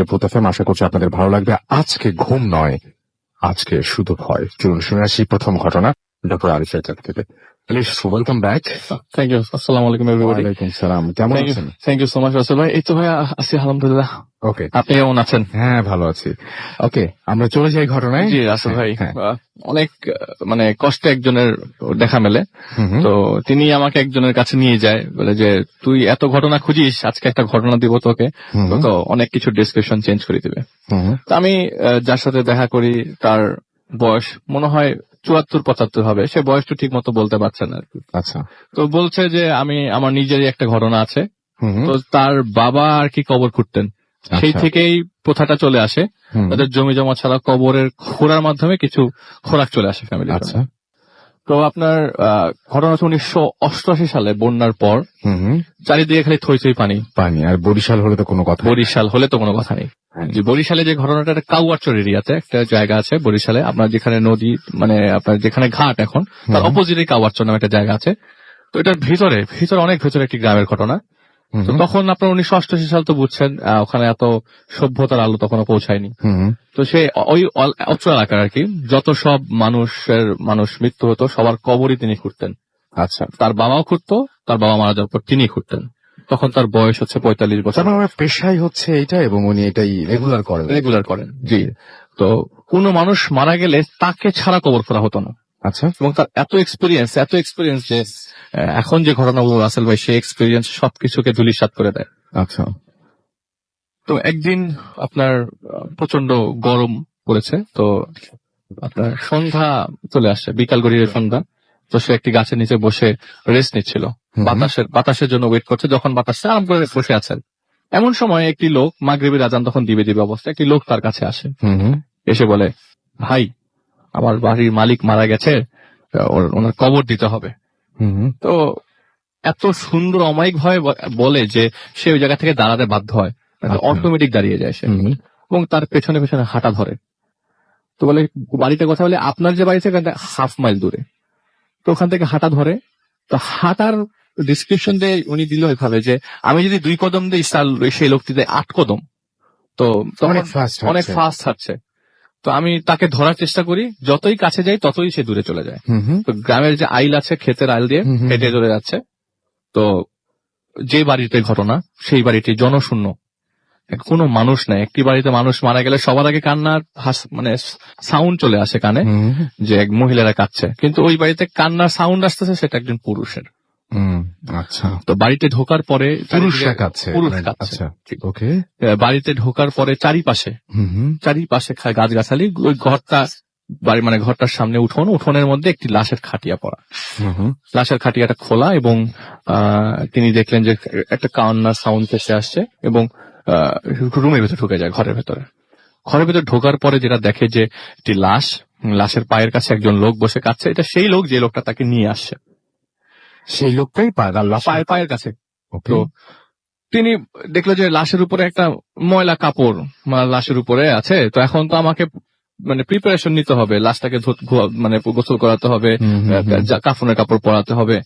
আজকের ভূত এফএম। আশা করছি আপনাদের ভালো লাগবে। আজকে ঘুম নয়, আজকে শুধু ভয়। চলুন শুনে আসি প্রথম ঘটনা ডক্টর আরিফের কাছ থেকে। Welcome back. Thank you. আসসালামু আলাইকুম এভরিবডি। ওয়ালাইকুম সালাম। কেমন আছেন? Thank you so much Rasel ভাই। এই তো ভাই আছি আলহামদুলিল্লাহ। ওকে, আপনি কেমন আছেন? হ্যাঁ ভালো আছি। ওকে, আমরা চলে যাই ঘটনায়। জি রাসেল ভাই, হ্যাঁ। অনেক মানে কষ্টে একজনের দেখা মেলে। তো তিনি আমাকে একজনের কাছে নিয়ে যায়, বলে যে তুই এত ঘটনা খুঁজিস, আজকে একটা ঘটনা দিব তোকে। তো অনেক কিছু ডেসক্রিপশন চেঞ্জ করে দিবে। তো আমি যার সাথে দেখা করি তার বয়স মনে হয় 74-75 হবে। সে বয়সটা ঠিক মতো বলতে পারছে না আর কি। আচ্ছা। তো বলছে যে আমার নিজেরই একটা ঘটনা আছে। তো তার বাবা আর কি কবর খুঁড়তেন, সেই থেকেই প্রথাটা চলে আসে। তাদের জমি জমা ছাড়া কবরের খোঁড়ার মাধ্যমে কিছু খোরাক চলে আসে ফ্যামিলি। আচ্ছা। তো আপনার ঘটনা হচ্ছে 1988 সালে বন্যার পর চারিদিকে খালি থই থই পানি পানি। আর বরিশাল হলে তো কোনো কথা, বরিশাল হলে তো কোনো কথা নেই। যে বরিশালে যে ঘটনাটা, একটা কাউয়ারচর এরিয়াতে একটা জায়গা আছে বরিশালে, আপনার যেখানে নদী মানে আপনার যেখানে ঘাট এখন তার অপোজিটে কাউয়ারচর নামে একটা জায়গা আছে। তো এটার ভিতরে অনেক ভেতরে একটি গ্রামের ঘটনা। তো তখন আপনার 1988 সাল তো বুঝছেন, ওখানে এত সভ্যতার আলো তখনও পৌঁছায়নি। তো সে ওই অত্র এলাকার আর কি যত সব মানুষ মৃত্যু হতো সবার কবরই তিনি খুঁড়তেন। আচ্ছা। তার বাবাও খুঁড়তো, তার বাবা মারা যাওয়ার পর তিনি খুঁড়তেন। তখন তার বয়স হচ্ছে 45 বছর। পেশাই হচ্ছে এটা, এবং উনি এটাই রেগুলার করেন। জি। তো কোন মানুষ মারা গেলে তাকে ছাড়া কবর করা হতো না। আচ্ছা। এবং তার এত এক্সপিরিয়েন্স যে এখন যে ঘটনাগুলো রাসেল ভাই, সেই এক্সপিরিয়েন্স সবকিছুকে ধূলিসাৎ করে দেয়। আচ্ছা। তো একদিন আপনার প্রচন্ড গরম পড়েছে, তো আপনার সন্ধ্যা চলে আসছে, বিকাল গড়িয়ে সন্ধ্যা। তো সে একটি গাছের নিচে বসে রেস্ট নিচ্ছিল, বাতাসের জন্য ওয়েট করছে। যখন বাতাসে আরাম করে বসে আছেন, এমন সময় একটি লোক, মাগরিবের আজান তখন দিবে অবস্থা, একটি লোক তার কাছে আসে। এসে বলে, ভাই আমার বাড়ির মালিক মারা গেছে, ওনার কবর দিতে হবে। তো এত সুন্দর অমায়িক ভাবে বলে যে সে ওই জায়গা থেকে দাঁড়াতে বাধ্য হয়, অটোমেটিক দাঁড়িয়ে যায় সে, এবং তার পেছনে পেছনে হাঁটা ধরে। তো বলে বাড়িটা কথা বলে আপনার যে বাড়ি থেকে 1/2 মাইল দূরে। তো ওখান থেকে হাঁটা ধরে। তো হাঁটার ডিসক্রিপশন দিয়ে উনি দিল এভাবে যে আমি যদি 2 কদম দিই সেই লোকটি দেয় 8 কদম। তো অনেক ফাস্ট হাঁটছে। তো আমি তাকে ধরার চেষ্টা করি, যতই কাছে যাই ততই সে দূরে চলে যায়। তো গ্রামের যে আইল আছে, ক্ষেতের আইল দিয়ে হেঁটে চলে যাচ্ছে। তো যে বাড়িতে ঘটনা, সেই বাড়িটি জনশূন্য, কোনো মানুষ নাই। একটি বাড়িতে মানুষ মারা গেলে সবার আগে কান্নার মানে সাউন্ড চলে আসে কানে, যে এক মহিলারা কাঁদছে। কিন্তু ওই বাড়িতে কান্নার সাউন্ড আসতেছে সেটা একজন পুরুষের। আচ্ছা। তো বাড়িতে ঢোকার পরে পুরুষ কাঁদছে। ওকে। বাড়িতে ঢোকার পরে চারিপাশে গাছগাছালি, ওই ঘরটা বাড়ি মানে ঘরটার সামনে উঠোনের মধ্যে একটি লাশের খাটিয়া পড়া। লাশের খাটিয়াটা খোলা, এবং তিনি দেখলেন যে একটা কান্নার সাউন্ড ভেসে আসছে, এবং রুমের ভেতরে ঢুকে যায়। ঘরের ভেতরে ঢোকার পরে যেটা দেখে যে একটি লাশের পায়ের কাছে একজন লোক বসে কাঁদছে। এটা সেই লোক যে লোকটা তাকে নিয়ে আসছে, সেই লোকটাই পায়ের কাছে। তো তিনি দেখলো যে লাশের উপরে একটা ময়লা কাপড় লাশের উপরে আছে। তো এখন তো আমাকে মানে প্রিপারেশন নিতে হবে, লাশটাকে মানে গোসল করাতে হবে, কাফনের কাপড় পরাতে হবে।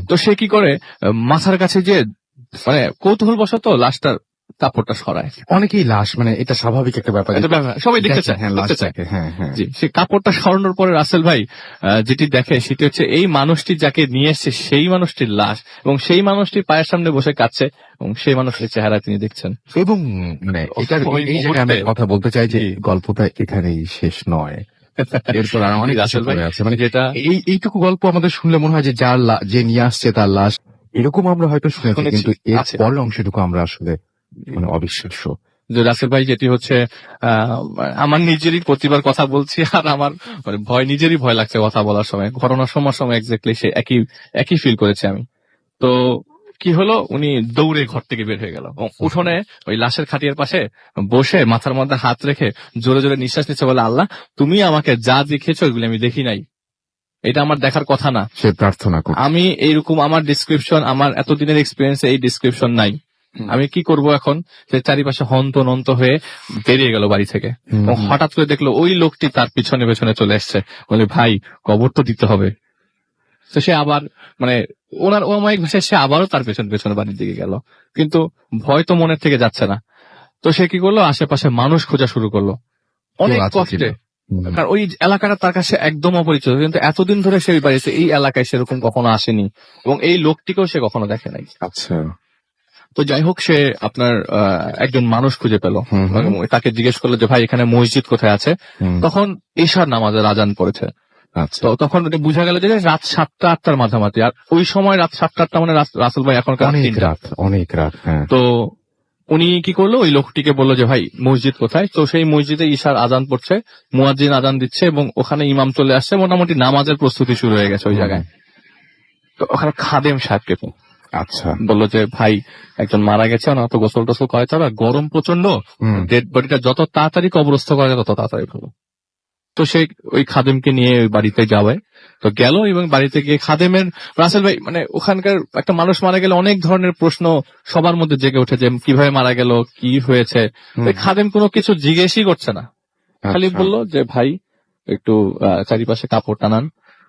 তো সে কি করে, মাথার কাছে যে মানে কৌতূহল বশত লাশটার কাপড়টা সরায়। অনেকেই লাশ মানে এটা স্বাভাবিক একটা ব্যাপার, সবাই দেখতে চায়। জি, সে কাপড়টা সরানোর পরে রাসেল ভাই যেটি দেখে সেটি হচ্ছে এই মানুষটি যাকে নিয়ে এসছে সেই মানুষটির লাশ, এবং সেই মানুষটির পায়ের সামনে বসে কাঁদছে, এবং সেই মানুষটির চেহারা তিনি দেখছেন। এবং মানে আমি কথা বলতে চাই যে গল্পটা এখানেই শেষ নয়, এরপর আর অনেক রাসেল ভাই আছে। মানে যেটা এইটুকু গল্প আমাদের শুনলে মনে হয় যে যে নিয়ে আসছে তার লাশ, এরকম আমরা হয়তো শুনেছি, কিন্তু এর পরের অংশটুকু আমরা আসলে মানে অবিশ্বাস্য। যে রাসেল ভাই যেটি হচ্ছে আমার নিজেরই প্রতিবার কথা বলছি, আর আমার মানে নিজেরই ভয় লাগছে কথা বলার সময়। ঘটনার সময় এক্স্যাক্টলি সে একই ফিল করেছে আমি। তো কি হলো, উনি দৌড়ে ঘর থেকে বের হয়ে গেল, উঠোনে ওই লাশের খাটিয়ার পাশে বসে মাথার মধ্যে হাত রেখে জোরে জোরে নিঃশ্বাস নিচ্ছে, বলে আল্লাহ তুমি আমাকে যা দেখিয়েছো ওইগুলো আমি দেখি নাই, এটা আমার দেখার কথা না। সে প্রার্থনা করে, আমি এইরকম আমার ডিসক্রিপশন, আমার এতদিনের এক্সপিরিয়েন্স এই ডিসক্রিপশন নাই, আমি কি করব এখন। সে চারিপাশে হন্ত হয়ে বেরিয়ে গেল বাড়ি থেকে, এবং হঠাৎ করে দেখলো ওই লোকটি তার পিছনে পেছনে চলে এসছে, বলে ভাই কবর তো দিতে হবে। তো সে আবার মানে ওনার অমায়িক ভাষায় সে আবারও তার পেছনে বাড়ির দিকে গেল, কিন্তু ভয় তো মনের থেকে যাচ্ছে না। তো সে কি করলো, আশেপাশে মানুষ খোঁজা শুরু করলো অনেক আছে কষ্টে। কিনা? কারণ ওই এলাকাটা তার কাছে একদম অপরিচিত, কিন্তু এতদিন ধরে সে ওই বাড়িতে, এই এলাকায় সেরকম কখনো আসেনি এবং এই লোকটিকেও সে কখনো দেখে নাই। আচ্ছা। তো যাই হোক, সে আপনার একজন মানুষ খুঁজে পেল এবং তাকে জিজ্ঞেস করলো যে ভাই এখানে মসজিদ কোথায় আছে। তখন ঈশার নামাজের আজান পড়েছে। আচ্ছা। তো তখন এটা বোঝা গেল যে রাত 7টা-8টার মাঝামাঝি। আর ওই সময় রাত 7টা-8টা মানে রাসেল ভাই এখনকার অনেক 3টা। রাত, অনেক রাত। হ্যাঁ। তো উনি কি করলো, ওই লোকটিকে বললো যে ভাই মসজিদ কোথায়। তো সেই মসজিদে ঈশার আজান পড়ছে, মুয়াজ্জিন আজান দিচ্ছে এবং ওখানে ইমাম চলে আসছে, মোটামুটি নামাজের প্রস্তুতি শুরু হয়ে গেছে ওই জায়গায়। তো ওখানে খাদেম সাহেবকে আচ্ছা। বললো যে ভাই একজন মারা গেছে, ওনার তো গোসল টোসল করাতে হবে, গরম প্রচন্ড, ডেড বডিটা যত তাড়াতাড়ি কবরস্থ করা যায় তত তাড়াতাড়ি ভালো। তো সে ওই খাদেমকে নিয়ে ওই বাড়িতে যাবে। তো গেল এবং বাড়িতে গিয়ে খাদেমের, রাসেল ভাই মানে ওখানকার একটা মানুষ মারা গেলে অনেক ধরনের প্রশ্ন সবার মধ্যে জেগে ওঠে, যে কিভাবে মারা গেল, কি হয়েছে। ওই খাদেম কোনো কিছু জিজ্ঞেসই করছে না, খালি বললো যে ভাই একটু চারিপাশে কাপড় টানান,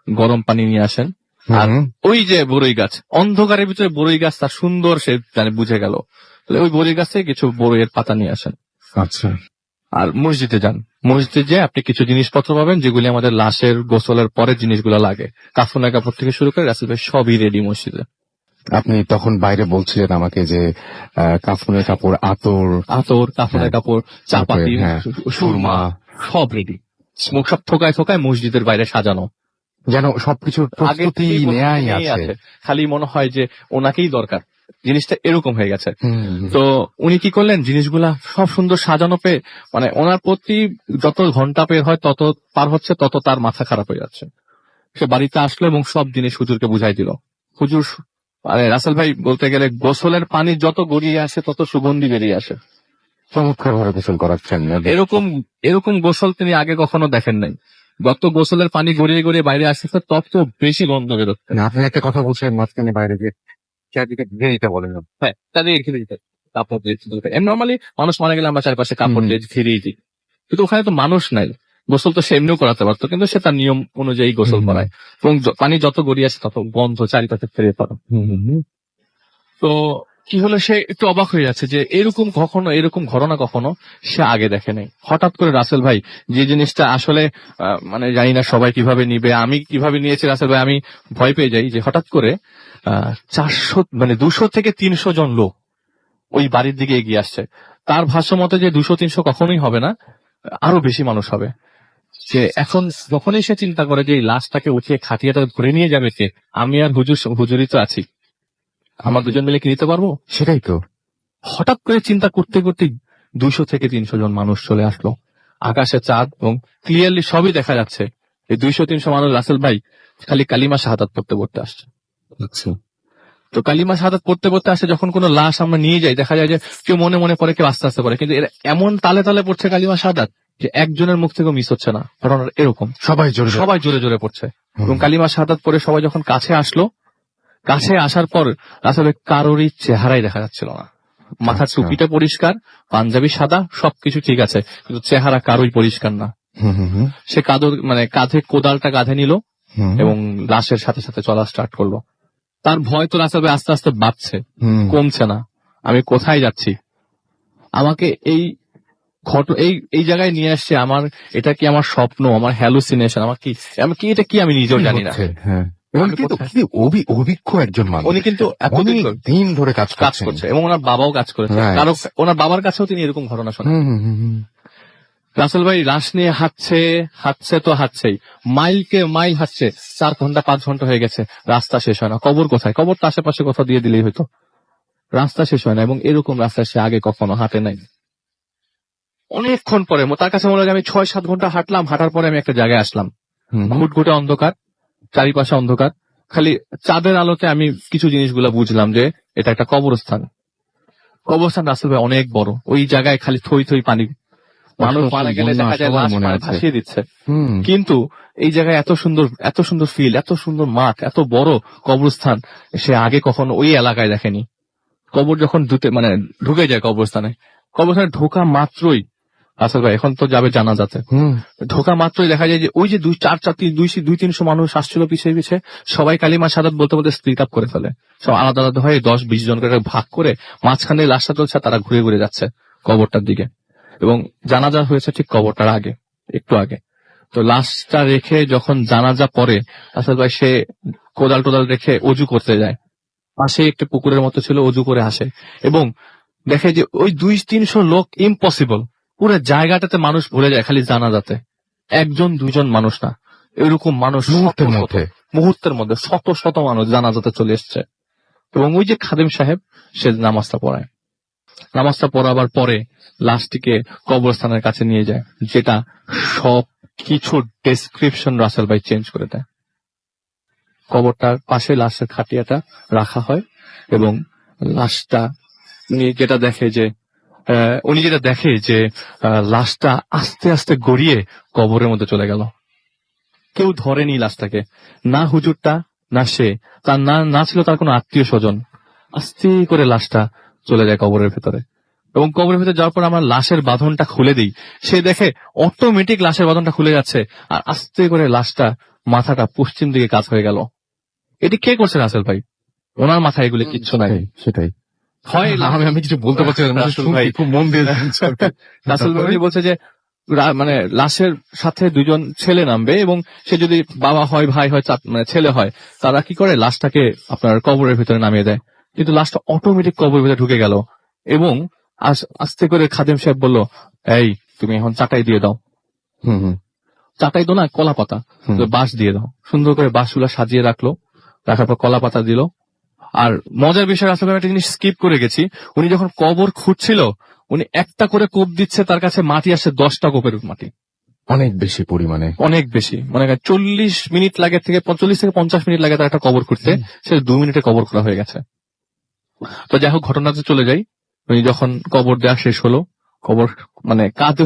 গরম পানি নিয়ে আসেন। আর ওই যে বড়ই গাছ, অন্ধকারের ভিতরে বড়ই গাছ, তার সুন্দর সে জানে বুঝে গেল, ওই বড়ই গাছে কিছু বড়ইয়ের পাতা নিয়ে আসেন। আচ্ছা। আর মসজিদে যান, মসজিদে যে আপনি কিছু জিনিসপত্র পাবেন যেগুলি আমাদের লাশের গোসলের পরে জিনিসগুলো লাগে, কাফনের কাপড় থেকে শুরু করে রাসেল ভাই সবই রেডি মসজিদে। আপনি তখন বাইরে বলছিলেন আমাকে যে কাফনের কাপড়, আতর, কাফনের কাপড়, চাপাতি, সুরমা সব রেডি, স্মোক সব থোকায় থোকায় মসজিদের বাইরে সাজানো, যেন সবকিছুর প্রস্তুতি নেয়াই আছে। খালি মনে হয় যে ওনাকেই দরকার, জিনিসটা এরকম হয়ে গেছে। তো উনি কি করলেন, জিনিসগুলা সব সুন্দর সাজানো পেয়ে মানে ওনার প্রতি যত ঘন্টা পের হয় তত পার হচ্ছে তত তার মাথা খারাপ হয়ে যাচ্ছে। সে বাড়িতে আসলো এবং সব জিনিস হুজুরকে বুঝাই দিল। হুজুর মানে রাসেল ভাই বলতে গেলে গোসলের পানি যত গড়িয়ে আসে তত সুগন্ধি বেরিয়ে আসে। চমৎকার ভাবে গোসল করাচ্ছেন। এরকম গোসল তিনি আগে কখনো দেখেন নাই। যত গোসলের পানি গড়িয়ে গড়িয়ে বাইরে আসতেছে তত বেশি গন্ধ বেরোচ্ছে। আপনি একটা কথা বলছেন মাঝখানে বাইরে যে চারদিকে ঘিরে দিতে বলেন। হ্যাঁ, তাদের ঘিরে দিতে কাপড় দিয়ে নর্মালি মানুষ মারা গেলে আমরা চারপাশে কাপড় দিয়ে ঘিরিয়ে দিই, কিন্তু ওখানে তো মানুষ নাই, গোসল তো সে এমনিও করাতে পারতো, কিন্তু সে তার নিয়ম অনুযায়ী গোসল করায় এবং পানি যত গড়িয়ে আসে তত গন্ধ চারিপাশে ফেরিয়ে পড়ে। তো কি হলো, সে একটু অবাক হয়ে যাচ্ছে যে এরকম ঘটনা কখনো সে আগে দেখে নাই। হঠাৎ করে রাসেল ভাই যে জিনিসটা আসলে মানে জানি না সবাই কিভাবে নিবে, আমি কিভাবে নিয়েছি রাসেল ভাই, আমি ভয় পেয়ে যাই যে হঠাৎ করে 200 থেকে 300 জন লোক ওই বাড়ির দিকে এগিয়ে আসছে। তার ভাষ্য মতে যে 200-300 কখনোই হবে না, আরো বেশি মানুষ হবে। যে এখন যখনই সে চিন্তা করে যে এই লাশটাকে উঠিয়ে খাটিয়াটা ধরে নিয়ে যাবে কে, আমি আর হুজুরই তো আছি, আমরা দুজন মিলে কি নিতে পারবো? সেটাই তো। হঠাৎ করে চিন্তা করতে করতে 200 থেকে 300 জন মানুষ চলে আসলো। আকাশে চাঁদ এবং ক্লিয়ারলি সবই দেখা যাচ্ছে। এই 200-300 মানুষ রাসেল ভাই খালি কালিমা শাহাদাত পড়তে পড়তে আসছে। আচ্ছা। তো কালিমা শাহাদাত পড়তে পড়তে আসে, যখন কোনো লাশ আমরা নিয়ে যাই দেখা যায় যে কেউ মনে মনে পড়ে, কেউ আস্তে আস্তে পড়ে, কিন্তু এরা এমন তালে তালে পড়ছে কালিমা শাহাদাত যে একজনের মুখ থেকে মিস হচ্ছে না, কারণ এরকম সবাই জোরে জোরে পড়ছে। এবং কালিমা শাহাদাত পড়ে সবাই যখন কাছে আসলো, কাছে আসার পর আসলে কারোরই চেহারাই দেখা যাচ্ছিল না। মাথার টুপিটা পরিষ্কার, পাঞ্জাবি সাদা, সবকিছু ঠিক আছে, কিন্তু চেহারা কারোই পরিষ্কার না। সে কাঁধে কোদালটা কাঁধে নিল এবং লাশের সাথে সাথে চলা স্টার্ট করলো। তার ভয় তো রাসেল ভাই আস্তে আস্তে বাড়ছে, কমছে না। আমি কোথায় যাচ্ছি, আমাকে এই জায়গায় নিয়ে আসছে, আমার এটা কি আমার স্বপ্ন, আমার হ্যালুসিনেশন, আমি কি আমি নিজেও জানি না। অভিজ্ঞ একজন মানুষ, উনি কিন্তু এতদিন দিন ধরে কাজ করছে এবং ওনার বাবাও কাজ করেছে, কারণ ওনার বাবার কাছেও তিনি এরকম ঘটনা শোনেন। রাসেল ভাই লাশ নিয়ে হাঁটছে তো হাঁটছেই, মাইলকে মাইল হাঁটছে, 4 ঘন্টা 5 ঘন্টা হয়ে গেছে, রাস্তা শেষ হয় না। কবর কোথায়? কবর তো আশেপাশে কোথাও দিয়ে দিলেই হয়তো, রাস্তা শেষ হয় না। এবং এরকম রাস্তা সে আগে কখনো হাঁটে নাই। অনেকক্ষণ পরে তার কাছে মনে হয় আমি 6-7 ঘন্টা হাঁটলাম, হাঁটার পরে আমি একটা জায়গায় আসলাম, ঘুটঘুটে অন্ধকার, চারিপাশে অন্ধকার, খালি চাঁদের আলোতে আমি কিছু জিনিসগুলো বুঝলাম যে এটা একটা কবরস্থান। রাসেল ভাই অনেক বড়, ওই জায়গায় খালি থই থই পানি, মানুষ মারা গেলে দেখা যায় লাশ ভাসিয়ে দিচ্ছে। কিন্তু এই জায়গায় এত সুন্দর ফিল, এত সুন্দর মাঠ, এত বড় কবরস্থান সে আগে কখনো ওই এলাকায় দেখেনি। কবর যখন ঢুকে যায় কবরস্থানে ঢোকা মাত্রই, আসল ভাই এখন তো যাবে জানাজাতে, ঢোকা মাত্রই দেখা যায় যে ওই যে 200-300 মানুষ আসছিল পিছিয়ে পিছিয়ে, সবাই কালিমা শাহাদাত বলতে বলতে স্প্লিট আপ করে ফেলে, সব আলাদা আলাদা হয়ে 10-20 জন করে ভাগ করে মাঝখানে লাশটা চলছে, তারা ঘুরে ঘুরে যাচ্ছে। কবরটার দিকে, এবং জানাজা হয়েছে ঠিক কবরটার আগে, একটু আগে। তো লাশটা রেখে যখন জানাজা পড়ে, রাসেল ভাই সে কোদাল টোদাল রেখে অজু করতে যায়। পাশে একটা পুকুরের মতো ছিল, অজু করে আসে এবং দেখে যে ওই 200-300 লোক ইম্পসিবল, পুরো জায়গাটাতে মানুষ ভরে যায় খালি জানাজাতে, 1-2 মানুষ না, এরকম মানুষ মুহূর্তের মধ্যে শত শত মানুষ জানাজাতে চলে এসছে। এবং ওই যে খাদেম সাহেব, সে নামাজটা পড়ায়। নামাজটা পড়াবার পরে লাশটিকে কবরস্থানের কাছে নিয়ে যায়, যেটা সব কিছু ডেসক্রিপশন রাসেল ভাই চেঞ্জ করে দেয়। কবরটার পাশে লাশের খাটিয়াটা রাখা হয় এবং লাশটা উনি যেটা দেখে যে লাশটা আস্তে আস্তে গড়িয়ে কবরের মধ্যে চলে গেল। কেউ ধরেনি লাশটাকে, না হুজুরটা না সে, তার না ছিল তার কোনো আত্মীয় স্বজন। আস্তে করে লাশটা চলে যায় কবরের ভেতরে, এবং কবরের ভেতরে যাওয়ার পর আমরা লাশের বাঁধনটা খুলে দিই, সে দেখে অটোমেটিক লাশের বাঁধনটা খুলে যাচ্ছে, আর আস্তে করে লাশটা মাথাটা পশ্চিম দিকে কাত হয়ে গেল। এটি কে করছে রাসেল ভাই? ওনার মাথায় এগুলি কিচ্ছু নাই। সেটাই হয় আমি কিছু বলতে পারছি না, খুব মন দিয়ে রাসেল ভাই বলছে যে মানে লাশের সাথে 2জন ছেলে নামবে, এবং সে যদি বাবা হয়, ভাই হয়, মানে ছেলে হয়, তারা কি করে লাশটাকে আপনার কবরের ভিতরে নামিয়ে দেয়। কিন্তু লাশটা অটোমেটিক কবরের ভিতরে ঢুকে গেল, এবং আস্তে করে খাদেম সাহেব বলল, এই তুমি এখন চাটাই দিয়ে দাও। চাটাই তো না, কলা পাতা, বাঁশ দিয়ে দাও। সুন্দর করে বাঁশগুলা সাজিয়ে রাখার পর কলা পাতা দিল। আর মজার বিষয় আসলে আমি একটা জিনিস স্কিপ করে গেছি, উনি যখন কবর খুঁড়ছিল, উনি একটা করে কোপ দিচ্ছে, তার কাছে মাটি আসছে 10টা কোপের মাটি। অনেক বেশি পরিমাণে, অনেক বেশি, মনে করেন 40 মিনিট লাগে, 40 থেকে 50 মিনিট লাগে তার একটা কবর খুঁড়তে, সে 2 মিনিটে কবর খোঁড়া হয়ে গেছে। তো যাই হোক, ঘটনাতে চলে যাই। উনি যখন কবর দেওয়া শেষ হলো, কবর মানে কাঁধে,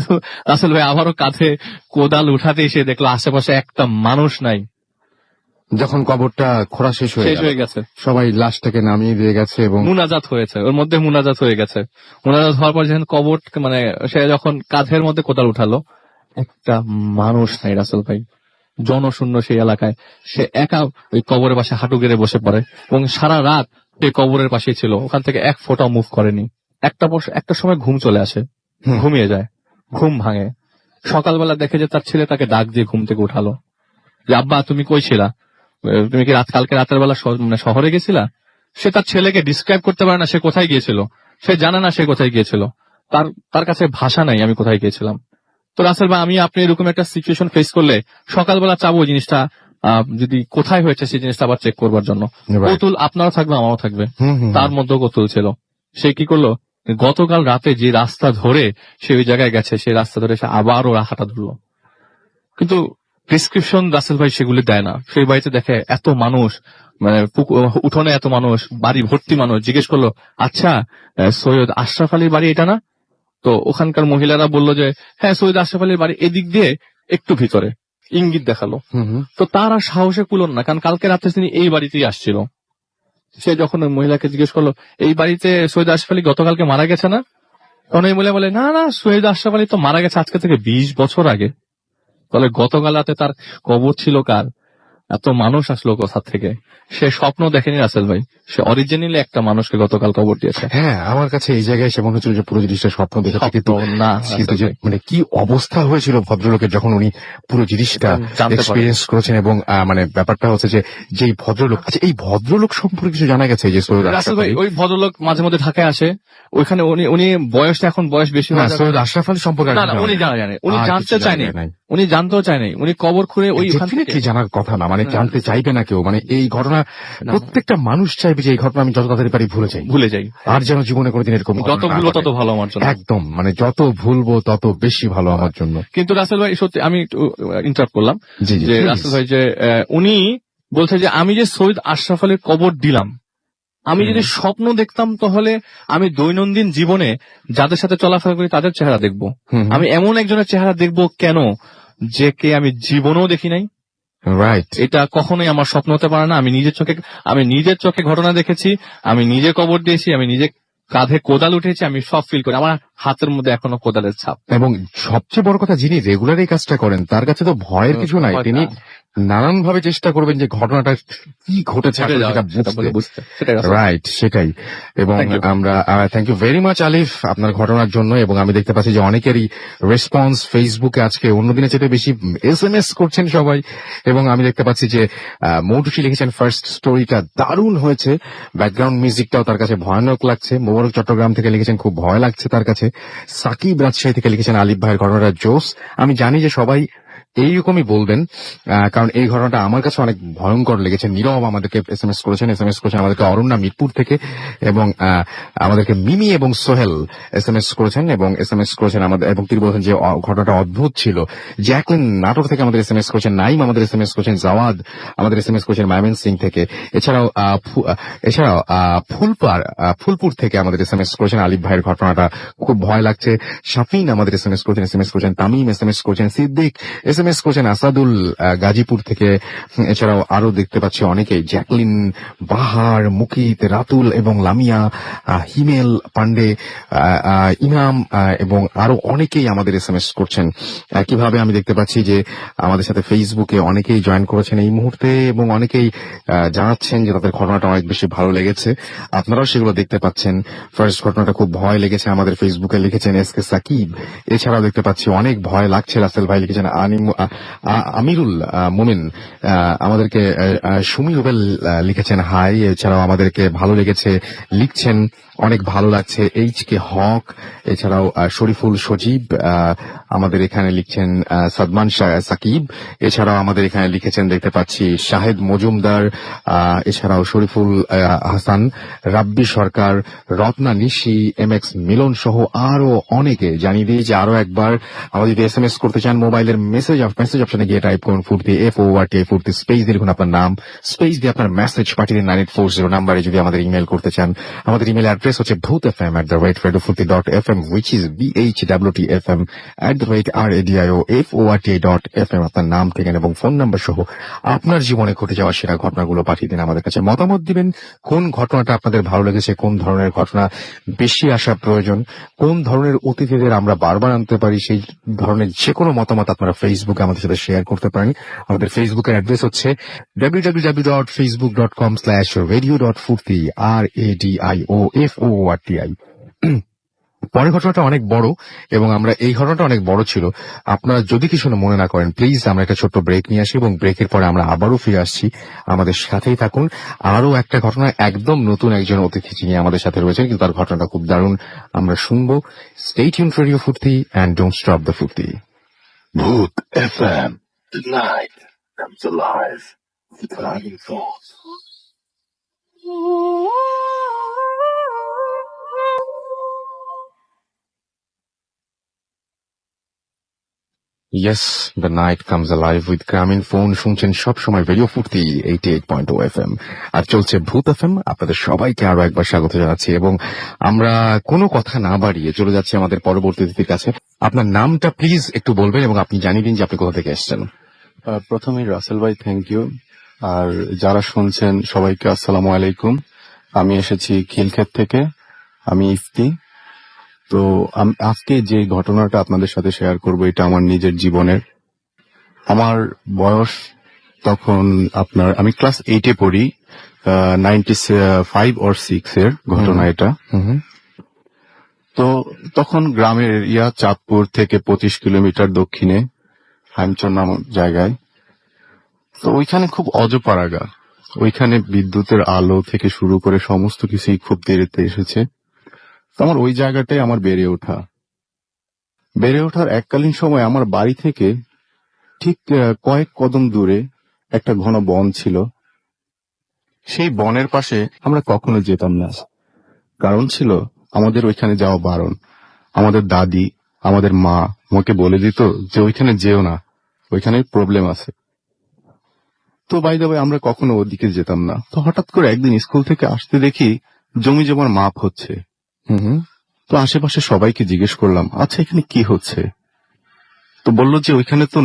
রাসেল ভাই আবারও কাঁধে কোদাল উঠাতে এসে দেখলো আশেপাশে একটা মানুষ নাই। যখন কবরটা খোঁড়া শেষ হয়ে গেছে, সবাই লাশটাকে নামিয়ে দিয়ে গেছে এবং মুনাজাত হয়েছে, ওর মধ্যে মুনাজাত হয়ে গেছে। মুনাজাত হওয়ার পর যখন কবর মানে সে যখন কাঁধের মধ্যে কোদাল উঠালো, একটা মানুষ নাই রাসেল ভাই, জনশূন্য সেই এলাকায়। সে একা ওই কবরের পাশে হাঁটু গেড়ে বসে পড়ে, এবং সারা রাত সে কবরের পাশেই ছিল, ওখান থেকে এক ফোঁটাও মুভ করেনি। একটা সময় ঘুম চলে আসে, ঘুমিয়ে যায়, ঘুম ভাঙে। সকালবেলা দেখে যে তার ছেলে তাকে ডাক দিয়ে ঘুম থেকে উঠালো, যে আব্বা তুমি কই ছিলা, তুমি কি কালকে রাতের বেলা মানে শহরে গেছিলা? সে তার ছেলেকে ডিসক্রাইব করতে পারে না সে কোথায় গিয়েছিল, সে জানে না সে কোথায় গিয়েছিল, তার কাছে ভাষা নাই আমি কোথায় গিয়েছিলাম। তো রাসেল ভাই, আপনি এরকম একটা সিচুয়েশন ফেস করলে সকালবেলা চাবো জিনিসটা যদি কোথায় হয়েছে সেই জিনিসটা আবার চেক করবার জন্য। কৌতূহল আপনারও থাকবে, আমারও থাকবে, তার মধ্যেও কৌতূহল ছিল। সে কি করলো, গতকাল রাতে যে রাস্তা ধরে সে ওই জায়গায় গেছে, সেই রাস্তা ধরে সে আবারও রাখাটা ধরলো। কিন্তু প্রেসক্রিপশন রাসেল ভাই সেগুলি দেয় না। সেই বাড়িতে দেখে এত মানুষ, মানে উঠোনে এত মানুষ, বাড়ি ভর্তি মানুষ। জিজ্ঞেস করলো, আচ্ছা সৈয়দ আশরাফ আলীর বাড়ি এটা না? তো ওখানকার মহিলারা বললো যে হ্যাঁ, সৈয়দ আশরাফ আলীর বাড়ি এদিক দিয়ে একটু ভিতরে, ইঙ্গিত দেখালো। তো তার আর সাহসে কুলন না, কারণ কালকে রাতে তিনি এই বাড়িতেই আসছিল। সে যখন ওই মহিলাকে জিজ্ঞেস করলো, এই বাড়িতে সৈয়দ আশরাফ আলী গতকালকে মারা গেছে না? তখন এই মহিলা বলে, না না, সৈয়দ আশরাফ আলী তো মারা গেছে আজকে থেকে 20 বছর আগে। তাহলে গতকাল রাতে তার কবর ছিল কার? এত মানুষ আসলো কোথা থেকে? সে স্বপ্ন দেখেনি রাসেল ভাই, সে অরিজিনালি একটা মানুষকে গতকাল কবর দিয়েছে। হ্যাঁ, আমার কাছে এই জায়গায় সে মনে হচ্ছিল যে পুরো জিনিসটা স্বপ্ন দেখে, কিন্তু না, কিন্তু যে মানে কি অবস্থা হয়েছিল ভদ্রলোকের যখন উনি পুরো জিনিসটা এক্সপিরিয়েন্স করেছেন। এবং মানে ব্যাপারটা হচ্ছে যে যেই ভদ্রলোক, আচ্ছা এই ভদ্রলোক সম্পর্কে কিছু জানা গেছে যে সৈয়দ রাসেল ভাই, ওই ভদ্রলোক মাঝে মধ্যে ঢাকায় আসে, ওইখানে উনি বয়সটা এখন বয়স বেশি না। সৈয়দ আশরাফ আলী সম্পর্কে উনি জানে, উনি জানতে চায়নি, উনি জানতেও চায়নি, উনি কবর খুঁড়ে ওই কি জানার কথা না, মানে জানতে চাইবে না কেউ। মানে এই ঘটনা প্রত্যেকটা মানুষ চাইবে যে এই ঘটনা আমি যত তাড়াতাড়ি পারি ভুলে যাই, আর যেন জীবনে কোনোদিন এরকম, যত ভুলবো তত ভালো আমার জন্য। একদম, মানে যত ভুলবো তত বেশি ভালো আমার জন্য। কিন্তু রাসেল ভাই, সত্যি আমি ইন্টারাপ্ট করলাম, যে রাসেল ভাই যে উনি বলছে যে আমি যে সৈয়দ আশরাফ আলীর কবর দিলাম, আমি যদি স্বপ্ন দেখতাম তাহলে আমি দৈনন্দিন জীবনে যাদের সাথে চলাফেরা করি তাদের চেহারা দেখবো। আমি এমন একজনের চেহারা দেখবো কেন, যে কে আমি জীবনেও দেখি নাই। রাইট, এটা কখনোই আমার স্বপ্ন হতে পারে না। আমি নিজের চোখে ঘটনা দেখেছি, আমি নিজে কবর দিয়েছি, আমি নিজে কাঁধে কোদাল উঠেছি, আমি সব ফিল করি, আমার হাতের মধ্যে এখনো কোদালের ছাপ। এবং সবচেয়ে বড় কথা, যিনি রেগুলার এই কাজটা করেন তার কাছে তো ভয়ের কিছু নাই। তিনি নানান ভাবে চেষ্টা করবেন যে ঘটনাটা কি ঘটেছে আসলে সেটা বুঝতে। রাইট, সেটাই। এবং আমরা থ্যাংক ইউ ভেরি মাচ আলিফ আপনার ঘটনার জন্য। এবং আমি দেখতে পাচ্ছি যে অনেকেরই রেসপন্স ফেসবুকে আজকে অন্যদিনের চেয়ে বেশি SMS করছেন সবাই। এবং আমি দেখতে পাচ্ছি যে মৌটুসি লিখেছেন ফার্স্ট স্টোরিটা দারুণ হয়েছে, ব্যাকগ্রাউন্ড মিউজিকটাও তার কাছে ভয়ানক লাগছে। মোবারক চট্টগ্রাম থেকে লিখেছেন খুব ভয় লাগছে তার কাছে। সাকিব রাজশাহী থেকে লিখেছেন আলিফ ভাইয়ের ঘটনাটা জোস। আমি জানি যে সবাই এইরকমই বলবেন, কারণ এই ঘটনাটা আমার কাছে অনেক ভয়ঙ্কর লেগেছে। নীরব আমাদেরকে এসএমএস করেছেন আমাদেরকে অরণ্যা মিরপুর থেকে, এবং আমাদেরকে মিমি এবং সোহেল এসএমএস করেছেন আমাদের, এবং তিনি বলেছেন যে ঘটনাটা অদ্ভুত ছিল। জ্যাকলিন নাটোর থেকে আমাদের এসএমএস করেছেন, নাইম আমাদের এসএমএস করেছেন, জাওয়াদ আমাদের এসএমএস করেছেন ময়মনসিং থেকে, এছাড়াও ফুলপুর থেকে আমাদের এসএমএস করেছেন আলিফ ভাইয়ের ঘটনাটা খুব ভয় লাগছে। শাফিন আমাদের এসএমএস করেছেন, তামিম এসএমএস করেছেন, সিদ্দিক এসএমএস করেছেন, আসাদুল গাজীপুর থেকে। এছাড়াও আরো দেখতে পাচ্ছি অনেকেই, জ্যাকলিন, বাহার, মুকিত, রাতুল এবং লামিয়া, হিমেল পান্ডে, ইমাম এবং আরো অনেকেই আমাদের এসএমএস করছেন। একইভাবে আমি দেখতে পাচ্ছি যে আমাদের সাথে ফেসবুকে অনেকেই জয়েন করেছেন এই মুহূর্তে, এবং অনেকেই জানাচ্ছেন যে তাদের ঘটনাটা অনেক বেশি ভালো লেগেছে। আপনারাও সেগুলো দেখতে পাচ্ছেন। ফার্স্ট ঘটনাটা খুব ভয় লেগেছে আমাদের ফেসবুকে লিখেছেন এসকে সাকিব। এছাড়াও দেখতে পাচ্ছি অনেক ভয় লাগছে, রাসেল ভাই লিখেছেন, আমিরুল মোমিন আমাদেরকে, সুমি রুবেল লিখেছেন হাই। এছাড়াও আমাদেরকে ভালো লেগেছে লিখছেন, অনেক ভালো লাগছে এইচ কে হক। এছাড়াও শরীফুল সজীব আমাদের এখানে লিখছেন, সাদমান সাকিব। এছাড়াও আমাদের এখানে লিখেছেন দেখতে পাচ্ছি শাহেদ মজুমদার, এছাড়াও শরীফুল হাসান, রাব্বি সরকার, রত্না নিশি, MX মিলন সহ আরো অনেকে। জানিয়ে দিই যে আরো একবার আমাদের যদি এসএমএস করতে চান, মোবাইলের মেসেজ অপশনে গিয়ে টাইপ করুন ফুর্তি, FORT ফুর্তি, স্পেস দিয়ে লিখুন আপনার নাম, স্পেস দিয়ে আপনার মেসেজ পাঠিয়ে দিন 9840 নাম্বারে। যদি আমাদের ইমেল করতে চান, আমাদের ইমেল অ্যাড্রেস হচ্ছে bhutfm@radiofurti.fm, which is BHWTFM@radioforti.fm। আপনার নাম, ঠিকানা এবং ফোন নাম্বার সহ আপনার জীবনে ঘটে যাওয়া সেরা ঘটনাগুলো পাঠিয়ে দিন আমাদের কাছে। মতামত দিবেন কোন ঘটনাটা আপনাদের ভালো লেগেছে, কোন ধরনের ঘটনা বেশি আসা প্রয়োজন, কোন ধরনের অতিথিদের আমরা বারবার আনতে পারি, সেই ধরনের যে কোনো মতামত আপনারা ফেসবুকে আমাদের সাথে শেয়ার করতে পারেন। আমাদের ফেসবুকের অ্যাড্রেস হচ্ছে www.facebook.com/radio.furti, RADIOFORTI। পরের ঘটনাটা অনেক বড়, এবং আমরা এই ঘটনাটা অনেক বড় ছিল। আপনারা যদি কিছু মনে না করেন, প্লিজ আমরা একটা ছোট্ট ব্রেক নিয়ে আসি, এবং ব্রেকের পরে আমরা আবারও ফিরে আসছি। আমাদের সাথেই থাকুন। আরো একটা ঘটনা, একদম নতুন একজন অতিথি যিনি আমাদের সাথে রয়েছেন, কিন্তু তার ঘটনাটা খুব দারুণ, আমরা শুনবো। স্টে টিউনড ফর রেডিও ফুর্তি এন্ড ডোন্ট স্টপ দ্য ফুর্তি। Bhoot FM. The night comes alive with driving thoughts. Yes, the night comes alive with গ্রামীণ ফোন। শুনছেন সব সময় রেডিও ফুর্তি 88.0 FM, আর চলছে ভূত FM। আপনাদের সবাইকে আরো একবার স্বাগত জানাচ্ছি, এবং আমরা কোনো কথা না বাড়িয়ে চলে যাচ্ছি আমাদের পরবর্তী অতিথির কাছে। আপনার নামটা প্লিজ একটু বলবেন, এবং আপনি জানিয়ে দিন যে আপনি কোথা থেকে এসেছেন। প্রথমেই রাসেল ভাই থ্যাংক ইউ, আর যারা শুনছেন সবাইকে আসসালামু আলাইকুম। আমি এসেছি খিলক্ষেত থেকে, আমি ইফতি। তো আজকে যে ঘটনাটা আপনাদের সাথে শেয়ার করব, এটা আমার নিজের জীবনের। আমার বয়স তখন আমি ক্লাস 8-এ পড়ি, 95 or 6 এর ঘটনা এটা। তো তখন গ্রামের এরিয়া, চাঁদপুর থেকে 25 কিলোমিটার দক্ষিণে হাইমচর নামক জায়গায়। তো ওইখানে খুব অজপাড়াগা, ওইখানে বিদ্যুতের আলো থেকে শুরু করে সমস্ত কিছুই খুব দেরিতে এসেছে। তো আমার ওই জায়গাটাই আমার বেড়ে ওঠার এককালীন সময় আমার বাড়ি থেকে ঠিক কয়েক কদম দূরে একটা ঘন বন ছিল। সেই বনের পাশে আমরা কখনো যেতাম না, কারণ ছিল আমাদের ওইখানে যাওয়া বারণ। আমাদের দাদি, আমাদের মা আমাকে বলে দিত যে ওইখানে যেও না, ওইখানে প্রবলেম আছে। তো বাই দ্য ওয়ে আমরা কখনো ওদিকে যেতাম না। তো হঠাৎ করে একদিন স্কুল থেকে আসতে দেখি জমি জমার মাপ হচ্ছে। তো আশেপাশে সবাইকে জিজ্ঞেস করলাম, আচ্ছা এখানে কি হচ্ছে? তো বলল যে ওইখানে তো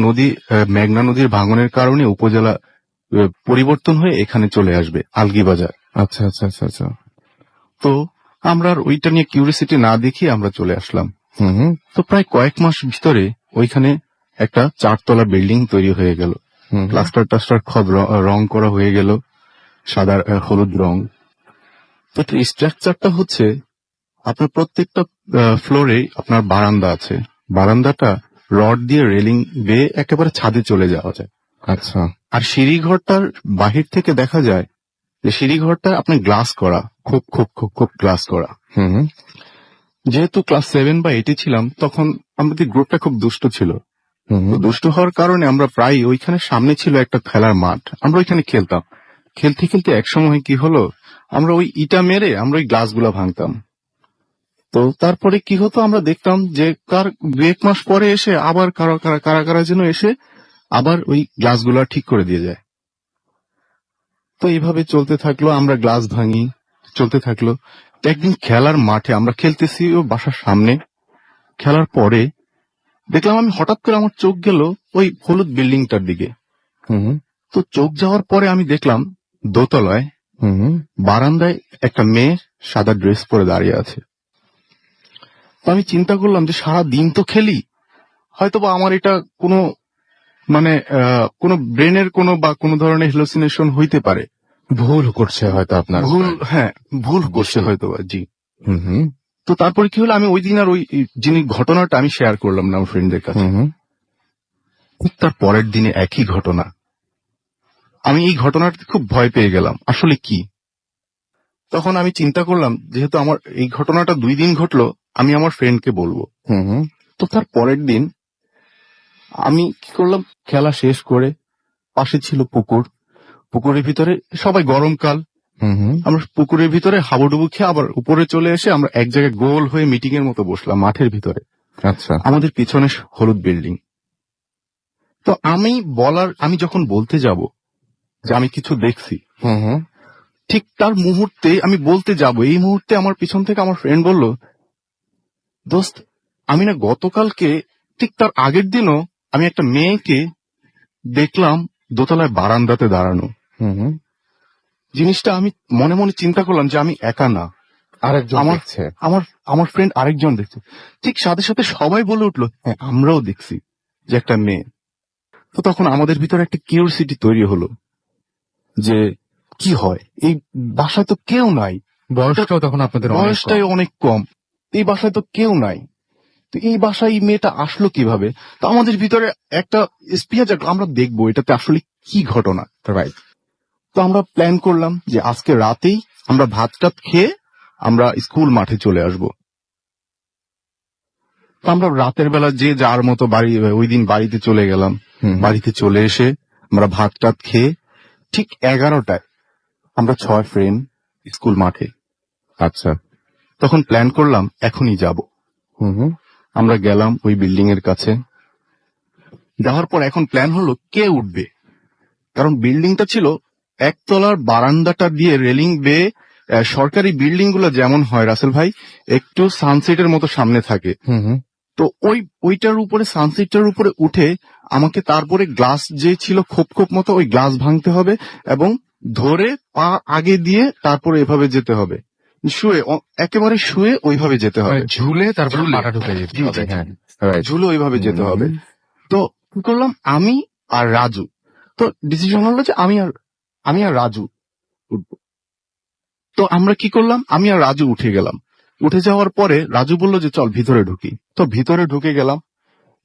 মেঘনা নদীর ভাঙনের কারণে উপজেলা পরিবর্তন হয়ে এখানে চলে আসবে, আলগিবাজার। আচ্ছা আচ্ছা আচ্ছা আচ্ছা। তো আমরা আর ওইটা নিয়ে কিউরিয়াসিটি না দেখিয়ে আমরা চলে আসলাম। তো প্রায় কয়েক মাস ভিতরে ওইখানে একটা 4 তলা বিল্ডিং তৈরি হয়ে গেল। প্লাস্টার টাস্টার সব রং করা হয়ে গেল, সাদা হলুদ রং। তো স্ট্রাকচারটা হচ্ছে আপনার প্রত্যেকটা ফ্লোরে আপনার বারান্দা আছে, বারান্দাটা রড দিয়ে রেলিং বেয়ে একেবারে ছাদে চলে যাওয়া যায়। আচ্ছা। আর সিঁড়িঘরটার বাহির থেকে দেখা যায় যে সিঁড়িঘরটা আপনার গ্লাস করা, খুব খুব খুব খুব গ্লাস করা। হুম যেহেতু ক্লাস 7 বা 8 ছিলাম, তখন আমাদের গ্রুপটা খুব দুষ্ট ছিল। হুম তো দুষ্ট হওয়ার কারণে আমরা প্রায় ওইখানে সামনে ছিল একটা খেলার মাঠ, আমরা ওইখানে খেলতাম। খেলতে খেলতে একসময় কি হলো, আমরা ওই ইটা মেরে আমরা ওই গ্লাসগুলা ভাঙতাম। তো তারপরে কি হতো, আমরা দেখতাম যে কার 2-1 মাস পরে এসে আবার কারা যেন এসে আবার ওই গ্লাসগুলা ঠিক করে দিয়ে যায়। তো এইভাবে চলতে থাকলো, আমরা গ্লাস ভাঙি, চলতে থাকলো। তো একদিন খেলার মাঠে আমরা খেলতেছি ও বাসার সামনে, খেলার পরে দেখলাম আমি হঠাৎ করে আমার চোখ গেল ওই হলুদ বিল্ডিংটার দিকে। হুম তো চোখ যাওয়ার পরে আমি দেখলাম দোতলায় হুম বারান্দায় একটা মেয়ে সাদা ড্রেস পরে দাঁড়িয়ে আছে। তো আমি চিন্তা করলাম যে সারা দিন তো খেলি, হয়তোবা আমার এটা কোনো মানে কোনো ব্রেনের কোনো ধরনের হ্যালুসিনেশন হইতে পারে, ভুল করছে হয়তো আপনার। ভুল করছে হয়তোবা। জি। হুম তো তারপরে কি হলো, আমি ওই দিন আর ওই ঘটনাটা আমি শেয়ার করলাম না আমার ফ্রেন্ডদের কাছে। হুম ঠিক তার পরের দিনে একই ঘটনা। আমি এই ঘটনাটা খুব ভয় পেয়ে গেলাম, আসলে কি। তখন আমি চিন্তা করলাম, যেহেতু আমার এই ঘটনাটা 2 দিন ঘটলো, আমি আমার ফ্রেন্ডকে বলবো। হুম তো তার পরের দিন আমি কি করলাম, খেলা শেষ করে পাশে ছিল পুকুর, পুকুরের ভিতরে সবাই গরমকাল, হুম আমরা পুকুরের ভিতরে হাবুডুবু খেয়ে আবার উপরে চলে এসে আমরা এক জায়গায় গোল হয়ে মিটিং এর মতো বসলাম মাঠের ভিতরে। আচ্ছা। আমাদের পিছনে হলুদ বিল্ডিং। তো আমি যখন বলতে যাব যে আমি কিছু দেখছি, হুম ঠিক তার মুহূর্তে আমি বলতে যাব, এই মুহূর্তে আমার পিছন থেকে আমার ফ্রেন্ড বলল, দোস্ত আমি না গতকালকে ঠিক তার আগের দিনও আমি একটা মেয়েকে দেখলাম দোতলায় বারান্দাতে দাঁড়ানো। হুম জিনিসটা আমি মনে মনে চিন্তা করলাম যে আমি একা না, আরেকজন আমার দেখছে। আমার ফ্রেন্ড আরেকজন দেখছে। ঠিক সাথে সাথে সবাই বলে উঠলো, হ্যাঁ আমরাও দেখছি যে একটা মেয়ে। তো তখন আমাদের ভিতরে একটা কিউরিওসিটি তৈরি হলো যে কি হয়, এই বাসায় তো কেউ নাই, বয়সটাও তখন আপনাদের অনেক কম। বয়সটাই অনেক কম, এই বাসায় তো কেউ নাই, তো এই বাসায় এই মেয়েটা আসলো কিভাবে। তো আমাদের ভিতরে একটা স্পিয়া জাগলো, আমরা দেখবো এটাতে আসলে কি ঘটনা। রাইট। তো আমরা প্ল্যান করলাম যে আজকে রাতেই আমরা ভাত টাত খেয়ে আমরা স্কুল মাঠে চলে আসব। তো আমরা রাতের বেলা যে যার মতো ওই দিন বাড়িতে চলে গেলাম। বাড়িতে চলে এসে আমরা ভাত টাত খেয়ে ঠিক 11টায় আমরা 6 ফ্রেন্ড স্কুল মাঠে। আচ্ছা। তখন প্ল্যান করলাম এখনই যাব। হুম আমরা গেলাম ওই বিল্ডিং এর কাছে, যাওয়ার পর এখন প্ল্যান হলো কে উঠবে, কারণ বিল্ডিংটা ছিল একতলার, বারান্দাটা দিয়ে রেলিং বেয়ে সরকারি বিল্ডিং গুলো যেমন হয় রাসেল ভাই, একটু সানসেটের মতো সামনে থাকে। হুম তো ওইটার উপরে, সানসেটটার উপরে উঠে আমাকে তারপরে গ্লাস যে ছিল খোপ খোপ মতো, ওই গ্লাস ভাঙতে হবে এবং ধরে পা আগে দিয়ে তারপরে এভাবে যেতে হবে, একেবারে শুয়ে ওইভাবে যেতে হবে, ঝুলে তারপর ঝুলে। মাথা ঢুকে যেতে জি, হবে। জি। হ্যাঁ রাইট। ঝুলে ওইভাবে যেতে হবে। তো কি করলাম, আমি আর রাজু, তো ডিসিশন হলো যে আমি আর রাজু উঠবো। তো আমরা কি করলাম, আমি আর রাজু উঠে গেলাম। উঠে যাওয়ার পরে রাজু বলল যে চল ভিতরে ঢুকি। তো ভিতরে ঢুকে গেলাম।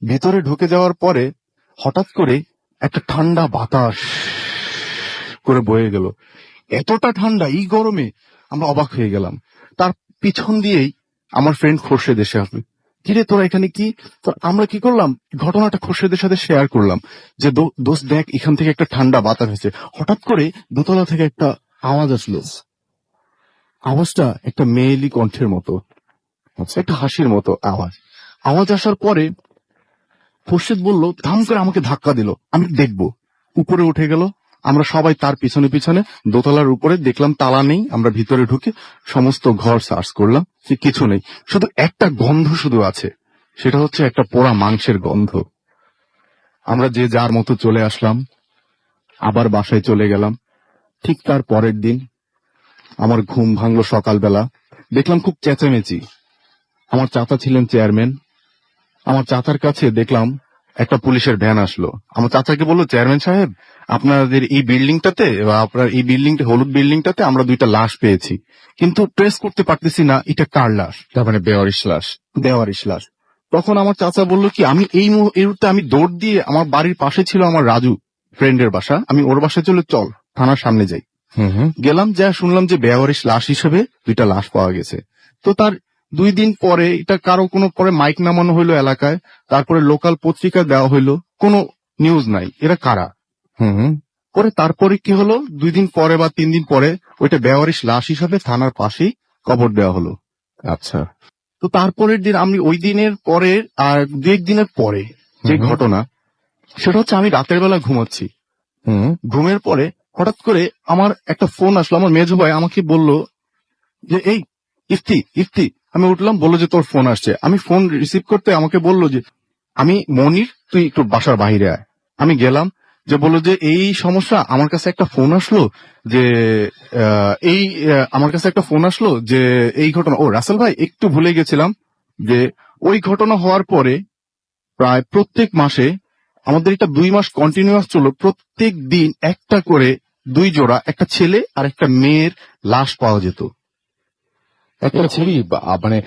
ভিতরে ঢুকে যাওয়ার পরে হঠাৎ করে একটা ঠান্ডা বাতাস করে বয়ে গেল। এতটা ঠান্ডা এই গরমে, আমরা অবাক হয়ে গেলাম। তার পিছন দিয়েই আমার ফ্রেন্ড খোরশেদ এসে আসবে, কিরে তোরা এখানে কি। তো আমরা কি করলাম, ঘটনাটা খোরশেদের সাথে শেয়ার করলাম যে দোস্ত দেখ এখান থেকে একটা ঠান্ডা বাতাস হয়েছে। হঠাৎ করে দোতলা থেকে একটা আওয়াজ আসলো, আওয়াজটা একটা মেয়েলি কণ্ঠের মতো, একটা হাসির মতো আওয়াজ আসার পরে খোরশেদ বলল, ধাম করে আমাকে ধাক্কা দিল, আমি দেখবো। উপরে উঠে গেল, আমরা সবাই তার পিছনে পিছনে দোতলার উপরে দেখলাম তালা নেই। আমরা ভিতরে ঢুকে সমস্ত ঘর সার্চ করলাম, যে কিছু নেই, শুধু একটা গন্ধ শুধু আছে, সেটা হচ্ছে একটা পোড়া মাংসের গন্ধ। আমরা যে যার মতো চলে আসলাম, আবার বাসায় চলে গেলাম। ঠিক তার পরের দিন আমার ঘুম ভাঙলো সকালবেলা, দেখলাম খুব চেঁচামেচি। আমার চাচা ছিলেন চেয়ারম্যান, আমার চাচার কাছে দেখলাম একটা পুলিশের ভ্যান আসলো। আমার চাচাকে বললো, চেয়ারম্যান সাহেব, আপনাদের এই বিল্ডিংটাতে বা আপনার এই বিল্ডিংটা, হলুদ বিল্ডিংটাতে আমরা 2টা লাশ পেয়েছি, কিন্তু ট্রেস করতে পারতেছি না এটা কার লাশ। তার মানে বেওয়ারিশ লাশ। দেওয়ারিশ লাশ। তখন আমার চাচা বললো কি, আমি এই মুহূর্তে আমি দৌড় দিয়ে, আমার বাড়ির পাশে ছিল আমার রাজু ফ্রেন্ডের বাসা, আমি ওর বাসায় চল থানার সামনে যাই। গেলাম, যা শুনলাম যে বেওয়ারিশ লাশ হিসেবে 2টা লাশ পাওয়া গেছে। তো তার 2 দিন পরে এটা কারো কোনো পরে মাইক নামানো হইলো এলাকায়, তারপরে লোকাল পত্রিকা দেওয়া হইলো, কোনো নিউজ নাই এরা কারা। পরে তারপরে কি হলো, 2 দিন পরে বা 3 দিন পরে ওইটা বেওয়ারিশ লাশ হিসাবে থানার পাশেই কবর দেওয়া হলো। আচ্ছা। তো তারপরের দিন আমি ওই দিনের পরে আর 2-1 দিনের পরে যে ঘটনা, সেটা হচ্ছে আমি রাতের বেলা ঘুমাচ্ছি। ঘুমের পরে হঠাৎ করে আমার একটা ফোন আসলো, আমার মেজো ভাই আমাকে বলল যে এই ইফতি। আমি উঠলাম, বললো যে তোর ফোন আসছে। আমি ফোন রিসিভ করতে আমাকে বললো যে আমি মনির, তুই একটু বাসার বাইরে আয়। আমি গেলাম, যে বললো যে এই সমস্যা, আমার কাছে একটা ফোন আসলো যে আমার কাছে একটা ফোন আসলো যে এই ঘটনা। ও রাসেল ভাই, একটু ভুলে গেছিলাম যে ওই ঘটনা হওয়ার পরে প্রায় প্রত্যেক মাসে আমাদের এটা 2 মাস কন্টিনিউয়াস চলো, প্রত্যেক দিন একটা করে 2 জোড়া, একটা ছেলে আর একটা মেয়ের লাশ পাওয়া যেত। একটা খুবই মানে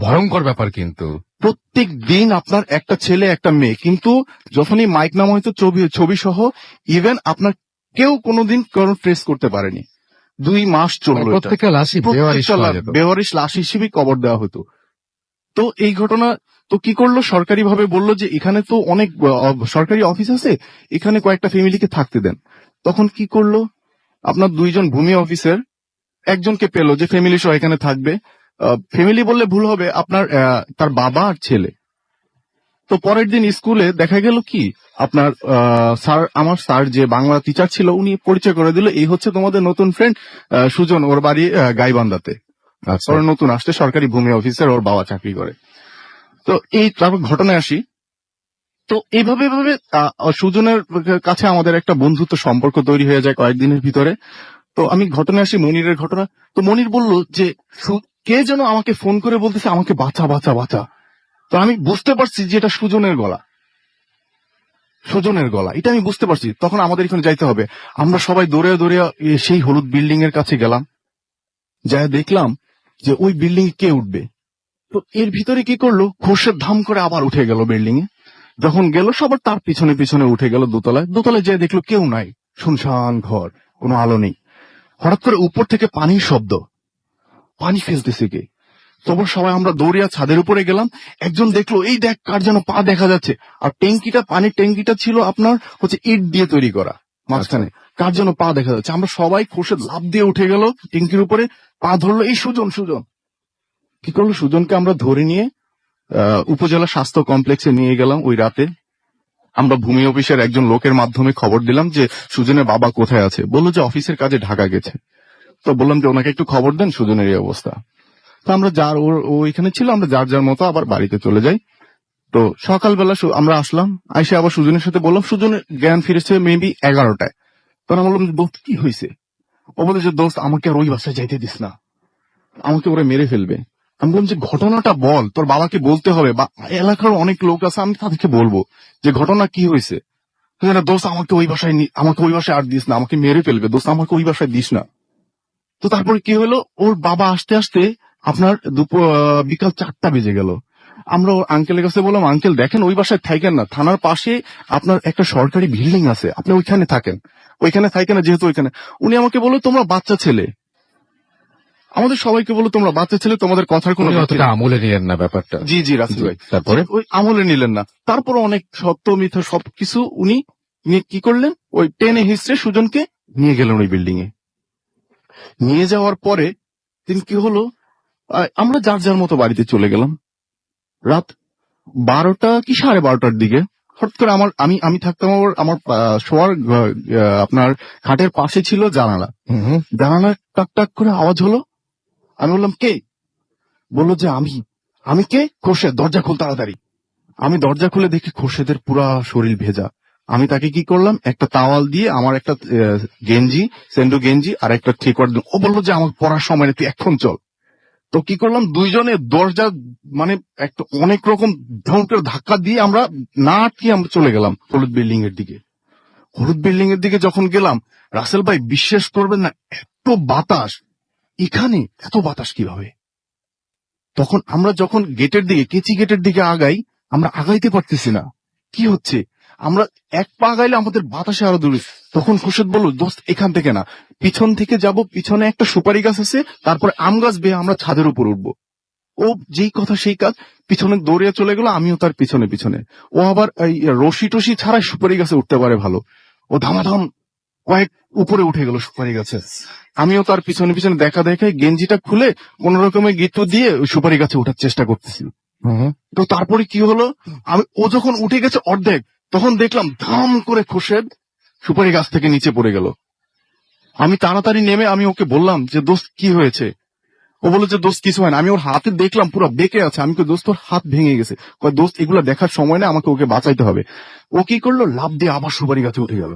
ভয়ঙ্কর ব্যাপার কিন্তু। প্রত্যেক দিন আপনার একটা ছেলে একটা মেয়ে, কিন্তু যখনই মাইক নামা হয়তো ছবি সহ, ইভেন আপনার কেউ কোনোদিন কোনো ট্রেস করতে পারেনি। 2 মাস চললো এটা। প্রত্যেকটা লাশই বেওয়ারিশ পাওয়া যেত। বেওয়ারিশ লাশ হিসেবে কবর দেওয়া হতো। তো এই ঘটনা তো কি করলো, সরকারি ভাবে বললো যে এখানে তো অনেক সরকারি অফিস আছে, এখানে কয়েকটা ফ্যামিলিকে থাকতে দেন। তখন কি করলো, আপনার 2 জন ভূমি অফিসার একজনকে পেলো যে ফ্যামিলি সহ এখানে থাকবে। ফ্যামিলি বললে ভুল হবে, আপনার তার বাবা আর ছেলে। তো পরের দিন স্কুলে দেখা গেল কি, আপনার আমার স্যার যে বাংলা টিচার ছিল, উনি পরিচয় করে দিল, এই হচ্ছে তোমাদের নতুন ফ্রেন্ড সুজন, ওর বাড়ি গাইবান্ধাতে। আচ্ছা। ওর নতুন আসছে, সরকারি ভূমি অফিসার, ওর বাবা চাকরি করে। তো এই তারপর ঘটনায় আসি। তো এইভাবে সুজনের কাছে আমাদের একটা বন্ধুত্ব সম্পর্ক তৈরি হয়ে যায় কয়েকদিনের ভিতরে। তো আমি ঘটনায় আসি, মনিরের ঘটনা। তো মনির বলল যে কে যেন আমাকে ফোন করে বলতেছে আমাকে বাঁচা। তো আমি বুঝতে পারছি যে এটা সুজনের গলা, এটা আমি বুঝতে পারছি। তখন আমাদের এখানে যাইতে হবে, আমরা সবাই দৌড়ে সেই হলুদ বিল্ডিং এর কাছে গেলাম, যা দেখলাম যে ওই বিল্ডিং এ কে উঠবে। তো এর ভিতরে কি করলো, খোরশেদ ধাম করে আবার উঠে গেল বিল্ডিং এ। যখন গেল সবার তার পিছনে উঠে গেল দোতলায় যেয়ে দেখলো কেউ নাই, শুনশান ঘর, কোনো আলো নেই। হঠাৎ করে উপর থেকে পানির শব্দ, পানি ফেলতেছে কে। তখন সবাই আমরা দৌড়িয়া ছাদের উপরে গেলাম। একজন দেখলো, এই দেখ কার যেন পা দেখা যাচ্ছে। আর পানির ট্যাঙ্কিটা ছিল আপনার হচ্ছে ইট দিয়ে তৈরি করা, মাঝখানে কার যেন পা দেখা যাচ্ছে। আমরা সবাই খোরশেদ লাফ দিয়ে উঠে গেল ট্যাঙ্কির উপরে, পা ধরলো, এই সুজন। কি করলো, সুজনকে আমরা ধরে নিয়ে উপজেলা স্বাস্থ্য কমপ্লেক্সে নিয়ে গেলাম। ওই রাতে আমরা ভূমি অফিসের একজন লোকের মাধ্যমে খবর দিলাম যে সুজনের বাবা কোথায় আছে। বললো যে অফিসের কাজে ঢাকা গেছে। তো বললাম যে ওনাকে একটু খবর দেন, সুজনের এই অবস্থা। তো আমরা ও এখানে ছিল, আমরা যার মতো আবার বাড়িতে চলে যাই। তো সকালবেলা আমরা আসলাম, আইসে আবার সুজনের সাথে বললাম, সুজনের জ্ঞান ফিরেছে মেবি 11টায়। তখন আমি বললাম, দোস্ত কি হয়েছে? ও বলে যে দোস্ত আমাকে আর ওই বাসায় যাইতে দিস না, আমাকে ওরা মেরে ফেলবে। আমি বললাম যে ঘটনাটা বল, তোর বাবাকে বলতে হবে, বা এলাকার অনেক লোক আছে, আমি তাদেরকে বলবো যে ঘটনা কি হয়েছে। দোস্ত আমাকে ওই বাসায় আর দিস না, আমাকে মেরে ফেলবে, দোস্ত আমাকে ওই বাসায় দিস না। তো তারপরে কি হলো, ওর বাবা আসতে আসতে আপনার বিকাল 4টা বেজে গেল। আমরা ওর আঙ্কেলের কাছে বললাম, আঙ্কেল দেখেন ওই বাসায় থাকেন না, থানার পাশে আপনার একটা সরকারি বিল্ডিং আছে, আপনি ওইখানে থাকেন, যেহেতু ওইখানে। উনি আমাকে বললো, তোমরা বাচ্চা ছেলে, আমাদের সবাইকে বলো তোমরা বাচ্চা ছেলে, তোমাদের কথার কোনো আমলে নিলেন না ব্যাপারটা। জি রাসেল ভাই, তারপরে ওই আমলে নিলেন না। তারপর অনেক সত্য মিথ্যা সবকিছু উনি কি করলেন, ওই টেনে হিস্ট্রে সুজনকে নিয়ে গেলেন ওই বিল্ডিং এ। নিয়ে যাওয়ার পরে দিন কি হলো, আমরা যার মতো বাড়িতে চলে গেলাম। রাত 12টা কি 12:30টার দিকে হঠাৎ করে আমি থাকতাম আমার শোয়ার আপনার খাটের পাশে ছিল জানালা টাক করে আওয়াজ হলো। আমি বললাম কে? বললো যে আমি কে? খোরশেদ, দরজা খুল তাড়াতাড়ি। আমি দরজা খুলে দেখি খোরশেদের পুরা শরীর ভেজা। আমি তাকে কি করলাম, একটা তাওয়াল দিয়ে আমার একটা সেন্ডো গেঞ্জি আর একটা থ্রি কোয়ার্টার। ও বললো যে আমাকে পড়ার সময় নেই, তুই এখন চল। তো কি করলাম, দুইজনে দরজা মানে একটা অনেক রকম ধমকের ধাক্কা দিয়ে আমরা না আটকে আমরা চলে গেলাম হলুদ বিল্ডিং এর দিকে। হলুদ বিল্ডিং এর দিকে যখন গেলাম, রাসেল ভাই বিশ্বাস করবেন না, এত বাতাস, এখানে এত বাতাস কিভাবে? তখন আমরা যখন গেটের দিকে, কেচি গেটের দিকে আগাই, আমরা আগাইতে পারতেছি না, কি হচ্ছে? আমরা এক পা আগাইলে আমাদের বাতাসে আরো দূরে। তখন খুরশেদ বলল, দোস্ত এখান থেকে না, পিছন থেকে যাব, পিছনে একটা সুপারি গাছ আছে, তারপরে আম গাছ বেয়ে আমরা ছাদের উপর উঠবো। ও যেই কথা সেই কাজ, পিছনে দৌড়িয়ে চলে গেল, আমিও তার পিছনে পিছনে। ও আবার এই রশি টসি ছাড়াই সুপারি গাছে উঠতে পারে ভালো। ও ধামাধাম কয়েক উপরে উঠে গেল সুপারি গাছে। আমিও তার পিছনে পিছনে দেখা দেখে গেঞ্জিটা খুলে কোন রকমের গিট্টু দিয়ে ওই সুপারি গাছে ওঠার চেষ্টা করতেছি। তো তারপরে কি হলো, ও যখন উঠে গেছে অর্ধেক, তখন দেখলাম ধাম করে খুরশেদ সুপারি গাছ থেকে নিচে পড়ে গেল। আমি তাড়াতাড়ি নেমে আমি ওকে বললাম যে দোস্ত কি হয়েছে? ও বললো যে দোস্ত কিছু হয় না। আমি ওর হাতে দেখলাম পুরো বেঁকে আছে। আমি দোস্ত ওর হাত ভেঙে গেছে। দোস্ত এগুলো দেখার সময় না, আমাকে ওকে বাঁচাইতে হবে। ও কি করলো, লাফ দিয়ে আবার সুপারি গাছে উঠে গেল।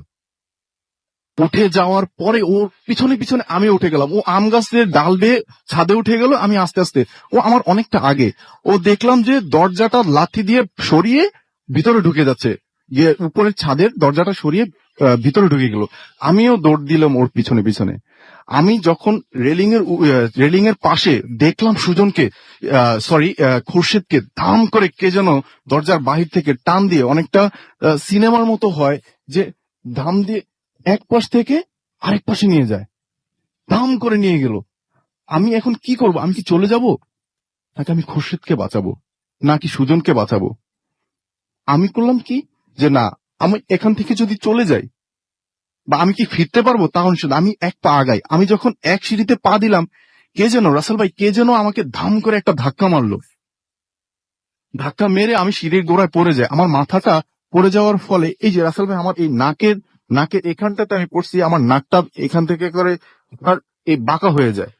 উঠে যাওয়ার পরে ওর পিছনে পিছনে আমি উঠে গেলাম। ও আম গাছের ডাল বেয়ে ছাদে উঠে গেল, আমি আস্তে আস্তে, ও আমার অনেকটা আগে। ও দেখলাম যে দরজাটা লাথি দিয়ে সরিয়ে ভিতরে ঢুকে যাচ্ছে, গিয়ে উপরের ছাদের দরজাটা সরিয়ে ভিতরে ঢুকে গেল। আমিও দৌড় দিলাম ওর পিছনে পিছনে। আমি যখন রেলিং এর পাশে দেখলাম সুজনকে, খুরশেদকে ধাম করে কে যেন দরজার বাহির থেকে টান দিয়ে, অনেকটা সিনেমার মতো হয় যে ধাম দিয়ে এক পাশ থেকে আরেক পাশে নিয়ে যায়, ধাম করে নিয়ে গেল। আমি এখন কি করব? আমি কি চলে যাব, নাকি আমি খুরশেদকে বাঁচাবো, নাকি সুজনকে বাঁচাবো? আমি করলাম কি যে না, আমি এখান থেকে যদি চলে যাই বা আমি কি ফিরতে পারবো, তাহলে শুধু আমি এক পা আগাই। আমি যখন এক সিঁড়িতে পা দিলাম, কে যেন, রাসেল ভাই, কে যেন আমাকে ধাম করে একটা ধাক্কা মারলো। ধাক্কা মেরে আমি সিঁড়ির গোড়ায় পড়ে যাই। আমার মাথাটা পড়ে যাওয়ার ফলে এই যে রাসেল ভাই, আমার এই নাকের এখানটাতে আমি পড়ছি, আমার নাকটা এখান থেকে করে আর এই বাঁকা হয়ে যায়।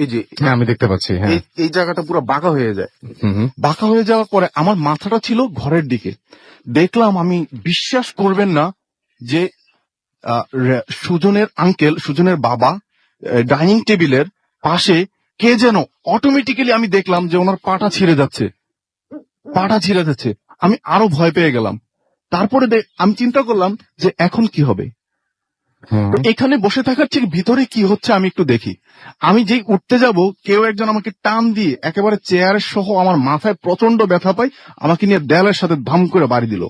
এই যে হ্যাঁ, আমি দেখতে পাচ্ছি। হ্যাঁ, এই জায়গাটা পুরো বাঁকা হয়ে যায়। হুম। বাঁকা হয়ে যাওয়ার পরে আমার মাথাটা ছিল ঘরের দিকে। দেখলাম, আমি বিশ্বাস করবেন না যে সুজনের বাবা ডাইনিং টেবিলের পাশে কে যেন অটোমেটিক্যালি, আমি দেখলাম যে ওনার পাটা ছিঁড়ে যাচ্ছে। আমি আরো ভয় পেয়ে গেলাম। তারপরে আমি চিন্তা করলাম যে এখন কি হবে। তো এখানে বসে থাকার ঠিক ভিতরে কি হচ্ছে আমি একটু দেখি। আমি যেই উঠতে যাব, কেউ একজন আমাকে টান দিয়ে একেবারে চেয়ারের সহ আমার মাথায় প্রচন্ড ব্যথা পাই, আমাকে নিয়ে দেয়ালের সাথে ধাম করে বাড়ি দিল।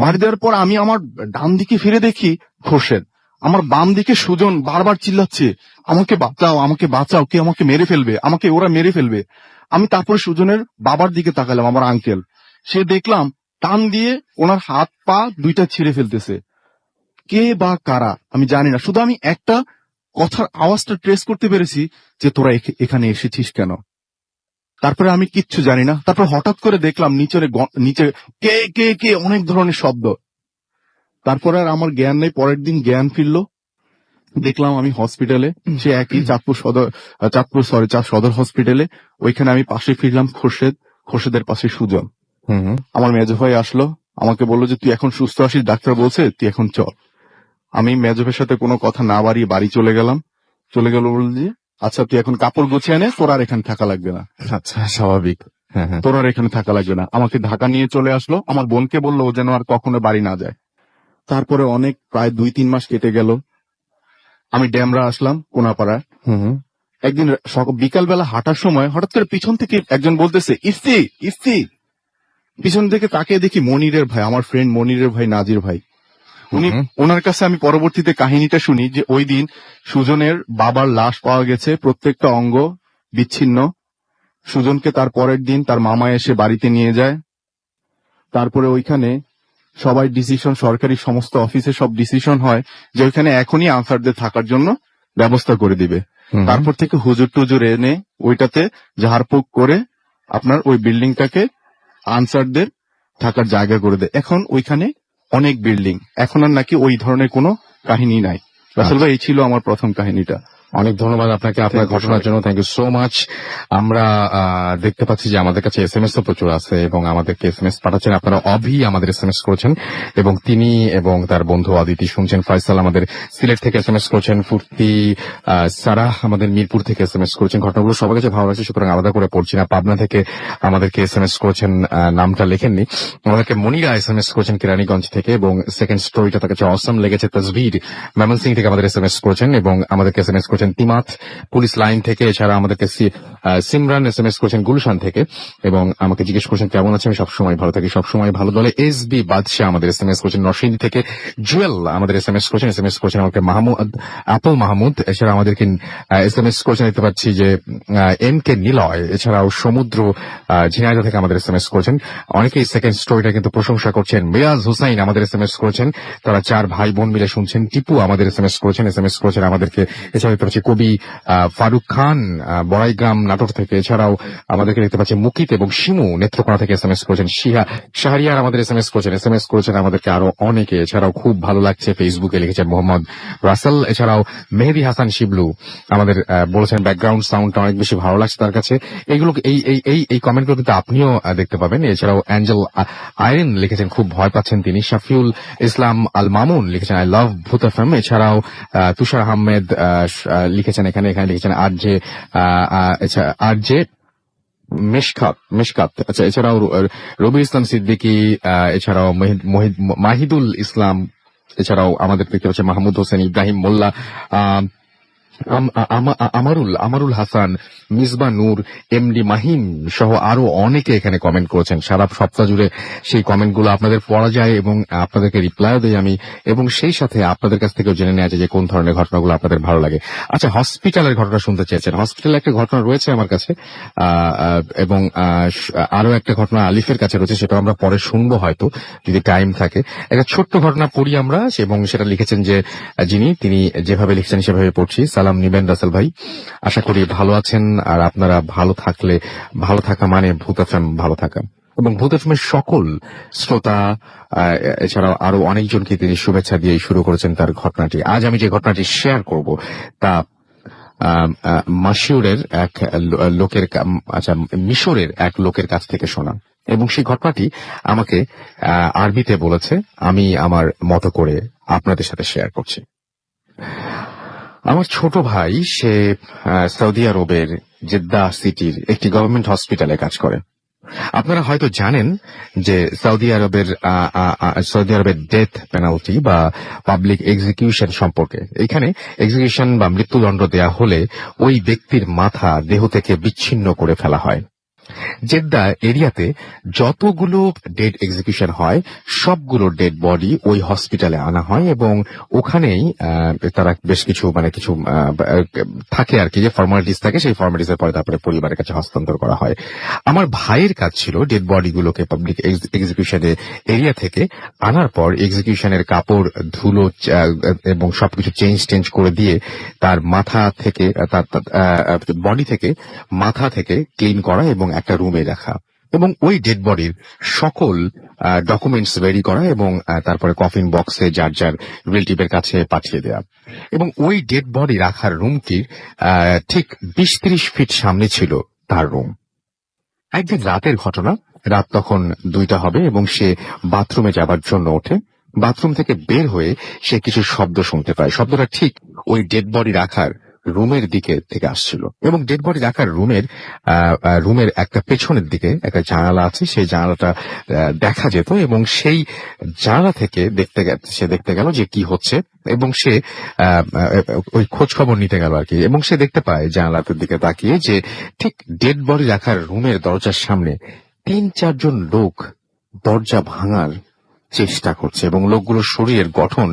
বাড়ি দেওয়ার পর আমি আমার ডান দিকে ফিরে দেখি খুরশেদ, আমার বাম দিকে সুজন বারবার চিল্লাচ্ছে, আমাকে বাঁচাও, আমাকে বাঁচাও, কে আমাকে মেরে ফেলবে, আমাকে ওরা মেরে ফেলবে। আমি তারপরে সুজনের বাবার দিকে তাকালাম, আমার আঙ্কেল। সে দেখলাম টান দিয়ে ওনার হাত পা দুইটা ছিঁড়ে ফেলতেছে। কে বা কারা আমি জানি না, শুধু আমি একটা কথার আওয়াজটা ট্রেস করতে পেরেছি যে তোরা এখানে এসেছিস কেন। তারপরে আমি কিচ্ছু জানি না। তারপর হঠাৎ করে দেখলাম নিচে কে কে কে অনেক ধরনের শব্দ। তারপরে আর আমার জ্ঞান নেই। পরের দিন জ্ঞান ফিরলো, দেখলাম আমি হসপিটালে, সে একই চাঁদপুর সদর হসপিটালে। ওইখানে আমি পাশে ফিরলাম খোরশেদের পাশে সুজন। আমার মেজো ভাই আসলো, আমাকে বললো যে তুই এখন সুস্থ আছিস, ডাক্তার বলছে তুই এখন চল। আমি মেজো ভাইয়ের সাথে কোনো কথা না বাড়িয়ে বাড়ি চলে গেল বলল যে আচ্ছা তুই এখন কাপড় গুছিয়ে নে, তোর আর এখানে থাকা লাগবে না। আচ্ছা, স্বাভাবিক। হ্যাঁ, তোর আর এখানে থাকা লাগবে না। আমাকে ঢাকা নিয়ে চলে আসলো। আমার বোনকে বললো ও যেন আর কখনো বাড়ি না যায়। তারপরে প্রায় 2-3 মাস কেটে গেল। আমি ড্যামরা আসলাম কোনাপাড়ায়। একদিন বিকাল বেলা হাঁটার সময় হঠাৎ করে পিছন থেকে একজন বলতেছে ইফতি। পিছন থেকে তাকিয়ে দেখি মনিরের ভাই, আমার ফ্রেন্ড মনিরের ভাই নাজির ভাই। ওনার কাছে আমি পরবর্তীতে কাহিনীটা শুনি যে ওই দিন সুজনের বাবার লাশ পাওয়া গেছে, প্রত্যেকটা অঙ্গ বিচ্ছিন্ন। সুজনকে তার পরের দিন তার মামা এসে বাড়িতে নিয়ে যায়। তারপরে ওইখানে সবাই ডিসিশন, সরকারি সমস্ত অফিসে সব ডিসিশন হয় যে ওইখানে এখনই আনসারদের থাকার জন্য ব্যবস্থা করে দিবে। তারপর থেকে হুজুর টুজুর এনে ওইটাতে ঝাড়ফুঁক করে আপনার ওই বিল্ডিংটাকে আনসারদের থাকার জায়গা করে দেয়। এখন ওইখানে অনেক বিল্ডিং, এখন আর নাকি ওই ধরনের কোনো কাহিনী নাই। রাসেল ভাই, এই ছিল আমার প্রথম কাহিনীটা। অনেক ধন্যবাদ আপনাকে আপনার ঘটনার জন্য, থ্যাংক ইউ সো মাচ। আমরা দেখতে পাচ্ছি যে আমাদের কাছে SMS ও প্রচুর আছে এবং আমাদেরকে SMS পাঠাচ্ছেন আপনারা। অভি আমাদের SMS করেছেন এবং তিনি এবং তার বন্ধু অদিতি শুনছেন। ফয়সাল আমাদের সিলেট থেকে SMS করেছেন। ফুর্তি সারাহ আমাদের মিরপুর থেকে SMS করেছেন। ঘটনাগুলো সবার কাছে ভালো লাগছে, সুতরাং আলাদা করে পড়ছি না। পাবনা থেকে আমাদেরকে SMS করেছেন, নামটা লেখেননি। আমাদেরকে মনিরা SMS করেছেন কেরানীগঞ্জ থেকে এবং সেকেন্ড স্টোরিটা তার কাছে অসাম লেগেছে। তাজভির ময়মনসিংহ থেকে আমাদের SMS করেছেন এবং আমাদেরকে SMS করেছেন তিমাত পুলিশ লাইন থেকে। এছাড়া আমাদেরকে সিমরান SMS করেছেন গুলশান থেকে এবং আমাকে জিজ্ঞেস করেছেন কেমন আছে। আমি সবসময় ভালো থাকি, সবসময় ভালো। দলে SB বাদশাহ আমাদের SMS করেছেন নরসিংদী থেকে। জুয়েল আমাদের SMS করেছেন আমাকে মাহমুদ আপল মাহমুদ। এছাড়া আমাদেরকে SMS করেছেন, দেখতে পাচ্ছি যে MK নিলয়। এছাড়াও সমুদ্র ঝিনাইদহ থেকে আমাদের SMS করেছেন। অনেকেই সেকেন্ড স্টোরিটা কিন্তু প্রশংসা করছেন। মিরাজ হুসাইন আমাদের SMS করেছেন, তারা 4 ভাই বোন মিলে শুনছেন। টিপু আমাদের SMS করেছেন আমাদেরকে। এছাড়া দেখতে পাচ্ছি কবি ফারুক খান বড়াইগ্রাম নাটোর থেকে। এছাড়াও আমাদেরকে দেখতে পাচ্ছি মুকিত এবং শিমু নেত্রকোনা থেকে SMS করেছেন। শাহরিয়ার আমাদের SMS করেছেন আমাদেরকে আরো অনেকে। এছাড়াও খুব ভালো লাগছে ফেসবুকে লিখেছেন মোহাম্মদ রাসেল। এছাড়াও মেহেদি হাসান শিবলু আমাদের বলেছেন ব্যাকগ্রাউন্ড সাউন্ডটা অনেক বেশি ভালো লাগছে তার কাছে। এইগুলো এই কমেন্টগুলো কিন্তু আপনিও দেখতে পাবেন। এছাড়াও অ্যাঞ্জেল আইরিন লিখেছেন খুব ভয় পাচ্ছেন তিনি। শাফিউল ইসলাম আল মামুন লিখেছেন আই লাভ ভূত FM। এছাড়াও তুষার আহমেদ লিখেছেন এখানে লিখেছেন আরজে মেশকাত। আচ্ছা, এছাড়াও রবির ইসলাম সিদ্দিকী, এছাড়াও মাহিদুল ইসলাম, এছাড়াও আমাদের দেখতে পাচ্ছি মাহমুদ হোসেন, ইব্রাহিম মোল্লা, আমারুল হাসান, মিসবা নূর, MD মাহিম সহ আরো অনেকে এখানে কমেন্ট করেছেন। সারা সপ্তাহ জুড়ে সেই কমেন্টগুলো আপনাদের পড়া যায় এবং আপনাদেরকে রিপ্লাইও দেই আমি, এবং সেই সাথে আপনাদের কাছ থেকেও জেনে নেওয়া যায় যে কোন ধরনের ঘটনাগুলো আপনাদের ভালো লাগে। আচ্ছা, হসপিটালের ঘটনা শুনতে চেয়েছেন। হসপিটালে একটা ঘটনা রয়েছে আমার কাছে এবং আরো একটা ঘটনা আলিফের কাছে রয়েছে, সেটা আমরা পরে শুনবো হয়তো যদি টাইম থাকে। একটা ছোট্ট ঘটনা পড়ি আমরা, এবং সেটা লিখেছেন যে তিনি যেভাবে লিখছেন সেভাবে পড়ছি। সালাম নিবেন রাসেল ভাই, আশা করি ভালো আছেন। আর আপনারা ভালো থাকলে, ভালো থাকা মানে ভূত FM ভালো থাকা, এবং ভূত FM এর সকল শ্রোতা এছাড়াও আরো অনেকজনকে তিনি শুভেচ্ছা দিয়ে শুরু করেছেন তার ঘটনাটি। আজ আমি যে ঘটনাটি শেয়ার করব তা মাশিউরের এক লোকের, আচ্ছা মিশরের এক লোকের কাছ থেকে শোনা, এবং সেই ঘটনাটি আমাকে আরবিতে বলেছে। আমি আমার মতো করে আপনাদের সাথে শেয়ার করছি। আমার ছোট ভাই, সে সৌদি আরবের জেদ্দা সিটির একটি গভর্নমেন্ট হসপিটালে কাজ করে। আপনারা হয়তো জানেন যে সৌদি আরবের ডেথ পেনাল্টি বা পাবলিক এক্সিকিউশন সম্পর্কে। এখানে এক্সিকিউশন বা মৃত্যুদণ্ড দেয়া হলে ওই ব্যক্তির মাথা দেহ থেকে বিচ্ছিন্ন করে ফেলা হয়। জেদ্দা এরিয়াতে যতগুলো ডেড এক্সিকিউশন হয় সবগুলো ডেড বডি ওই হসপিটালে আনা হয়, এবং ওখানেই তারা বেশ কিছু কিছু থাকে আর কি, যে ফর্মালিটিস থাকে, সেই ফর্মালিটিসের পরে তারপরে পরিবারের কাছে হস্তান্তর করা হয়। আমার ভাইয়ের কাজ ছিল ডেড বডিগুলোকে পাবলিক এক্সিকিউশনের এরিয়া থেকে আনার পর এক্সিকিউশনের কাপড় ধুলো এবং সবকিছু চেঞ্জ করে দিয়ে তার মাথা থেকে, তার বডি থেকে, মাথা থেকে ক্লিন করা এবং একটা রুমে রাখা, এবং ওই ডেড বডির সকল ডকুমেন্টস রেডি করা এবং তারপরে কফিন বক্সে যার যার রিলেটিভের কাছে পাঠিয়ে দেওয়া। এবং ওই ডেড বডি রাখার রুমটির ঠিক 20-30 ফিট সামনে ছিল তার রুম। একদিন রাতের ঘটনা, রাত তখন 2টা হবে এবং সে বাথরুমে যাবার জন্য ওঠে। বাথরুম থেকে বের হয়ে সে কিছু শব্দ শুনতে পায়। শব্দটা ঠিক ওই ডেড বডি রাখার রুমের দিকে থেকে আসছিল, এবং ডেড বডি রাখার রুমের একটা পেছনের দিকে একটা জানালা আছে, সেই জানালাটা দেখা যেত, এবং সেই জানালা থেকে সে দেখতে গেল যে কি হচ্ছে, এবং সে ওই খোঁজ খবর নিতে গেল আর কি, এবং সে দেখতে পায় জানালার দিকে তাকিয়ে যে ঠিক ডেড বডি রাখার রুমের দরজার সামনে 3-4 জন লোক দরজা ভাঙার চেষ্টা করছে, এবং লোকগুলোর শরীরের গঠন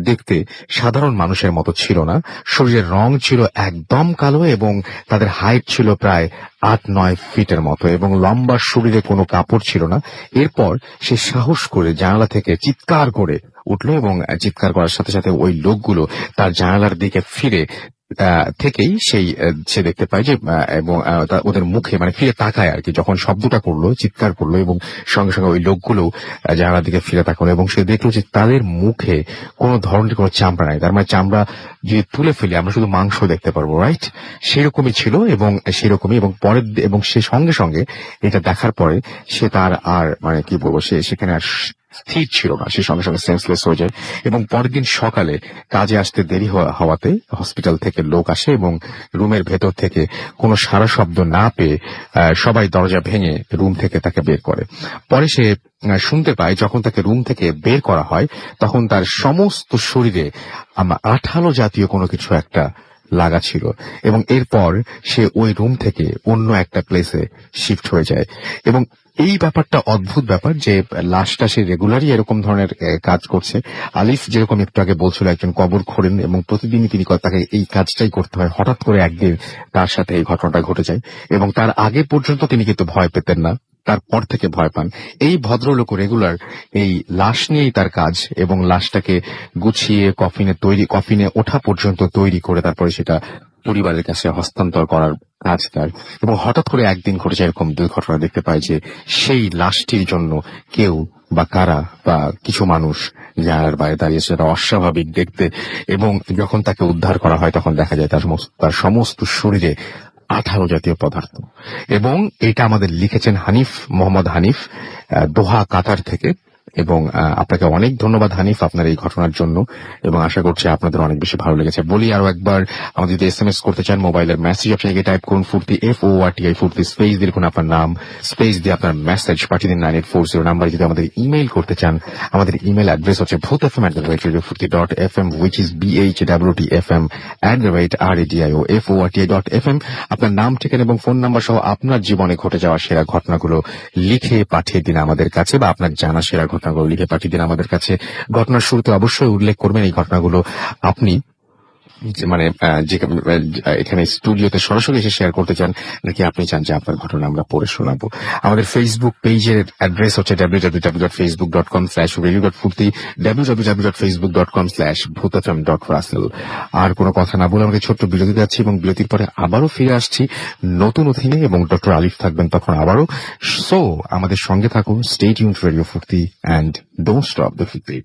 দেখতে সাধারণ মানুষের মতো ছিল না। শরীরের রং ছিল একদম কালো, এবং তাদের হাইট ছিল প্রায় 8-9 ফিটের মতো, এবং লম্বা শরীরে কোনো কাপড় ছিল না। এরপর সে সাহস করে জানালা থেকে চিৎকার করে উঠল, এবং চিৎকার করার সাথে সাথে ওই লোকগুলো তার জানালার দিকে ফিরে থেকেই সে দেখতে পায় যে এবং ওদের মুখে মানে ফিরে তাকায় আর কি, যখন শব্দটা করলো, চিৎকার করলো, এবং সঙ্গে সঙ্গে ওই লোকগুলো জানালার দিকে ফিরে তাকালো এবং সে দেখলো যে তাদের মুখে কোনো ধরনের কোনো চামড়া নাই। তার মানে চামড়া যদি তুলে ফেলি আমরা শুধু মাংস দেখতে পারবো, রাইট? সেরকমই ছিল এবং সেরকমই, এবং পরের এবং সে সঙ্গে সঙ্গে এটা দেখার পরে সে তার আর মানে কি বলবো, সে সেখানে আর স্থির ছিল না, সে সঙ্গে সঙ্গে সেন্সলেস হয়ে যায়। এবং পরের দিন সকালে কাজে আসতে দেরি হওয়াতে হসপিটাল থেকে লোক আসে এবং রুমের ভেতর থেকে কোনো সারা শব্দ না পেয়ে সবাই দরজা ভেঙে রুম থেকে তাকে বের করে। পরে সে শুনতে পায় যখন তাকে রুম থেকে বের করা হয় তখন তার সমস্ত শরীরে আঠালো জাতীয় কোনো কিছু একটা লাগা ছিল, এবং এরপর সে ওই রুম থেকে অন্য একটা প্লেসে শিফট হয়ে যায়। এবং এই ব্যাপারটা অদ্ভুত ব্যাপার যে লাশটা সে রেগুলারই এরকম ধরনের কাজ করছে। আলিফ যেরকম একটু আগে বলছিল একজন কবর খোঁড়েন এবং প্রতিদিনই তিনি তাকে এই কাজটাই করতে হয়, হঠাৎ করে একদিন তার সাথে এই ঘটনাটা ঘটে যায় এবং তার আগে পর্যন্ত তিনি কিন্তু ভয় পেতেন না, তারপর থেকে ভয় পান। এই ভদ্রলোক রেগুলার এই লাশ নিয়েই তার কাজ এবং লাশটাকে গুছিয়ে কফিনে ওঠা পর্যন্ত তৈরি করে তারপরে সেটা পরিবারের কাছে হস্তান্তর করার কাজ তার। এবং হঠাৎ করে একদিন ঘটেছে এরকম দুর্ঘটনা, দেখতে পায় যে সেই লাশটির জন্য কেউ বা কারা বা কিছু মানুষ জানালার বাইরে দাঁড়িয়েছে, সেটা অস্বাভাবিক দেখতে। এবং যখন তাকে উদ্ধার করা হয় তখন দেখা যায় তার সমস্ত শরীরে আঠালো জাতীয় পদার্থ। এবং এটা আমাদের লিখেছেন মোহাম্মদ হানিফ, দোহা, কাতার থেকে। এবং আপনাকে অনেক ধন্যবাদ হানিফ আপনার এই ঘটনার জন্য, এবং আশা করছি আপনাদের অনেক বেশি ভালো লেগেছে। বলি আরো একবার, আমাদের যদি SMS করতে চান মোবাইলের মেসেজ অপশনে গিয়ে টাইপ করুন ফুর্তি, FORTI ফুর্তি, স্পেস দিয়ে লিখুন আপনার নাম, স্পেস দিয়ে আপনার মেসেজ পাঠিয়ে দিন 9840 নাম্বারে। যদি আমাদের ইমেইল করতে চান আমাদের ইমেল অ্যাড্রেস হচ্ছে bhutfm@radiofurti.fm, which is BHWTFM@radioforti.fm। আপনার নাম, ঠিকানা এবং ফোন নাম্বার সহ আপনার জীবনে ঘটে যাওয়া সেরা ঘটনাগুলো লিখে পাঠিয়ে দিন আমাদের কাছে, বা আপনার জানা সেরা ঘটনাগুলো লিখে পাঠিয়ে দিন আমাদের কাছে। ঘটনার শুরুতে অবশ্যই উল্লেখ করবেন এই ঘটনাগুলো আপনি মানে এখানে স্টুডিওতে সরাসরি এসে শেয়ার করতে চান, নাকি আপনি চান যে আপনার ঘটনা আমরা পড়ে শোনাবো। আমাদের ফেসবুক পেজের অ্যাড্রেস হচ্ছে www.facebook.com/radio.furti, www.facebook.com/bhutfm.russell। আর কোনো কথা না বলে আমাকে ছোট্ট বিরতি যাচ্ছি এবং বিরতির পরে আবারও ফিরে আসছি নতুন অতিথি এবং ডক্টর আলিফ থাকবেন তখন আবারও। সো আমাদের সঙ্গে থাকুন, স্টে টিউনড টু রেডিও ফুর্তি এন্ড ডোন্ট স্টপ দ্য ফুর্তি।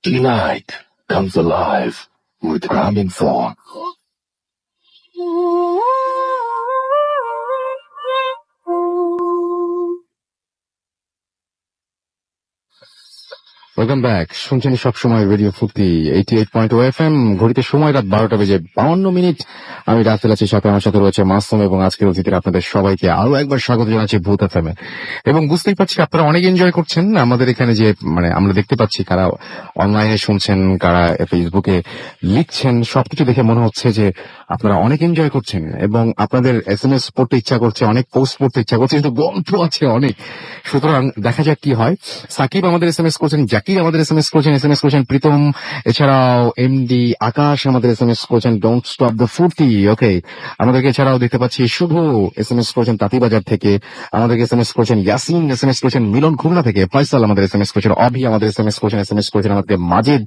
Tonight comes alive with Ramin Thorn. Welcome back. শুনছেন সবসময় রেডিও ফুর্তি 88.0 FM। ঘড়িতে সময় রাত 12টা বেজে 52 আমি রাসেল আছি, সাথে আমার সাথে রয়েছে মাসুম, এবং আজকের অতিথিরা আপনাদের সবাইকে আরো একবার স্বাগত জানাচ্ছি ভূত এফএমে। এবং বুঝতেই পারছি আপনারা অনেক এনজয় করছেন আমাদের এখানে, যে মানে আমরা দেখতে পাচ্ছি কারা অনলাইনে শুনছেন, কারা ফেসবুকে লিখছেন, সবকিছু দেখে মনে হচ্ছে যে আপনারা অনেক এনজয় করছেন এবং আপনাদের SMS পড়তে ইচ্ছা করছে, অনেক পোস্ট পড়তে ইচ্ছা করছে, কিন্তু গল্প আছে অনেক। সুতরাং দেখা যাক কি হয়। সাকিব আমাদের SMS করছেন, জাকির আমাদের SMS করছেন প্রীতম, এছাড়াও MD আকাশ আমাদের SMS করছেন ডোন্ট স্টপ দ্য ফুর্তি। ওকে, আমাদেরকে এছাড়াও দেখতে পাচ্ছি শুভ SMS করছেন তাঁতিবাজার থেকে, আমাদেরকে SMS করছেন ইয়াসিন, SMS করছেন মিলন খুলনা থেকে, ফয়সাল আমাদের SMS করছেন, অভি আমাদের SMS করছেন আমাদের মাজেদ,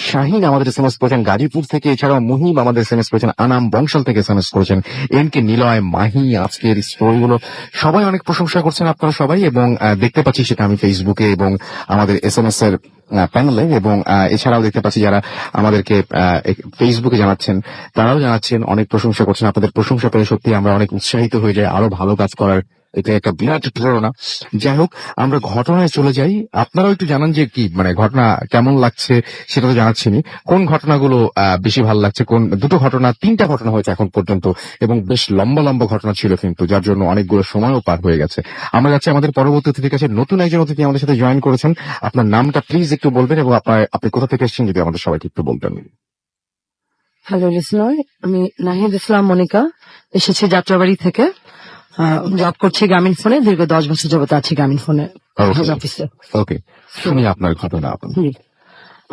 শাহিন আমাদের SMS করছেন গাজীপুর থেকে, এছাড়াও মুহিম আমাদের SMS করছেন আনাম বংশাল থেকে SMS করেছেন, MK নিলয়, মাহি। আজকের স্টোরিগুলো সবাই অনেক প্রশংসা করছেন আপনারা সবাই, এবং দেখতে পাচ্ছি সেটা আমি ফেসবুকে এবং আমাদের SMS এর প্যানেলে, এবং এছাড়াও দেখতে পাচ্ছি যারা আমাদেরকে ফেসবুকে জানাচ্ছেন তারাও জানাচ্ছেন, অনেক প্রশংসা করছেন। আপনাদের প্রশংসা পেয়ে সত্যি আমরা অনেক উৎসাহিত হয়ে যাই আরো ভালো কাজ করার, এটা একটা বিরাট প্রেরণা। যাই হোক, আমরা ঘটনায় চলে যাই। আপনারাও একটু জানান যে কি মানে ঘটনা কেমন লাগছে, সেটা তো জানাচ্ছিনি। কোন ঘটনাগুলো বেশি ভালো লাগছে, কোন দুটো ঘটনা, তিনটা ঘটনা হয়েছে এখন পর্যন্ত, এবং বেশ লম্বা লম্বা ঘটনা ছিল কিন্তু, যার জন্য অনেকগুলো সময়ও পার হয়ে গেছে। আমরা যাচ্ছি আমাদের পরবর্তী অতিথির কাছে। নতুন একজন অতিথি আমাদের সাথে জয়েন করেছেন। আপনার নামটা প্লিজ একটু বলবেন এবং আপনি কোথা থেকে এসেছেন যদি আমাদের সবাইকে একটু বলতেন। হ্যালো লিসনার, আমি নাহিদ ইসলাম মনিকা, এসেছি যাত্রাবাড়ি থেকে। জব করছি গ্রামীণ ফোনে, দীর্ঘ 10 বছর যাবত আছি গ্রামীণ ফোনে অফিসে। ওকে, শুনি আপনার ঘটনা।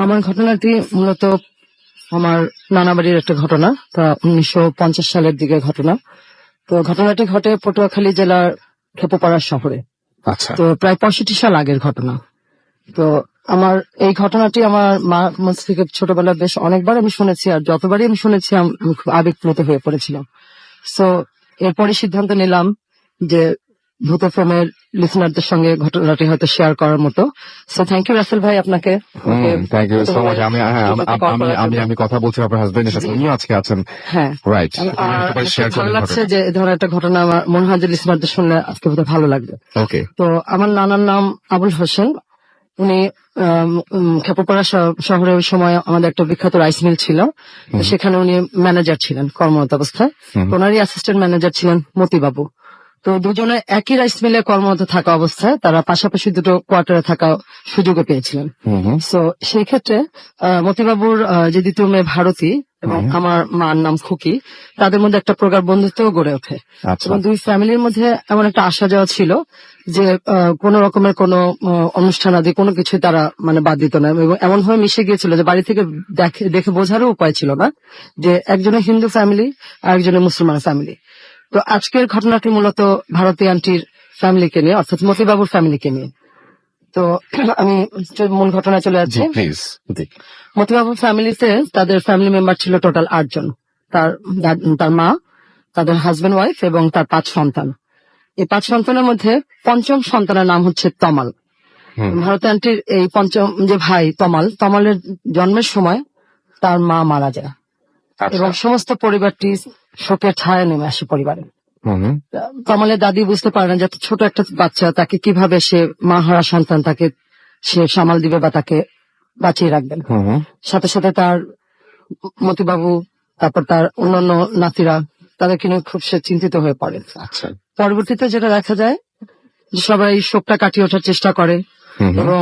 আমার ঘটনাটি মূলত আমার নানা বাড়ির একটা ঘটনা, তা 1950 সালের দিকে ঘটনা। তো ঘটনাটি ঘটে পটুয়াখালী জেলার খেপুপাড়া শহরে। আচ্ছা। তো প্রায় 65 সাল আগের ঘটনা। তো আমার এই ঘটনাটি আমার মা মুখ থেকে ছোটবেলায় বেশ অনেকবার আমি শুনেছি, আর যতবারই আমি শুনেছি আমি খুব আবেগপ্রত হয়ে পড়েছিলাম। সো এরপরে সিদ্ধান্ত নিলাম যে ভূত ফ্রেমের লিসনারদের সঙ্গে ঘটনাটি হয়তো শেয়ার করার মতো। সো থ্যাংক ইউ রাসেল ভাই আপনাকে। Thank you so much. আমি কথা বলছি আপনার হাজবেন্ডের সাথে, উনিও আজকে আছেন। হ্যাঁ, রাইট, শেয়ার ভালো লাগছে যে এই ধরনের একটা ঘটনা আমার মনে হয় যে লিসনারদের শুনলে আজকে বোধহয় ভালো লাগবে। ওকে। তো আমার নানার নাম আবুল হোসেন। উনি খেপুপাড়া শহরে ওই সময় আমাদের একটা বিখ্যাত রাইস মিল ছিল, তো সেখানে উনি ম্যানেজার ছিলেন কর্মরত অবস্থায়। ওনারই অ্যাসিস্ট্যান্ট ম্যানেজার ছিলেন মতিবাবু। তো দুজনে একই রাইস মিলে কর্মরত থাকা অবস্থায় তারা পাশাপাশি দুটো কোয়ার্টারে থাকা সুযোগও পেয়েছিলেন। তো সেই ক্ষেত্রে মতিবাবুর যে দ্বিতীয় মেয়ে ভারতী এবং আমার মার নাম খুকি, তাদের মধ্যে একটা প্রগাঢ় বন্ধুত্ব গড়ে ওঠে। এবং দুই ফ্যামিলির মধ্যে এমন একটা আসা যাওয়া ছিল যে কোন রকমের কোনো অনুষ্ঠান আদি কোনো কিছু তারা মানে বাদ দিত না, এবং এমন ভাবে মিশে গিয়েছিল যে বাড়ি থেকে দেখে বোঝারও উপায় ছিল না যে একজনের হিন্দু ফ্যামিলি আর একজনের মুসলমান ফ্যামিলি। তো আজকের ঘটনাটি মূলত ভারতী আন্টির ফ্যামিলিকে নিয়ে, অর্থাৎ মতিবাবুর ফ্যামিলিকে নিয়ে। তো আমি মূল ঘটনায় চলে যাচ্ছি। প্লিজ। মতিবাবুর ফ্যামিলিতে তাদের ফ্যামিলি মেম্বার ছিল টোটাল 8 জন। তার মা, তাদের হাজবেন্ড ওয়াইফ এবং তার 5 সন্তান। এই 5 সন্তানের মধ্যে পঞ্চম সন্তানের নাম হচ্ছে তমাল। ভারতী আন্টির এই পঞ্চম যে ভাই তমালের জন্মের সময় তার মা মারা যায় এবং সমস্ত পরিবারটি শোকের ছায়া নেমে আসে পরিবারে। তমালের দাদি বুঝতে পারে না যে ছোট একটা বাচ্চা, তাকে কিভাবে সে মা হারা সন্তান তাকে সে সামাল দিবে বা তাকে বাঁচিয়ে রাখবেন। সাথে সাথে তার মতিবাবু, তারপর তার অন্যান্য নাতিরা, তাদেরকে নিয়ে খুব সে চিন্তিত হয়ে পড়ে। পরবর্তীতে যেটা দেখা যায় যে সবাই শোকটা কাটিয়ে ওঠার চেষ্টা করে এবং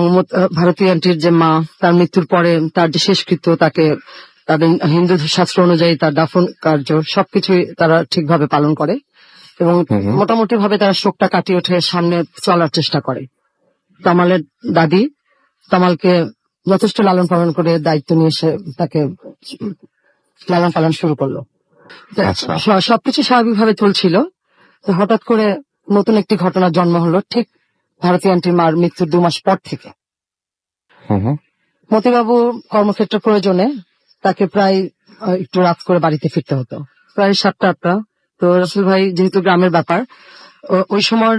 ভারতী আন্টির যে মা, তার মৃত্যুর পরে তার যে শেষকৃত্য, তাকে তাদের হিন্দু শাস্ত্র অনুযায়ী তার দাফন কার্য সবকিছুই তারা ঠিকভাবে পালন করে এবং মোটামুটি ভাবে তারা শোকটা কাটিয়ে ওঠে, সামনে চলার চেষ্টা করে। তমালের দাদি তমালকে যথেষ্ট লালন পালন করে দায়িত্ব নিয়ে এসে তাকে লালন পালন শুরু করলো। সবকিছু স্বাভাবিকভাবে চলছিল। হঠাৎ করে নতুন একটি ঘটনার জন্ম হলো ঠিক ভারতী আন্টির মার মৃত্যুর 2 মাস পর থেকে। মতিবাবু কর্মক্ষেত্র প্রয়োজনে তাকে প্রায় একটু রাত করে বাড়িতে ফিরতে হতো, প্রায় 7টা-8টা। তো রাসেল ভাই, যেহেতু গ্রামের ব্যাপার, ওই সময়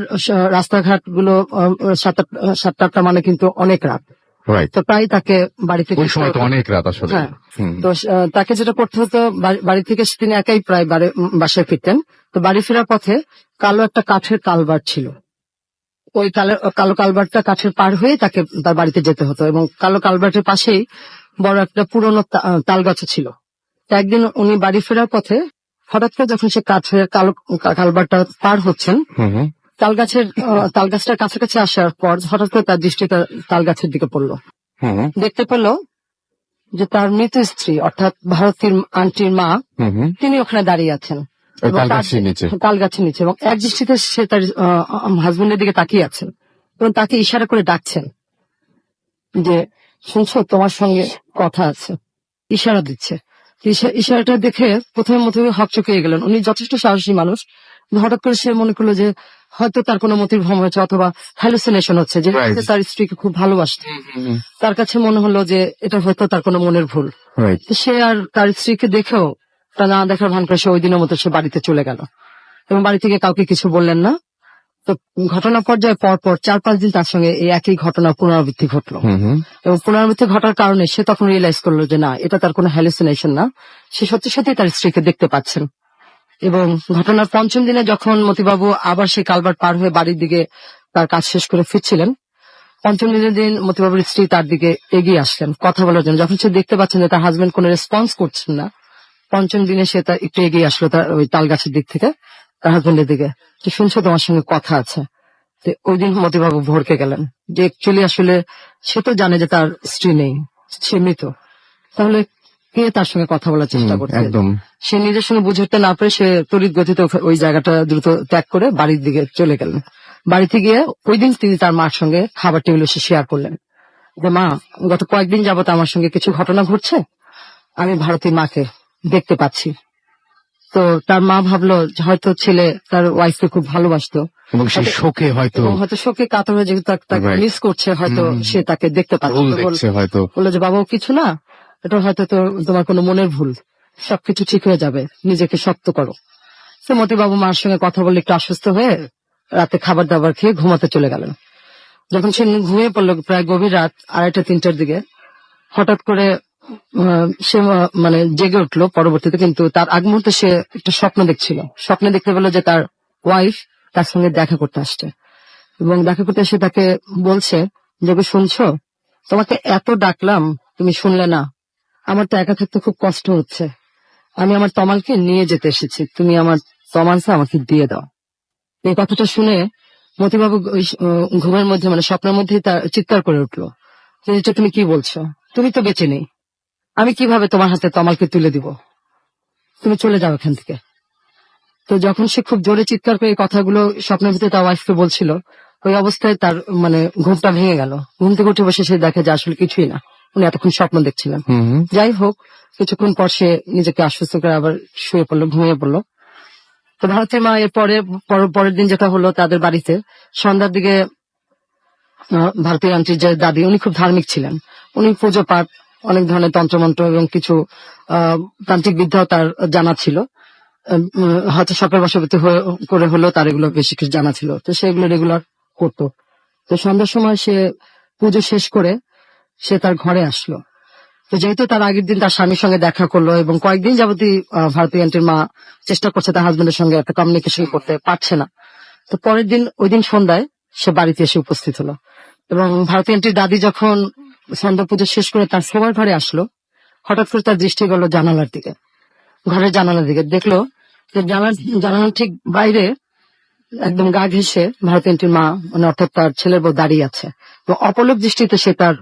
রাস্তাঘাট গুলো 7টা-8টা মানে কিন্তু অনেক রাত। তো প্রায় তাকে বাড়ি থেকে অনেক রাত আসলে। হ্যাঁ, তো তাকে যেটা করতে হতো, বাড়ি থেকে তিনি একাই প্রায় বাসায় ফিরতেন। তো বাড়ি ফেরার পথে কালো একটা কাঠের কালভার্ট ছিল, ওই কালো কালভার্টটা কাঠের পার হয়ে তাকে তার বাড়িতে যেতে হতো এবং কালো কালভার্টের পাশেই বড় একটা পুরনো তাল গাছ ছিল। একদিন উনি বাড়ি ফেরার পথে হঠাৎ করে যখন সে কাঠের কালো কালভার্টটা পার হচ্ছেন, তালগাছটার কাছাকাছি আসার পর হঠাৎ করে তার দৃষ্টি তাল গাছের দিকে পড়লো। দেখতে পেল যে তার মৃত স্ত্রী অর্থাৎ ভারতীর আন্টির মা, তিনি ওখানে দাঁড়িয়ে আছেন তাল গাছের নিচে এবং এক দৃষ্টিতে সে তার হাজবেন্ডের দিকে তাকিয়ে আছেন এবং তাকে ইশারা করে ডাকছেন যে শুনছো, তোমার সঙ্গে কথা আছে, ইশারা দিচ্ছে। ইশারাটা দেখে প্রথমে হকচকিয়ে গেলেন। উনি যথেষ্ট সাহসী মানুষ। হঠাৎ করে সে মনে করলো যে হয়তো তার কোনো মতির ভ্রম হয়েছে অথবা হ্যালুসিনেশন হচ্ছে, যে তার স্ত্রীকে খুব ভালোবাসতেন। তার কাছে মনে হলো যে এটা হয়তো তার কোনো মনের ভুল। সে আর তার স্ত্রীকে দেখেও তা না দেখার ভান করে সে ওই দিনের মতো সে বাড়িতে চলে গেল এবং বাড়ি থেকে কাউকে কিছু বললেন না। তো ঘটনা পর্যায়ে পর 4-5 দিন তার সঙ্গে এই একই ঘটনা পুনরাবৃত্তি ঘটলো এবং পুনরাবৃত্তি ঘটার কারণে সে তখন রিয়েলাইজ করলো যে না, এটা তার কোনো হ্যালুসিনেশন না, সে সত্যি সত্যি তার স্ত্রীকে দেখতে পাচ্ছেন। এবং ঘটনার 5ম দিনে যখন মতিবাবু আবার সেই কালভার্ট পার হয়ে বাড়ির দিকে তার কাজ শেষ করে ফিরছিলেন, 5ম দিনের দিন মতিবাবুর স্ত্রী তার দিকে এগিয়ে আসলেন কথা বলার জন্য। যখন সে দেখতে পাচ্ছেন যে তার হাজবেন্ড কোনো রেসপন্স করছেন না, 5ম দিনে সে তার একটু এগিয়ে আসলো তার ওই তাল গাছের দিক থেকে তার হাজবেন্ডের দিকে, যে শুনছো, তোমার সঙ্গে কথা আছে। তো ওই দিন মতিবাবু ভরকে গেলেন যে অ্যাকচুয়ালি আসলে সে তো জানে যে তার স্ত্রী নেই, সে মৃত, তাহলে কে তার সঙ্গে কথা বলার চেষ্টা করছে। সে নিজের সঙ্গে বুঝে উঠতে না পেরে সে তড়িৎ গতিতে ওই জায়গাটা দ্রুত ত্যাগ করে বাড়ির দিকে চলে গেলেন। বাড়িতে গিয়ে ওই দিন তিনি তার মার সঙ্গে খাবার টেবিলে এসে শেয়ার করলেন যে মা, গত কয়েকদিন যাবত আমার সঙ্গে কিছু ঘটনা ঘটছে, আমি ভারতীর মাকে দেখতে পাচ্ছি। তো তার মা ভাবলো যে হয়তো ছেলে তার ওয়াইফকে খুব ভালোবাসতো এবং সেই শোকে হয়তো এবং হয়তো শোকে কাতর হয়ে যেহেতু তাকে Right. মিস করছে, হয়তো সে তাকে দেখতে পাচ্ছে ভুল তো দেখছে হয়তো। বললো যে বাবা ও কিছু না, এটা হয়তো তোমার কোনো মনের ভুল, সবকিছু ঠিক হয়ে যাবে, নিজেকে শক্ত করো। সে মতি বাবু মার সঙ্গে কথা বলে একটু আশ্বস্ত হয়ে রাতে খাবার দাবার খেয়ে ঘুমাতে চলে গেলেন। যখন সে ঘুমিয়ে পড়লো প্রায় গভীর রাত 2:30-3টার দিকে, হঠাৎ করে সে মানে জেগে উঠলো পরবর্তীতে, কিন্তু তার আগ মুহূর্তে সে একটা স্বপ্ন দেখছিল। স্বপ্নে দেখতে পেলো যে তার ওয়াইফ তার সঙ্গে দেখা করতে আসছে এবং দেখা করতে এসে তাকে বলছে যে গো, শুনছো, তোমাকে এত ডাকলাম তুমি শুনলে না, আমার তো একা থাকতে খুব কষ্ট হচ্ছে, আমি আমার তমালকে নিয়ে যেতে এসেছি, তুমি আমার তমালটা আমাকে দিয়ে দাও। এই কথাটা শুনে মতিবাবু ঘুমের মধ্যে মানে স্বপ্নের মধ্যেই তার চিৎকার করে উঠলো যে এটা তুমি কি বলছো, তুমি তো বেঁচে নেই, আমি কিভাবে তোমার হাতে তমালকে তুলে দিব, তুমি চলে যাও এখান থেকে। তো যখন সে খুব জোরে চিৎকার করে এই কথাগুলো স্বপ্নের ভিতরে তার ওয়াইফকে বলছিল, ওই অবস্থায় তার মানে ঘুমটা ভেঙে গেল। ঘুম থেকে উঠে বসে সে দেখে যে আসলে কিছুই না, উনি এতক্ষণ স্বপ্ন দেখছিলেন। যাই হোক, কিছুক্ষণ পর সে নিজেকে আশ্বস্ত করে আবার শুয়ে পড়লো, ঘুমিয়ে পড়লো। তো ভারতের মা এর পরের দিন যেটা হলো, তাদের বাড়িতে সন্ধ্যার দিকে ভারতীয় আন্টির যে দাদি, উনি খুব ধার্মিক ছিলেন, উনি পুজো পাঠ, অনেক ধরনের তন্ত্রমন্ত্র এবং কিছু তান্ত্রিক বিদ্যাও তার জানা ছিল। হয়তো সপের বশবর্তী করে হলেও তার এগুলো বেশি কিছু জানা ছিল, তো সে এগুলো রেগুলার করতো। তো সন্ধ্যার সময় সে পুজো শেষ করে সে তার ঘরে আসলো। তো যেহেতু তার আগের দিন তার স্বামীর সঙ্গে দেখা করলো এবং কয়েকদিন যাবতীয় ভারতীয় আন্টির মা চেষ্টা করছে তার হাজবেন্ডের সঙ্গে একটা কমিউনিকেশন করতে পারছে না, তো পরের দিন ওই দিন সন্ধ্যায় সে বাড়িতে এসে উপস্থিত হলো এবং ভারতীয় আন্টির দাদি যখন সন্ধ্যা পুজো শেষ করে তার শোবার ঘরে আসলো, হঠাৎ করে তার দৃষ্টি গেল জানালার দিকে, ঘরের জানালার দিকে। দেখলো যে জানালার ঠিক বাইরে একদম গা ঘেঁষে ভারতীয় আন্টির মা, মানে অর্থাৎ তার ছেলের বউ দাঁড়িয়ে আছে এবং অপলক দৃষ্টিতে সে তার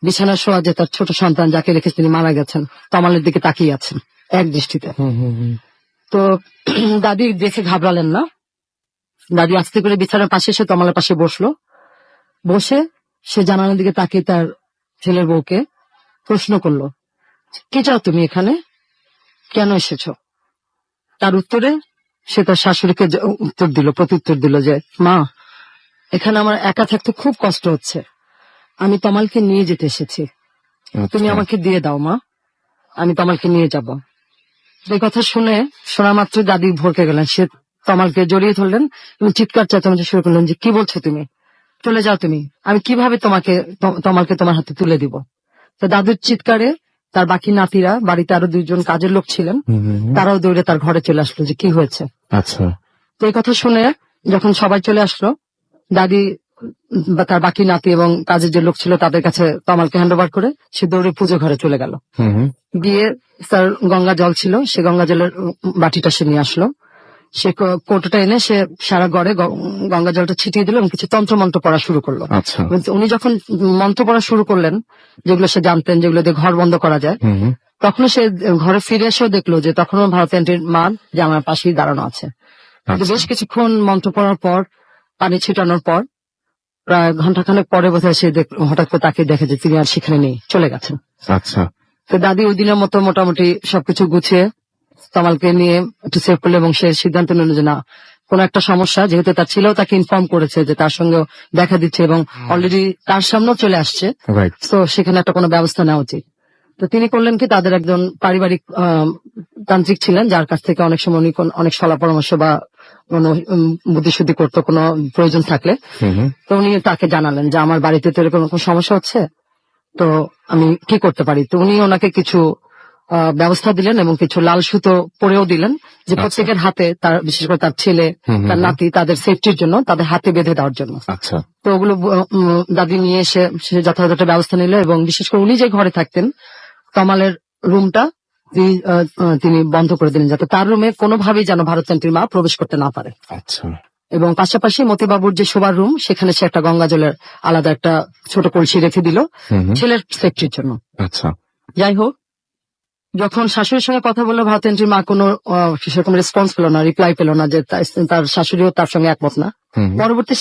বিছানার শোয়া যে তার ছোট সন্তান যাকে রেখে তিনি মারা গেছেন তমালের দিকে তাকিয়ে আছেন এক দৃষ্টিতে। তো দাদি দেখে ঘাবড়ালেন না, দাদি আস্তে করে বিছানার পাশে এসে তমালের পাশে বসলো, বসে সে জানালার দিকে তাকিয়ে তার ছেলের বউকে প্রশ্ন করলো, কি চাও তুমি এখানে, কেন এসেছো? তার উত্তরে সে তার শাশুড়িকে প্রত্যুত্তর দিল যে মা, এখানে আমার একা থাকতে খুব কষ্ট হচ্ছে, আমি তমালকে নিয়ে যেতে এসেছি, তুমি আমাকে দিয়ে দাও মা, আমি তমালকে নিয়ে যাব। এই কথা শোনা মাত্র দাদি ভরকে গেলেন, সে তমালকে জড়িয়ে ধরলেন এবং চিৎকার চেঁচামেচি শুরু করলেন যে কি বলছো তুমি, চলে যাও তুমি, আমি কিভাবে তমালকে তোমার হাতে তুলে দিব। তো দাদুর চিৎকারে তার বাকি নাতিরা, বাড়িতে আরো 2জন কাজের লোক ছিলেন, তারাও দৌড়ে তার ঘরে চলে আসলো যে কি হয়েছে। আচ্ছা। তো এই কথা শুনে যখন সবাই চলে আসলো, দাদি বা তার বাকি নাতি এবং কাজের যে লোক ছিল তাদের কাছে তমালকে হ্যান্ড ওভার করে সে দৌড়ে পুজো ঘরে চলে গেল। গিয়ে তার গঙ্গা জল ছিল, সে গঙ্গা জলের বাটিটা সে নিয়ে আসলো, সে কৌটোটা এনে সে সারা ঘরে গঙ্গা জলটা ছিটিয়ে দিল এবং কিছু তন্ত্রমন্ত্র পড়া শুরু করলো। আচ্ছা। উনি যখন মন্ত্র পড়া শুরু করলেন, যেগুলো সে জানতেন, যেগুলো দিয়ে ঘর বন্ধ করা যায়, তখন সে ঘরে ফিরে এসেও দেখলো যে তখনও ভারতীয় আন্টির মা যে আমার পাশেই দাঁড়ানো আছে। বেশ কিছুক্ষণ মন্ত্র পড়ার পর, পানি ছিটানোর পর, প্রায় ঘন্টাখানেক পরে বোধহয় সে হঠাৎ করে তাকে দেখে যে তিনি আর সেখানে নেই, চলে গেছেন। আচ্ছা। তো দাদি ওই দিনের মতো মোটামুটি সবকিছু গুছিয়ে তমালকে নিয়ে একটু সেভ করলো এবং সে সিদ্ধান্ত নিল যে না, কোন একটা সমস্যা, যেহেতু তার ছেলেও তাকে ইনফর্ম করেছে যে তার সঙ্গে দেখা দিচ্ছে এবং অলরেডি তার সামনেও চলে আসছে, তো সেখানে একটা কোনো ব্যবস্থা নেওয়া উচিত। তো তিনি করলেন কি, তাদের একজন পারিবারিক তান্ত্রিক ছিলেন যার কাছ থেকে অনেক সময় উনি অনেক সলা পরামর্শ বা বুদ্ধিশুদ্ধি করতো কোনো প্রয়োজন থাকলে, তো উনি তাকে জানালেন যে আমার বাড়িতে তো এরকম সমস্যা হচ্ছে, তো আমি কি করতে পারি। তো উনি ওনাকে কিছু ব্যবস্থা দিলেন এবং কিছু লাল সুতো পরেও দিলেন যে প্রত্যেকের হাতে, তার বিশেষ করে তার ছেলে, তার নাতি, তাদের সেফটির জন্য তাদের হাতে বেঁধে দেওয়ার জন্য। আচ্ছা। তো ওগুলো দাদি নিয়ে এসে সে যথাযথ ব্যবস্থা নিল এবং বিশেষ করে উনি যে ঘরে থাকতেন তমালের রুমটা তিনি বন্ধ করে দিলেন, যাতে তার রুমে কোনোভাবেই যেন ভারতীয় আন্টির মা প্রবেশ করতে না পারে। আচ্ছা। এবং পাশাপাশি মতিবাবুর যে শোবার রুম, সেখানে সে একটা গঙ্গা জলের আলাদা একটা ছোট কলসি রেখে দিল ছেলের সেফটির জন্য। আচ্ছা। যাই হোক, যখন শাশুড়ির সঙ্গে কথা বললো, ভারতীয় আন্টির মা কোনো সেরকম রেসপন্স পেল না, রিপ্লাই পেল না, যে তার শাশুড়িও তার সঙ্গে একমত না। পরবর্তী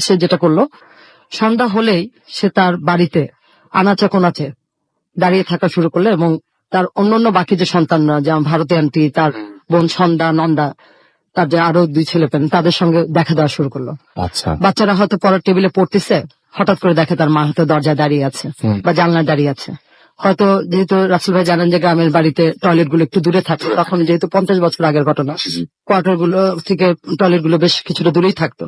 সে যেটা করলো, সন্ধ্যা হলেই সে তার বাড়িতে আনাচে কোনাচে দাঁড়িয়ে থাকা শুরু করলো এবং তার অন্যান্য বাকি যে সন্তানরা, যেমন ভারতীয় আন্টি, তার বোন সন্ধ্যা, নন্দা, তার যে আরো 2 ছেলে পেন, তাদের সঙ্গে দেখা দেওয়া শুরু করলো। আচ্ছা। বাচ্চারা হয়তো পড়ার টেবিলে পড়তেছে, হঠাৎ করে দেখে তার মা হয়তো দরজায় দাঁড়িয়ে আছে বা জানলায় দাঁড়িয়ে আছে। হয়তো যেহেতু রাসেল ভাই জানেন যে গ্রামের বাড়িতে টয়লেট গুলো একটু দূরে থাকে, তখন যেহেতু 50 বছর আগের ঘটনা, কোয়ার্টার গুলো থেকে টয়লেট গুলো বেশ কিছুটা দূরেই থাকতো।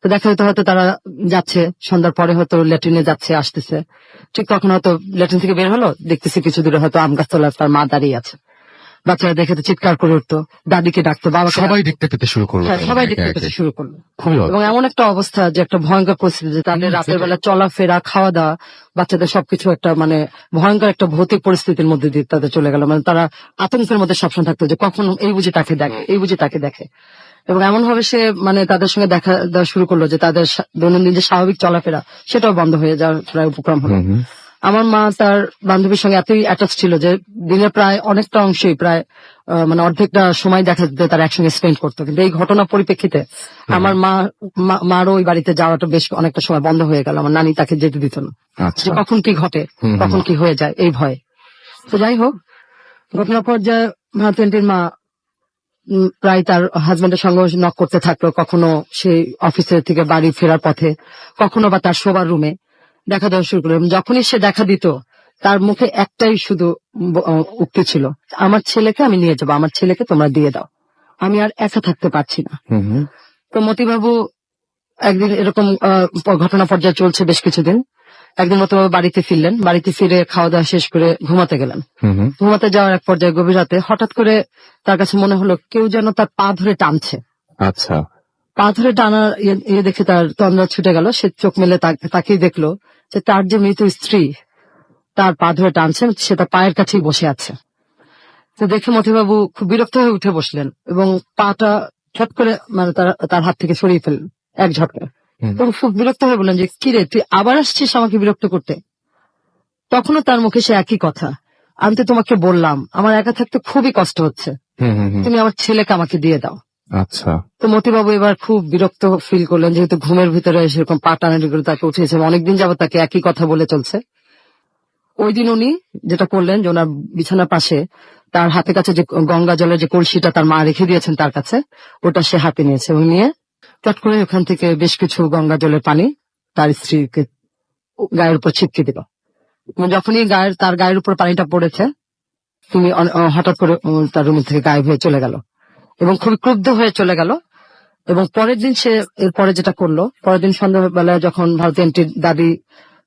তো দেখা যেত হয়তো তারা যাচ্ছে, সন্ধ্যার পরে হয়তো ল্যাট্রিনে যাচ্ছে আসতেছে, ঠিক তখন হয়তো ল্যাট্রিন থেকে বের হলো, দেখতেছে কিছু দূরে হয়তো আম গাছ তলায় তার মা দাঁড়িয়ে আছে। বাচ্চারা দেখে তো চিৎকার করে উঠতো, দাদিকে ডাকতো, বাবা সবাই দেখতে পেতে শুরু করলো। হ্যাঁ, সবাই দেখতে পেতে শুরু করলো। খুবই এবং এমন একটা অবস্থা যে একটা ভয়ঙ্কর পরিস্থিতি, যে তাদের রাতের বেলা চলাফেরা, খাওয়া দাওয়া, বাচ্চাদের সবকিছু একটা মানে ভয়ঙ্কর একটা ভৌতিক পরিস্থিতির মধ্যে দিয়ে তাদের চলে গেল। মানে তারা আতঙ্কের মধ্যে সবসময় থাকতো যে কখন এই বুঝি তাকে দেখে, এই বুঝি তাকে দেখে। এবং এমন ভাবে সে মানে তাদের সঙ্গে দেখা দেওয়া শুরু করলো যে তাদের দৈনন্দিন যে স্বাভাবিক চলাফেরা সেটাও বন্ধ হয়ে যাওয়ার প্রায় উপক্রম হলো। আমার মা তার বান্ধবীর সঙ্গে এতই অ্যাটাচ ছিল যে দিনের প্রায় অনেকটা অংশই, প্রায় মানে অর্ধেকটা সময় দেখা যেত তারা একসঙ্গে স্পেন্ড করতো। কিন্তু এই ঘটনার পরিপ্রেক্ষিতে আমার মারও ওই বাড়িতে যাওয়াটা বেশ অনেকটা সময় বন্ধ হয়ে গেল। আমার নানি তাকে যেতে দিত না, যে কখন কি ঘটে, কখন কি হয়ে যায় এই ভয়ে। তো যাই হোক, ঘটনার পর যে ভারতী আন্টির মা প্রায় তার হাজবেন্ডের সঙ্গে নক করতে থাকলো, কখনো সেই অফিসের থেকে বাড়ি ফেরার পথে, কখনো বা তার শোবার রুমে দেখা দেওয়া শুরু করলো। এবং যখনই সে দেখা দিত, তার মুখে একটাই শুধু উক্তি ছিল, আমার ছেলেকে আমি নিয়ে যাবো, আমার ছেলেকে তোমরা দিয়ে দাও, আমি আর একা থাকতে পারছি না। তো মতিবাবু একদিন এরকম ঘটনা পর্যায়ে চলছে বেশ কিছুদিন। একদিন মতিবাবু বাড়িতে ফিরলেন, বাড়িতে ফিরে খাওয়া দাওয়া শেষ করে ঘুমাতে গেলেন। ঘুমাতে যাওয়ার এক পর্যায়ে গভীর রাতে হঠাৎ করে তার কাছে মনে হলো কেউ যেন তার পা ধরে টানছে। আচ্ছা। পা ধরে টানার ইয়ে দেখে তার তন্দ্রা ছুটে গেল। সে চোখ মেলে তাকিয়ে দেখলো যে তার যে মৃত স্ত্রী তার পা ধরে টানছে, সে তার পায়ের কাছেই বসে আছে। তো দেখে মতিবাবু খুব বিরক্ত হয়ে উঠে বসলেন এবং পাটা ছট করে মানে তার হাত থেকে সরিয়ে ফেললেন এক ঝটকায়। তখন খুব বিরক্ত হয়ে বললেন যে কিরে, তুই আবার আসছিস আমাকে বিরক্ত করতে? তখনও তার মুখে সে একই কথা, আমি তো তোমাকে বললাম আমার একা থাকতে খুবই কষ্ট হচ্ছে, তুমি আমার ছেলেকে আমাকে দিয়ে দাও। আচ্ছা। তো মতিবাবু এবার খুব বিরক্ত ফিল করলেন, যেহেতু ঘুমের ভিতরে সেরকম পা টানাটি করে তাকে উঠিয়েছে, অনেকদিন যাবত তাকে একই কথা বলে চলছে। ওই দিন উনি যেটা করলেন যে ওনার বিছানার পাশে তার হাতের কাছে যে গঙ্গা জলের যে কলসিটা তার মা রেখে দিয়েছেন তার কাছে, ওটা সে হাতে নিয়েছে এবং নিয়ে চট করে ওখান থেকে বেশ কিছু গঙ্গা জলের পানি তার স্ত্রীকে গায়ের উপর ছিটকে দিল। যখনই তার গায়ের উপর পানিটা পড়েছে, তিনি হঠাৎ করে তার রুম থেকে গায়েব হয়ে চলে গেল এবং খুবই ক্রুদ্ধ হয়ে চলে গেল। এবং পরের দিন সে এরপরে যেটা করলো, পরের দিন সন্ধ্যাবেলায় যখন ভারতী আন্টির দাদি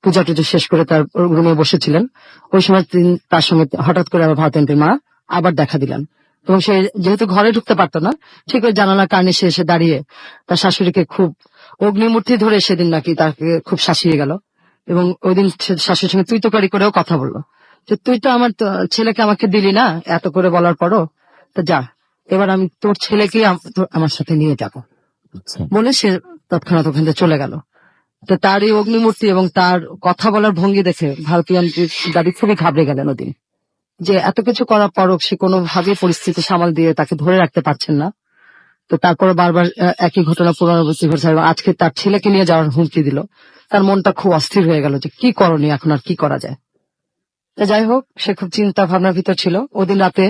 পূজা টুজা শেষ করে তার রুমে বসেছিলেন, ওই সময় তার সঙ্গে হঠাৎ করে আবার ভারতী আন্টির মা আবার দেখা দিলেন। এবং সে যেহেতু ঘরে ঢুকতে পারতো না, ঠিক ওই জানালার কারণে সে এসে দাঁড়িয়ে তার শাশুড়িকে খুব অগ্নিমূর্তি ধরে সেদিন নাকি তাকে খুব শাসিয়ে গেল। এবং ওই দিন শাশুড়ির সঙ্গে তুই তোকারি করেও কথা বললো যে তুই তো আমার ছেলেকে আমাকে দিলি না, এত করে বলার পরও, তো যা এবার আমি তোর ছেলেকে আমার সাথে নিয়ে যাবো বলে সে তৎক্ষণাৎ ওখান থেকে চলে গেল। তো তার এই অগ্নিমূর্তি এবং তার কথা বলার ভঙ্গি দেখে ভারতী আন্টির দাদি খুবই ঘাবড়ে গেলেন ওদিন, যে এত কিছু করার পরও সে কোনোভাবে পরিস্থিতি সামাল দিয়ে তাকে ধরে রাখতে পারছেন না। তো তারপরে বারবার একই ঘটনা পুনরাবৃত্তি ঘটছে এবং আজকে তার ছেলেকে নিয়ে যাওয়ার হুমকি দিল। তার মনটা খুব অস্থির হয়ে গেল যে কি করণীয়, এখন আর কি করা যায়। তো যাই হোক, সে খুব চিন্তা ভাবনার ভিতর ছিল। ওদিন রাতে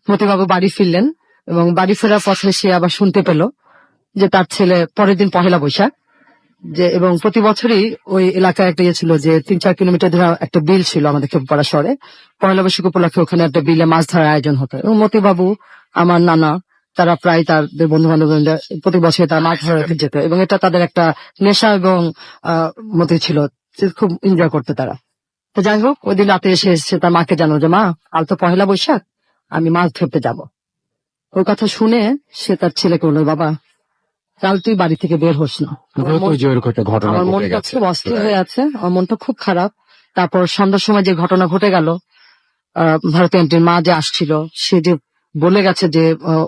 মতিবাবু বাড়ি ফিরলেন এবং বাড়ি ফেরার পথে সে আবার শুনতে পেল যে তার ছেলে পরের দিন পহেলা বৈশাখ, যে এবং প্রতি বছরই ওই এলাকায় একটা ইয়ে ছিল যে 3-4 কিলোমিটার ধরে একটা বিল ছিল আমাদের খেপুপাড়া শহরে। পয়লা বৈশাখ উপলক্ষে ওখানে একটা বিলে মাছ ধরার আয়োজন হতো এবং মতিবাবু, আমার নানা, তারা প্রায় তাদের বন্ধু বান্ধব প্রতি বছর তারা মাছ ধরাতে যেত এবং এটা তাদের একটা নেশা এবং মতি ছিল, খুব এনজয় করতো তারা। তো যাই হোক, ওই দিন রাতে এসে তার মাকে জানালো যে মা, কাল তো পহেলা বৈশাখ, আমি মাছ ধরতে যাব। ওই কথা শুনে সে তার ছেলেকে বলল, বাবা কাল তুই বাড়ি থেকে বের হোস না, আমার মনটা খুব অস্থির হয়ে আছে, আমার মনটা খুব খারাপ। তারপর সন্ধ্যার সময় যে ঘটনা ঘটে গেল, ভারতী আন্টির মা যে আসছিল, সে যে বলে গেছে যে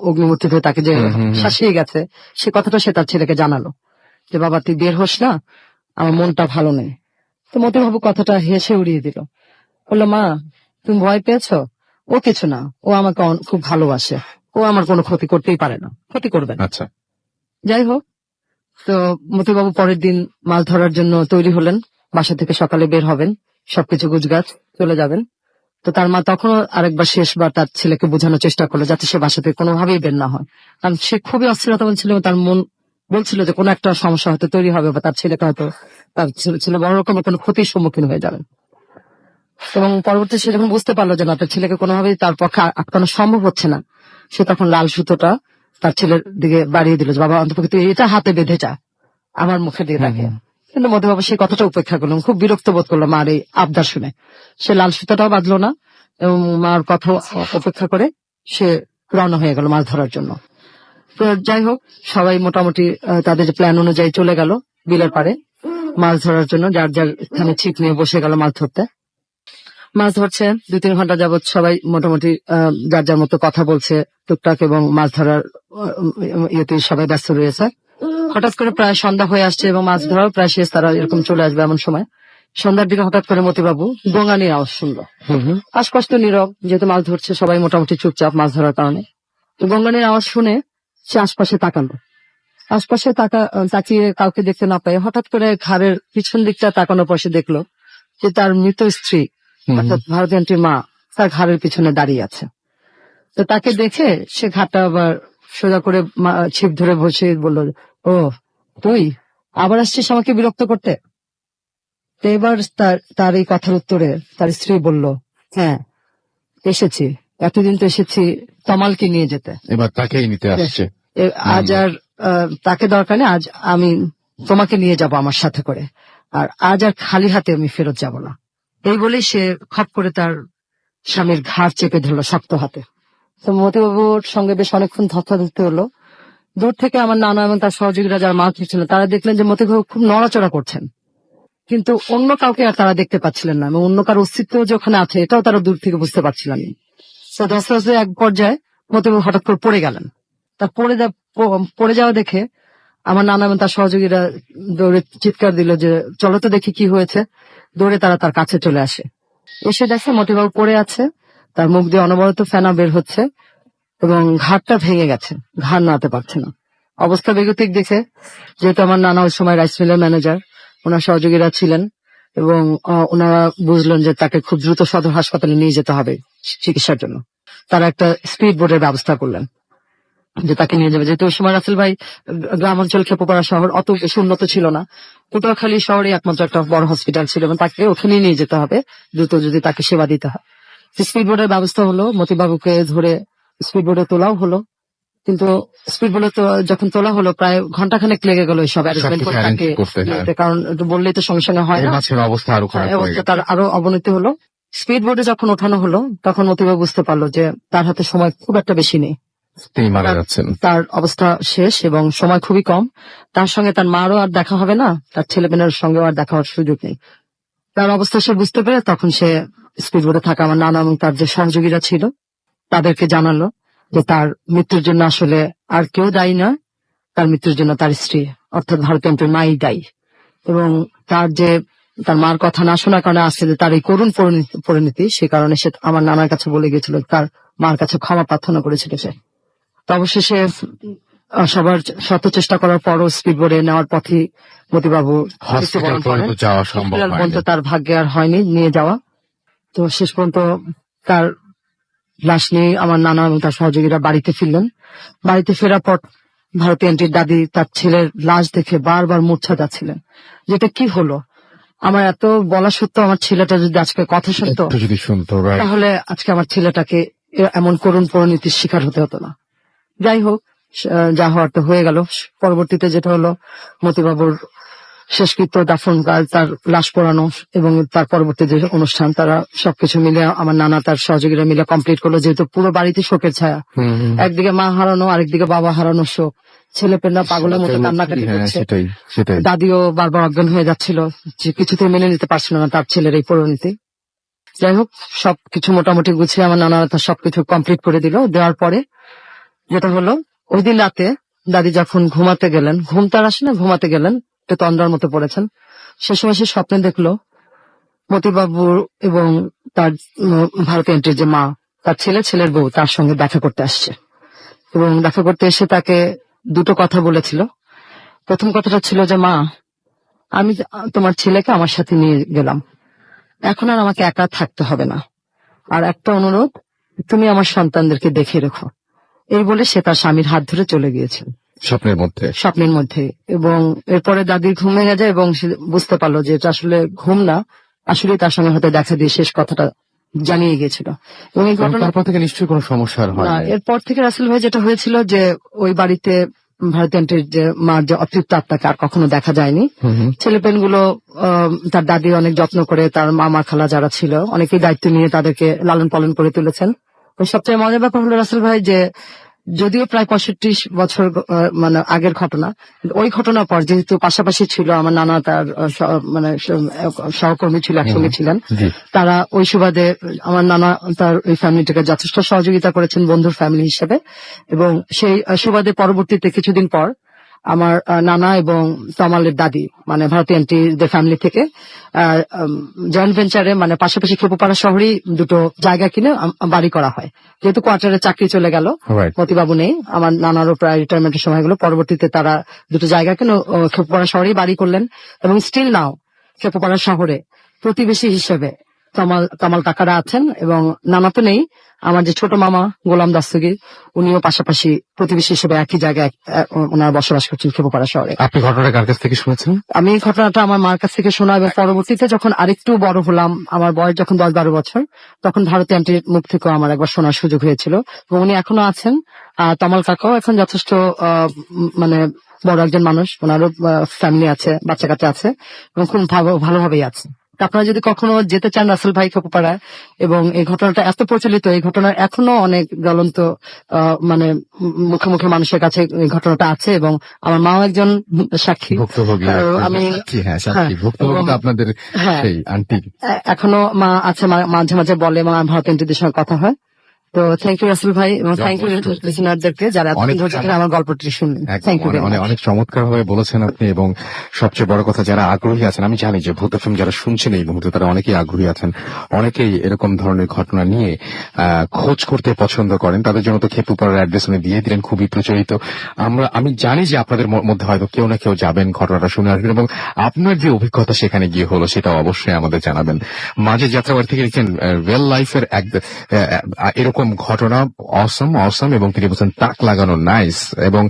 অগ্নিমূর্তি ধরে তাকে যে শাসিয়ে গেছে, সে কথাটা সে তার ছেলেকে জানালো যে বাবা তুই বের হোস না, আমার মনটা ভালো নেই। তো মতিবাবু কথাটা হেসে উড়িয়ে দিল, বললো মা তুমি ভয় পেয়েছো, ও কিছু না, ও আমাকে খুব ভালোবাসে, ও আমার কোনো ক্ষতি করতেই পারে না, ক্ষতি করবে না। আচ্ছা। যাই হোক, তো মতিবাবু পরের দিন মাছ ধরার জন্য তৈরি হলেন, বাসা থেকে সকালে বের হবেন, সবকিছু গুজগাছ চলে যাবেন। তো তার মা তখনও আরেকবার শেষবার তার ছেলেকে বোঝানোর চেষ্টা করলো যাতে সে বাসা থেকে কোনোভাবেই বের না হয়, কারণ সে খুবই অস্থিরতা বলছিল এবং তার মন বলছিল যে কোনো একটা সমস্যা হয়তো তৈরি হবে বা তার ছেলেকে হয়তো তার ছেলে বড় রকমের কোনো ক্ষতির সম্মুখীন হয়ে যাবেন। এবং পরবর্তী সে যখন বুঝতে পারলো যে না তার ছেলেকে কোনোভাবেই তার পক্ষে আটকানো সম্ভব হচ্ছে না, সে তখন লাল সুতোটা তার ছেলের দিকে বাড়িয়ে দিল যে বাবা অন্তপক্ষে তুই এটা হাতে বেঁধে যা আমার মুখের দিকে তাকিয়ে। কিন্তু মধুবাবু সেই কথাটা উপেক্ষা করলাম, খুব বিরক্ত বোধ করলো মার এই আবদার শুনে। সে লাল সুতাটাও বাঁধলো না এবং মার কথা উপেক্ষা করে সে রওনা হয়ে গেল মাছ ধরার জন্য। তো যাই হোক, সবাই মোটামুটি তাদের যে প্ল্যান অনুযায়ী চলে গেল বিলের পাড়ে মাছ ধরার জন্য, যার যার এখানে ছিপ নিয়ে বসে গেল মাছ ধরতে। মাছ ধরছে 2-3 ঘন্টা যাবত সবাই মোটামুটি যার যার মতো কথা বলছে টুকটাক এবং মাছ ধরার ইয়েতে সবাই ব্যস্ত রয়েছে। হঠাৎ করে প্রায় সন্ধ্যা হয়ে আসছে এবং মাছ ধরাও প্রায় শেষ, তারা এরকম চলে আসবে এমন সময় সন্ধ্যার দিকে হঠাৎ করে মতিবাবু গঙ্গানির আওয়াজ শুনলো। আশপাশ তো নীরব, যেহেতু মাছ ধরছে সবাই মোটামুটি চুপচাপ মাছ ধরার কারণে। তো গঙ্গানির আওয়াজ শুনে সে আশপাশে তাকালো, আশপাশে তাকিয়ে কাউকে দেখতে না পায় হঠাৎ করে ঘাড়ের পিছন দিকটা তাকানোর পর সে দেখলো যে তার মৃত স্ত্রী অর্থাৎ ভারতী আন্টির মা তার ঘাড়ের পিছনে দাঁড়িয়ে আছে। তো তাকে দেখে সে ঘাটটা আবার সোজা করে ছিপ ধরে বসে বলল, ও তুই আবার আসছিস আমাকে বিরক্ত করতে? তো এবার তার এই কথার উত্তরে তার স্ত্রী বলল, হ্যাঁ এসেছি, এতদিন তো এসেছি তমালকে নিয়ে যেতে, এবার তাকেই নিতে আসছে। আজ আর তাকে দরকার নেই, আজ আমি তোমাকে নিয়ে যাব আমার সাথে করে, আর আজ আর খালি হাতে আমি ফেরত যাব না। এই বলেই সে খপ করে তার স্বামীর ঘাড় চেপে ধরলো শক্ত হাতে। তো মতিবাবুর সঙ্গে বেশ অনেকক্ষণ ধস্তাধস্তি হলো। দূর থেকে আমার নানা এবং তার সহযোগীরা যারা মাছ ধরছিলেন তারা দেখলেন যে মতিবাবু খুব নড়াচড়া করছেন, কিন্তু অন্য কাউকে আর তারা দেখতে পাচ্ছিলেন না এবং অন্য কারো অস্তিত্ব যে ওখানে আছে এটাও তারা দূর থেকে বুঝতে পারছিলেন না। তো ধস্তাধস্তি এক পর্যায়ে মতিবাবু হঠাৎ করে পড়ে গেলেন। তার পড়ে যাওয়া দেখে আমার নানা এবং তার সহযোগীরা দৌড়ে চিৎকার দিল যে চলো তো দেখি কি হয়েছে। দৌড়ে তারা তার কাছে চলে আসে, এসে দেখে মতিবাবু পড়ে আছে, তার মুখ দিয়ে অনবরত ফেনা বের হচ্ছে এবং ঘাড়টা ভেঙে গেছে, ঘাড় নাড়াতে পারছে না। অবস্থা বেগতিক দেখে, যেহেতু আমার নানা ওই সময় রাইস মিলের ম্যানেজার, ওনার সহযোগীরা ছিলেন এবং ওনারা বুঝলেন যে তাকে খুব দ্রুত সদর হাসপাতালে নিয়ে যেতে হবে চিকিৎসার জন্য। তারা একটা স্পিড বোটের ব্যবস্থা করলেন যে তাকে নিয়ে যাবে, যেহেতু ওই সময় রাসেল ভাই গ্রাম অঞ্চল খেপুপাড়া শহর অত বেশি উন্নত ছিল না, পটুয়াখালী শহরে একমাত্র একটা বড় হসপিটাল ছিল এবং তাকে ওখানেই নিয়ে যেতে হবে দ্রুত যদি তাকে সেবা দিতে হয়। স্পিড বোটের ব্যবস্থা হলো, মতিবাবুকে ধরে স্পিড বোটে তোলাও হলো, কিন্তু স্পিড বোটে যখন তোলা হলো প্রায় ঘন্টাখানেক লেগে গেল এইসব অ্যারেঞ্জমেন্ট করতে, কারণ বললেই তো সঙ্গে সঙ্গে হয় না, অবস্থা আরো খারাপ হয়ে গেল, তার আরো অবনতি হলো। স্পিড বোটে যখন ওঠানো হলো তখন মতিবাবু বুঝতে পারলো যে তার হাতে সময় খুব একটা বেশি নেই, তিনি মারা যাচ্ছেন, তার অবস্থা শেষ এবং সময় খুবই কম। তার সঙ্গে তার মারও আর দেখা হবে না, তার ছেলে মেয়ের সঙ্গে আর দেখা হওয়ার সুযোগ নেই। তার অবস্থা সে বুঝতে পেরে তখন সে স্পিড বোটে থাকা আমার নানা এবং তার যে সহযোগীরা ছিল তাদেরকে জানালো যে তার মৃত্যুর জন্য আসলে আর কেউ দায়ী নয়, তার মৃত্যুর জন্য তার স্ত্রী অর্থাৎ ভারতী আন্টির মাই দায়ী, এবং তার মার কথা না শোনার কারণে আসছে যে তার এই করুণ পরিণতি, সে কারণে সে আমার নানার কাছে বলে গেছিল, তার মার কাছে ক্ষমা প্রার্থনা করেছিল সে। তো অবশেষে সবার শত চেষ্টা করার পরও স্পিড বোটে নেওয়ার পথে মতিবাবু হসপিটাল পর্যন্ত যাওয়া সম্ভব হয়নি, তার ভাগ্যে আর হয়নি নিয়ে যাওয়া। তো শেষ পর্যন্ত তার লাশ নিয়ে আমার নানা এবং তার সহযোগীরা বাড়িতে ফিরলেন। বাড়িতে ফেরার পর ভারতী আন্টির দাদি তার ছেলের লাশ দেখে বারবার মূর্ছা যাচ্ছিলেন, যেটা কি হলো, আমার এত বলা সত্ত্বেও আমার ছেলেটা যদি আজকে কথা শুনতো যদি শুনতো তাহলে আজকে আমার ছেলেটাকে এমন করুণ পরিণতির শিকার হতে হতো না। যাই হোক, যা হওয়ার তো হয়ে গেল। পরবর্তীতে যেটা হলো মতিবাবুর শেষকৃত্য, দাফন কাজ, তার লাশ পোড়ানো এবং তার পরবর্তী যে অনুষ্ঠান, তারা সবকিছু মিলে আমার নানা তার সহযোগীরা মিলে কমপ্লিট করলো, যেহেতু পুরো বাড়িতে শোকের ছায়া, একদিকে মা হারানো, আরেকদিকে বাবা হারানোর শোক, ছেলে পেলা পাগলের মতো কান্নাকাটি করছে, দাদিও বারবার অজ্ঞান হয়ে যাচ্ছিল, যে কিছুতেই মেনে নিতে পারছিল না তার ছেলের এই পরিণতি। যাই হোক, সবকিছু মোটামুটি গুছিয়ে আমার নানা তার সবকিছু কমপ্লিট করে দিল। দেওয়ার পরে যেটা হলো, ওই দিন রাতে দাদি যখন ঘুমাতে গেলেন, ঘুম তার আসে না, ঘুমাতে গেলেন, একটু তন্দ্রার মতো পড়েছেন, সে সময় সে স্বপ্নে দেখলো মতিবাবু এবং তার ভারতী আন্টির যে মা, তার ছেলের বউ তার সঙ্গে দেখা করতে আসছে এবং দেখা করতে এসে তাকে দুটো কথা বলেছিল। প্রথম কথাটা ছিল যে, মা, আমি তোমার ছেলেকে আমার সাথে নিয়ে গেলাম, এখন আর আমাকে একা থাকতে হবে না, আর একটা অনুরোধ, তুমি আমার সন্তানদেরকে দেখে রেখো। এই বলে সে তার স্বামীর হাত ধরে চলে গিয়েছিল স্বপ্নের মধ্যে। স্বপ্নের মধ্যে। এবং এরপরে দাদির ঘুম ভেঙে যায় এবং সে বুঝতে পারলো যে এটা আসলে ঘুম না, আসলে তার সঙ্গে হয়তো দেখা দিয়ে শেষ কথাটা জানিয়ে গিয়েছিল। এবং এই ঘটনা তারপর থেকে নিশ্চয়ই কোনো সমস্যার হয় না, নাই। এরপর থেকে রাসেল ভাই যেটা হয়েছিল যে ওই বাড়িতে ভারতীয় আন্টির যে মার যে অতৃপ্ত আত্মাকে আর কখনো দেখা যায়নি। ছেলেপেনগুলো তার দাদি অনেক যত্ন করে, তার মামা খালা যারা ছিল অনেকেই দায়িত্ব নিয়ে তাদেরকে লালন পালন করে তুলেছেন। ওই সবচেয়ে মজার ব্যাপার হলো রাসেল ভাই যে যদিও প্রায় 65 বছর মানে আগের ঘটনা, ওই ঘটনার পর যেহেতু পাশাপাশি ছিল আমার নানা, তার মানে সহকর্মী ছিল, একসঙ্গে ছিলেন, তারা ওই সুবাদে আমার নানা তার ওই ফ্যামিলিটাকে যথেষ্ট সহযোগিতা করেছেন বন্ধুর ফ্যামিলি হিসেবে। এবং সেই সুবাদে পরবর্তীতে কিছুদিন পর আমার নানা এবং তমালের দাদি মানে ভারতীয় আন্টিদের ফ্যামিলি থেকে জয়েন্ট ভেঞ্চারে মানে পাশাপাশি খেপুপাড়া শহরেই দুটো জায়গা কিনে বাড়ি করা হয়। যেহেতু কোয়ার্টারে চাকরি চলে গেল, মতিবাবু নেই, আমার নানারও প্রায় রিটায়ারমেন্টের সময় গেল, পরবর্তীতে তারা দুটো জায়গা কিনে খেপুপাড়া শহরেই বাড়ি করলেন। এবং স্টিল নাও খেপুপাড়া শহরে প্রতিবেশী হিসেবে তমাল কাকারা আছেন। এবং নানা তো নেই, আমার যে ছোট মামা গোলাম দস্তগীর, উনিও পাশাপাশি প্রতিবেশী হিসেবে একই জায়গায় ওনারা বসবাস করছেন খেপুপাড়া শহরে। আপনি ঘটনাটা কার কাছ থেকে শুনেছেন? আমি ঘটনাটা আমার মার কাছ থেকে শোনা, এবং পরবর্তীতে যখন আরেকটু বড় হলাম, আমার বয়স যখন 10-12 বছর, তখন ভারতীয় আন্টির মুখ থেকেও আমার একবার শোনার সুযোগ হয়েছিল। এবং উনি এখনো আছেন। তমাল কাকাও এখন যথেষ্ট মানে বড় একজন মানুষ, ওনারও ফ্যামিলি আছে, বাচ্চা কাচ্চা আছে, এবং খুব ভালোভাবেই আছে। আপনারা যদি কখনো যেতে চান রাসেল ভাই খেপুপাড়ায়, এবং এই ঘটনাটা এত প্রচলিত, এই ঘটনা এখনো অনেক জ্বলন্ত মানে মুখে মুখে মানুষের কাছে এই ঘটনাটা আছে। এবং আমার মাও একজন সাক্ষী, ভুক্তভোগী। আমি সাক্ষী ভুক্তভোগী তো আপনাদের সেই আন্টি। এখনো মা আছে, মাঝে মাঝে বলে, এবং ভারতীয় আন্টিদের সঙ্গে কথা হয়। তো থ্যাংক ইউ রাসেল ভাই, এবং থ্যাংক ইউ লিসনারদেরকে যারা আমার গল্পটি শুনলেন। Thank you. অনেক চমৎকার ভাবে বলেছেন আপনি। এবং সবচেয়ে বড় কথা, যারা আগ্রহী আছেন, আমি জানি যে ভূত এফএম যারা শুনছেন এই মুহূর্তে তারা অনেকেই আগ্রহী আছেন, অনেকেই এরকম ধরনের ঘটনা নিয়ে খোঁজ করতে পছন্দ করেন। তাদের জন্য তো খেপুপাড়ার অ্যাড্রেস উনি দিয়ে দিলেন, খুবই প্রচলিত। আমি জানি যে আপনাদের মধ্যে হয়তো কেউ না কেউ যাবেন, ঘটনাটা শুনে আসবেন, এবং আপনার যে অভিজ্ঞতা সেখানে গিয়ে হলো সেটা অবশ্যই আমাদের জানাবেন। মাঝে যাত্রাবাড়ি থেকে লিখছেন রিয়েল লাইফের এরকম ঘটনা অসম, এবং তিনি বলছেন তাক লাগানো নাইস। এবং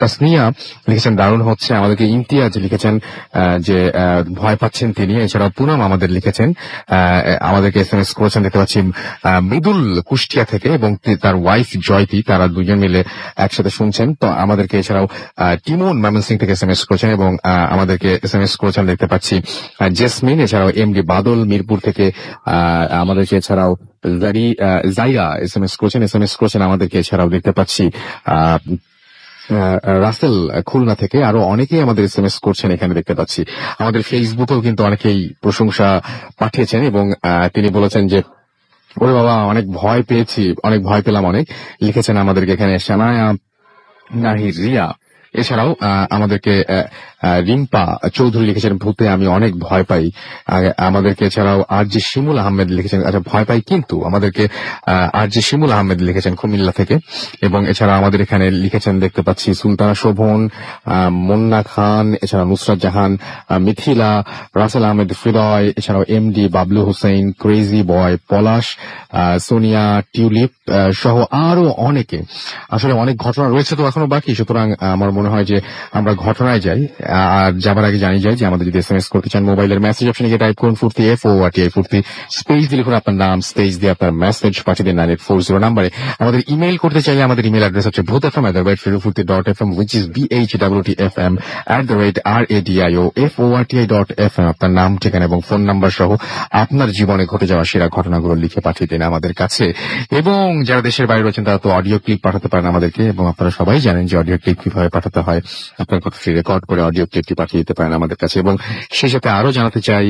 তাসনিয়া লিখেছেন দারুণ হচ্ছে। আমাদেরকে ইমতিয়াজ লিখেছেন যে ভয় পাচ্ছেন তিনি। এছাড়াও পুনম আমাদের লিখেছেন, আমাদেরকে SMS করেছেন, দেখতে পাচ্ছি মৃদুল কুষ্টিয়া থেকে, এবং তার ওয়াইফ জয়তি, তারা দুজন মিলে একসাথে শুনছেন। তো আমাদেরকে এছাড়াও টিমন ময়মনসিংহ থেকে SMS করেছেন, এবং আমাদেরকে SMS করেছেন দেখতে পাচ্ছি জেসমিন। এছাড়াও MD বাদল মিরপুর থেকে আমাদেরকে এছাড়াও জাইরা SMS করেছেন আমাদেরকে। এছাড়াও দেখতে পাচ্ছি রাসেল খুলনা থেকে, আরো অনেকেই আমাদের SMS করছেন এখানে দেখতে পাচ্ছি। আমাদের ফেসবুকেও কিন্তু অনেকেই প্রশংসা পাঠিয়েছেন, এবং তিনি বলেছেন যে ওরে বাবা অনেক ভয় পেলাম অনেক, লিখেছেন আমাদেরকে এখানে শানায়া নাহির রিয়া। এছাড়াও আমাদেরকে রিম্পা চৌধুরী লিখেছেন ভূতে আমি অনেক ভয় পাই। আমাদেরকে এছাড়াও RJ শিমুল আহমেদ লিখেছেন, আচ্ছা ভয় পাই কিন্তু, আমাদেরকে RJ শিমুল আহমেদ লিখেছেন কুমিল্লা থেকে। এবং এছাড়া আমাদের এখানে লিখেছেন দেখতে পাচ্ছি সুলতানা শোভন, মুন্না খান, এছাড়া নুসরাত জাহান, মিথিলা, রাসেল আহমেদ ফিরয়, এছাড়াও MD বাবলু হোসেন, ক্রেজি বয়, পলাশ, সোনিয়া, টিউলিপ সহ আরো অনেকে। আসলে অনেক ঘটনা রয়েছে তো এখনো বাকি, সুতরাং আমার মনে হয় যে আমরা ঘটনায় যাই। আর যাবার আগে জানিয়ে যাই যে আমাদের যদি SMS করতে চান, মোবাইলের মেসেজ অপশনে গিয়ে টাইপ করুন ফুর্তি FORTI ফুর্তি, স্পেস দিয়ে লিখুন আপনার নাম, স্পেস দিয়ে আপনার মেসেজ পাঠিয়ে দিন 9840 নাম্বারে। আমাদের ইমেল করতে চাইলে আমাদের ইমেল অ্যাড্রেস হচ্ছে bhutfm@furti.fm, which is BHWTFM@radioFORTI.FM। আপনার নাম, ঠিকানা এবং ফোন নাম্বার সহ আপনার জীবনে ঘটে যাওয়া সেরা ঘটনাগুলো লিখে পাঠিয়ে দিন আমাদের কাছে। এবং যারা দেশের বাইরে রয়েছেন তারা তো অডিও ক্লিপ পাঠাতে পারেন আমাদেরকে, এবং আপনারা সবাই জানেন যে অডিও ক্লিপ কিভাবে পাঠাতে হয়। আপনার কথাটি রেকর্ড করে অডিও ক্লিপটি পাঠিয়ে দিতে পারেন আমাদের কাছে। এবং সেই সাথে আরো জানাতে চাই,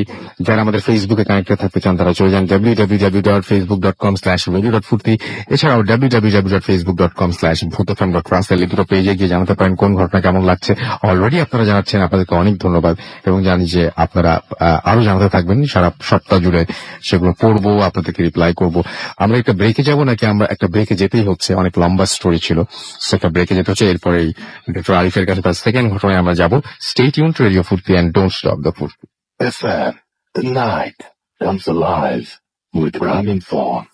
যারা আমাদের ফেসবুকে কানেক্টেড থাকতে চান তারা চলে যান www.facebook.com/radio.furti, এছাড়াও www.facebook.com/bhutfm.russell, এই দুটো পেজে গিয়ে জানাতে পারেন কোন ঘটনা কেমন লাগছে। অলরেডি আপনারা জানাচ্ছেন, আপনাদেরকে অনেক ধন্যবাদ, এবং জানি যে আপনারা আরো জানাতে থাকবেন সারা সপ্তাহ জুড়ে, সেগুলো পড়বো, আপনাদেরকে রিপ্লাই করবো। আমরা একটা ব্রেকে যাবো নাকি? আমরা একটা ব্রেকে যেতেই হচ্ছে, অনেক লম্বা স্টোরি ছিল, একটা ব্রেকে যেতে হচ্ছে। এরপরেই ডক্টর আরিফের কাছে তার সেকেন্ড ঘটনায় আমরা যাবো। স্টে টিউন টু রেডিও ফুর্তি এন্ড ডোন্ট স্টপ দ্য ফুর্তি FM, the night comes alive with Ramin Fawn.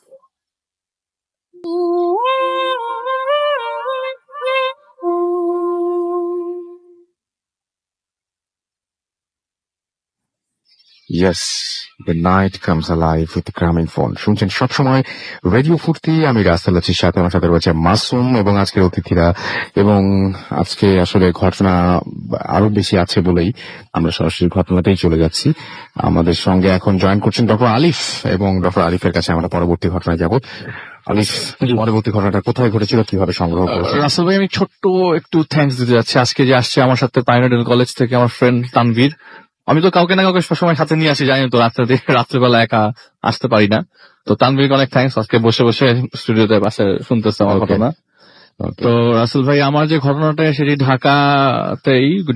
Yes, the night comes alive with গ্রামীণ ফোন শুনছেন সবসময় রেডিও ফুর্তি। আমি রাসেল আছি, সাথে আমার সাথে রয়েছে মাসুম এবং আজকের অতিথিরা। এবং আজকে আসলে ঘটনা আরো বেশি আছে বলেই আমরা সরাসরি ঘটনাতেই চলে যাচ্ছি। আমাদের সঙ্গে এখন জয়েন করছেন ডক্টর আলিফ, এবং ডক্টর আলিফের কাছে আমরা পরবর্তী ঘটনায় যাব। আলিফ, পরবর্তী ঘটনাটা কোথায় ঘটেছিল, কিভাবে সংগ্রহ করেছিল? রাসেল ভাই, আমি ছোট্ট একটু থ্যাঙ্কস দিতে যাচ্ছি। আজকে যে আসছে আমার সাথে পাইনাডেল কলেজ থেকে আমার ফ্রেন্ড তানভীর। আমি তো কাউকে না কাউকে সবসময় সাথে নিয়ে আসি, জানি তো রাত্রেবেলা একা আসতে পারি না। তো তানভীরকে অনেক থ্যাঙ্কস, আজকে বসে বসে স্টুডিওতে পাশে শুনতেছে আমার ঘটনা। তো রাসেল ভাই, আমার যে ঘটনাটা সেটি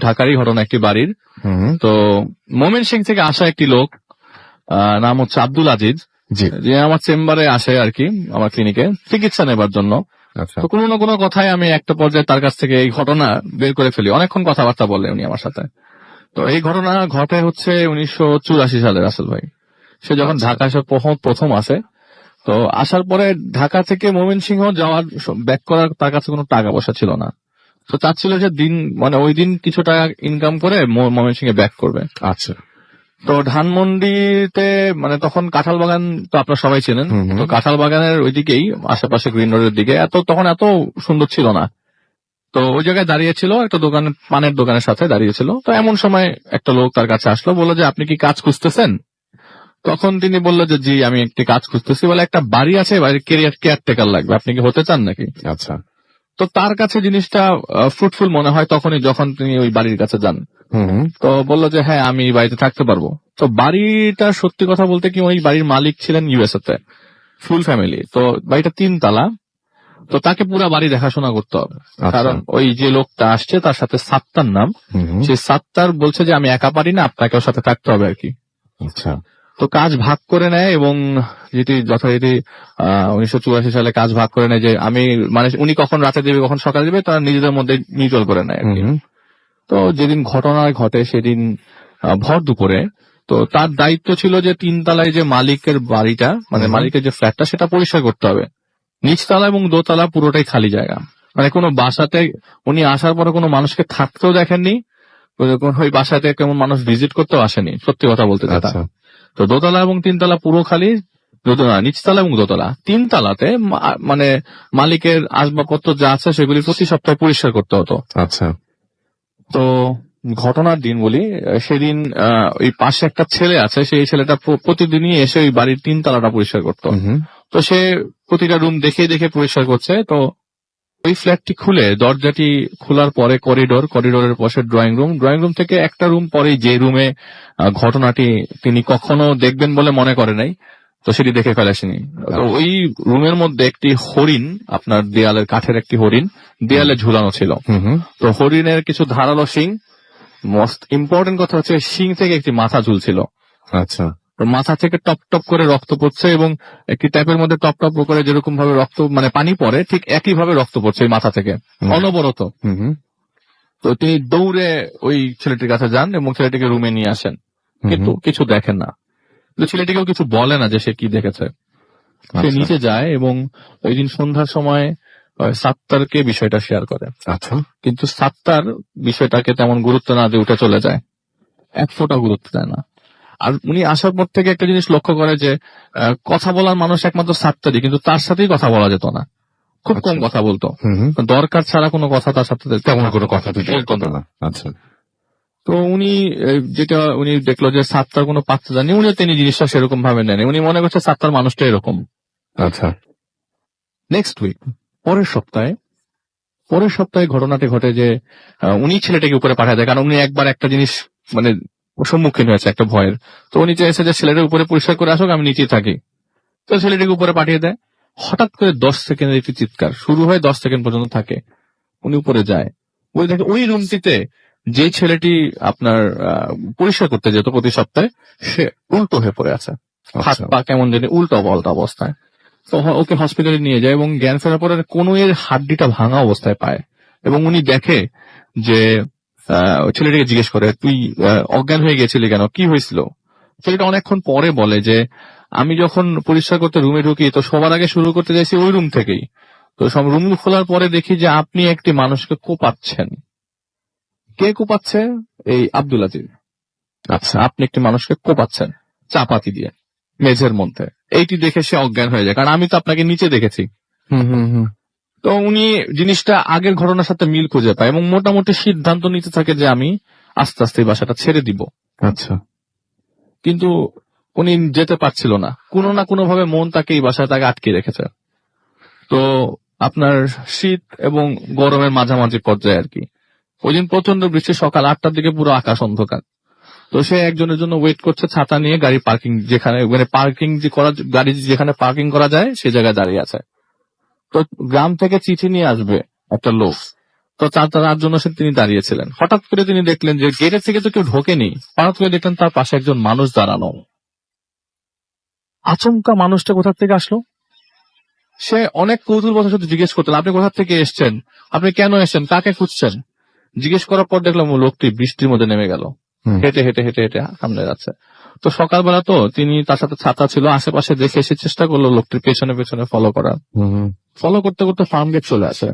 ঢাকারই ঘটনা, একটি বাড়ির। তো মোমেন সিং থেকে আসা একটি লোক, নাম হচ্ছে আব্দুল আজিজ, যে আমার চেম্বারে আসে আর কি, আমার ক্লিনিকে চিকিৎসা নেবার জন্য। তো কোনো না কোনো কথায় আমি একটা পর্যায়ে তার কাছ থেকে এই ঘটনা বের করে ফেলি। অনেকক্ষণ কথাবার্তা বলে উনি আমার সাথে। তো এই ঘটনা ঘটে হচ্ছে 1984 সালে রাসেল ভাই। সে যখন ঢাকা এসে প্রথম আসে, তো আসার পরে ঢাকা থেকে ময়মনসিংহ যাওয়ার ব্যাক করার তার কাছে কোনো টাকা পয়সা ছিল না। তো চাচ্ছিল যে ওই দিন কিছু টাকা ইনকাম করে ময়মনসিংহে ব্যাক করবে। আচ্ছা। তো ধানমন্ডিতে তখন কাঁঠাল বাগান তো আপনারা সবাই চেনেন। তো কাঁঠাল বাগানের ওইদিকেই আশেপাশে গ্রিন রোডের দিকে তখন এত সুন্দর ছিল না। তো ওই জায়গায় দাঁড়িয়েছিল একটা দোকানে, পানের দোকানের সাথে দাঁড়িয়েছিল। তো এমন সময় একটা লোক তার কাছে আসলো, বললো যে আপনি কি কাজ খুঁজতেছেন? তখন তিনি বললো যে জি, আমি একটি কাজ খুঁজতেছি। বলে একটা বাড়ি আছে, বাড়ির কেয়ারটেকার লাগবে, আপনি কি হতে চান নাকি? আচ্ছা। তো তার কাছে জিনিসটা ফ্রুটফুল মনে হয় তখনই, যখন তিনি ওই বাড়ির কাছে যান। তো বললো যে হ্যাঁ, আমি বাড়িতে থাকতে পারবো। তো বাড়িটা সত্যি কথা বলতে কি, ওই বাড়ির মালিক ছিলেন ইউএসএ তে, ফুল ফ্যামিলি। তো বাড়িটা 3 তলা। তো তাকে পুরা বাড়ি দেখাশোনা করতে হবে, কারণ ওই যে লোকটা আসছে তার সাথে সাত্তার নাম, সেই সাত্তার বলছে যে আমি একা পারি না, আপনাকেও সাথে থাকতে হবে আর কি। আচ্ছা। তো কাজ ভাগ করে নেয়, এবং যেটি যথারীতি 1984 সালে কাজ ভাগ করে নেয় যে আমি উনি কখন রাতে দেবে কখন সকালে দেবে, তারা নিজেদের মধ্যে মিউচুয়াল করে নেয় আর কি। তো যেদিন ঘটনা ঘটে সেদিন ভর দুপুরে, তো তার দায়িত্ব ছিল যে 3 তলায় যে মালিকের বাড়িটা, মালিকের যে ফ্ল্যাটটা, সেটা পরিষ্কার করতে হবে। নিচতলা এবং দোতলা পুরোটাই খালি জায়গা, কোনো বাসাতে উনি আসার পরে কোনো মানুষকে থাকতেও দেখেননি, ওই বাসাতে কেমন মানুষ ভিজিট করতেও আসেনি, সত্যি কথা বলতে যেটা। তো দোতলা এবং 3 তলা পুরো খালি, নিচতলা এবং দোতলা। 3 তলাতে মালিকের আসবাবপত্র যা আছে সেগুলি প্রতি সপ্তাহে পরিষ্কার করতে হতো। আচ্ছা। তো ঘটনার দিন বলি, সেদিন ওই পাশে একটা ছেলে আছে, সেই ছেলেটা প্রতিদিনই এসে ওই বাড়ির 3 তলাটা পরিষ্কার করতো। তো সে প্রতিটা রুম দেখে দেখে পরিষ্কার করছে। তো ওই ফ্ল্যাটটি খুলে, দরজাটি খোলার পরে করিডোরের পাশে ড্রয়িং রুম থেকে একটা রুম পরেই যে রুমে ঘটনাটি তিনি কখনো দেখবেন বলে মনে করে নাই, তো সেটি দেখে ফেলেছেনি। তো ওই রুমের মধ্যে একটি হরিণ, আপনার দেয়ালের কাঠের একটি হরিণ দেয়ালে ঝুলানো ছিল। তো হরিণের কিছু ধারালো শিং, মোস্ট ইম্পর্টেন্ট কথা হচ্ছে শিং থেকে একটি মাথা ঝুলছিল। আচ্ছা। মাথা থেকে টপ টপ করে রক্ত পড়ছে, এবং একটি ট্যাপের মধ্যে টপ টপ করে যেরকম ভাবে রক্ত পানি পড়ে, ঠিক একই ভাবে রক্ত পড়ছে এই মাথা থেকে অনবরত। তো তিনি দৌড়ে ওই ছেলেটির কাছে যান এবং ছেলেটিকে রুমে নিয়ে আসেন, কিন্তু কিছু দেখেন না। ছেলেটিকেও কিছু বলে না যে সে কি দেখেছে। সে নিচে যায় এবং ওই দিন সন্ধ্যার সময় সাত্তারকে বিষয়টা শেয়ার করে। আচ্ছা। কিন্তু সাত্তার বিষয়টাকে তেমন গুরুত্ব না দিয়ে উঠে চলে যায়, 1 ফোঁটা গুরুত্ব দেয় না। আর উনি আসার পর থেকে একটা জিনিস লক্ষ্য করে যে কথা বলার মানুষ একমাত্র সাত্তারই, কিন্তু তার সাথেই কথা বলা যেত না, খুব কম কথা বলতো, দরকার ছাড়া কোনো কথা তার সাথে তেমন কোনো কথা বলতো না। আচ্ছা। তো উনি দেখলো যে সাত্তার কোনো পাত্তা জানি, তিনি জিনিসটা সেরকম ভাবে নেন, উনি মনে করছে সাত্তার মানুষটা এরকম। আচ্ছা। নেক্সট উইক, পরের সপ্তাহে ঘটনাটি ঘটে যে উনি ছেলেটাকে উপরে পাঠায় দেয়, কারণ উনি একবার একটা জিনিস সম্মুখীন হয়েছে একটা ভয়ের। তো উনি চেয়েছে যে ছেলেটার উপরে পরিষ্কার করে আসুক, আমি নিচেই থাকি। তো ছেলেটাকে উপরে পাঠিয়ে দেয়। হঠাৎ করে 10 সেকেন্ডের একটি চিৎকার শুরু হয়, 10 সেকেন্ড পর্যন্ত থাকে। উনি উপরে যায়, ওই দেখে ওই রুমটিতে যে ছেলেটি আপনার পরিষ্কার করতে যেত প্রতি সপ্তাহে, সে উল্টো হয়ে পড়ে আছে, হাত পা কেমন জানি উল্টো পাল্টা অবস্থায়। তো ওকে হসপিটালে নিয়ে যায় এবং জ্ঞান ফেরার পরে কোনো এর হাড্ডিটা ভাঙা অবস্থায় পায়, এবং উনি দেখে যে ছেলেটিকে জিজ্ঞেস করে তুই অজ্ঞান হয়ে গেছিলি কেন, কি হয়েছিল? ছেলেটা অনেকক্ষণ পরে বলে যে আমি যখন পরিষ্কার করতে রুমে ঢুকি তো সবার আগে শুরু করতে চাইছি ওই রুম থেকেই। তো সব রুম খোলার পরে দেখি যে আপনি একটি মানুষকে কোপাচ্ছেন। কে কোপাচ্ছে? এই আব্দুল আজিজ। আচ্ছা, আপনি একটি মানুষকে কোপাচ্ছেন চাপাতি দিয়ে মেঝের মধ্যে। এইটি দেখে সে অজ্ঞান হয়ে যায়, কারণ আমি তো আপনাকে নিচে দেখেছি। তো উনি জিনিসটা আগের ঘটনার সাথে মিল খুঁজে পায় এবং মোটামুটি সিদ্ধান্ত নিতে থাকে যে আমি আস্তে আস্তে এই বাসাটা ছেড়ে দিব। আচ্ছা, কিন্তু উনি যেতে পারছিল না, কোনো না কোনো ভাবে মন তাকে এই বাসায় তাকে আটকে রেখেছে। তো আপনার শীত এবং গরমের মাঝামাঝি পর্যায়ে আর কি, ওই দিন প্রচন্ড বৃষ্টি, সকাল 8টার দিকে পুরো আকাশ অন্ধকার। তো সে একজনের জন্য ওয়েট করছে ছাতা নিয়ে, গাড়ি পার্কিং যেখানে মানে পার্কিং যে করা গাড়ি যেখানে পার্কিং করা যায় সেই জায়গায় দাঁড়িয়ে আছে। তো গ্রাম থেকে চিঠি নিয়ে আসবে একটা লোক, তো তার জন্য তিনি দাঁড়িয়েছিলেন। হঠাৎ করে তিনি দেখলেন যে গেটের থেকে তো কেউ ঢোকেনি, হঠাৎ করে দেখলেন তার পাশে একজন মানুষ দাঁড়ানো। আচমকা মানুষটা কোথা থেকে আসলো? সে অনেক কৌতূহলবশত সাথে জিজ্ঞেস করতেন, আপনি কোথা থেকে এসছেন, আপনি কেন এসেছেন, কাকে খুঁজছেন? জিজ্ঞেস করার পর দেখলাম লোকটি বৃষ্টির মধ্যে নেমে গেল, হেঁটে হেঁটে হেঁটে হেঁটে সামনে যাচ্ছে। তো সকালবেলা তো তিনি তার সাথে ছাতা ছিল, আশেপাশে দেখে সে চেষ্টা করলো লোকটির পেছনে পেছনে ফলো করার। ফলো করতে করতে ফার্ম গেট চলে আসে,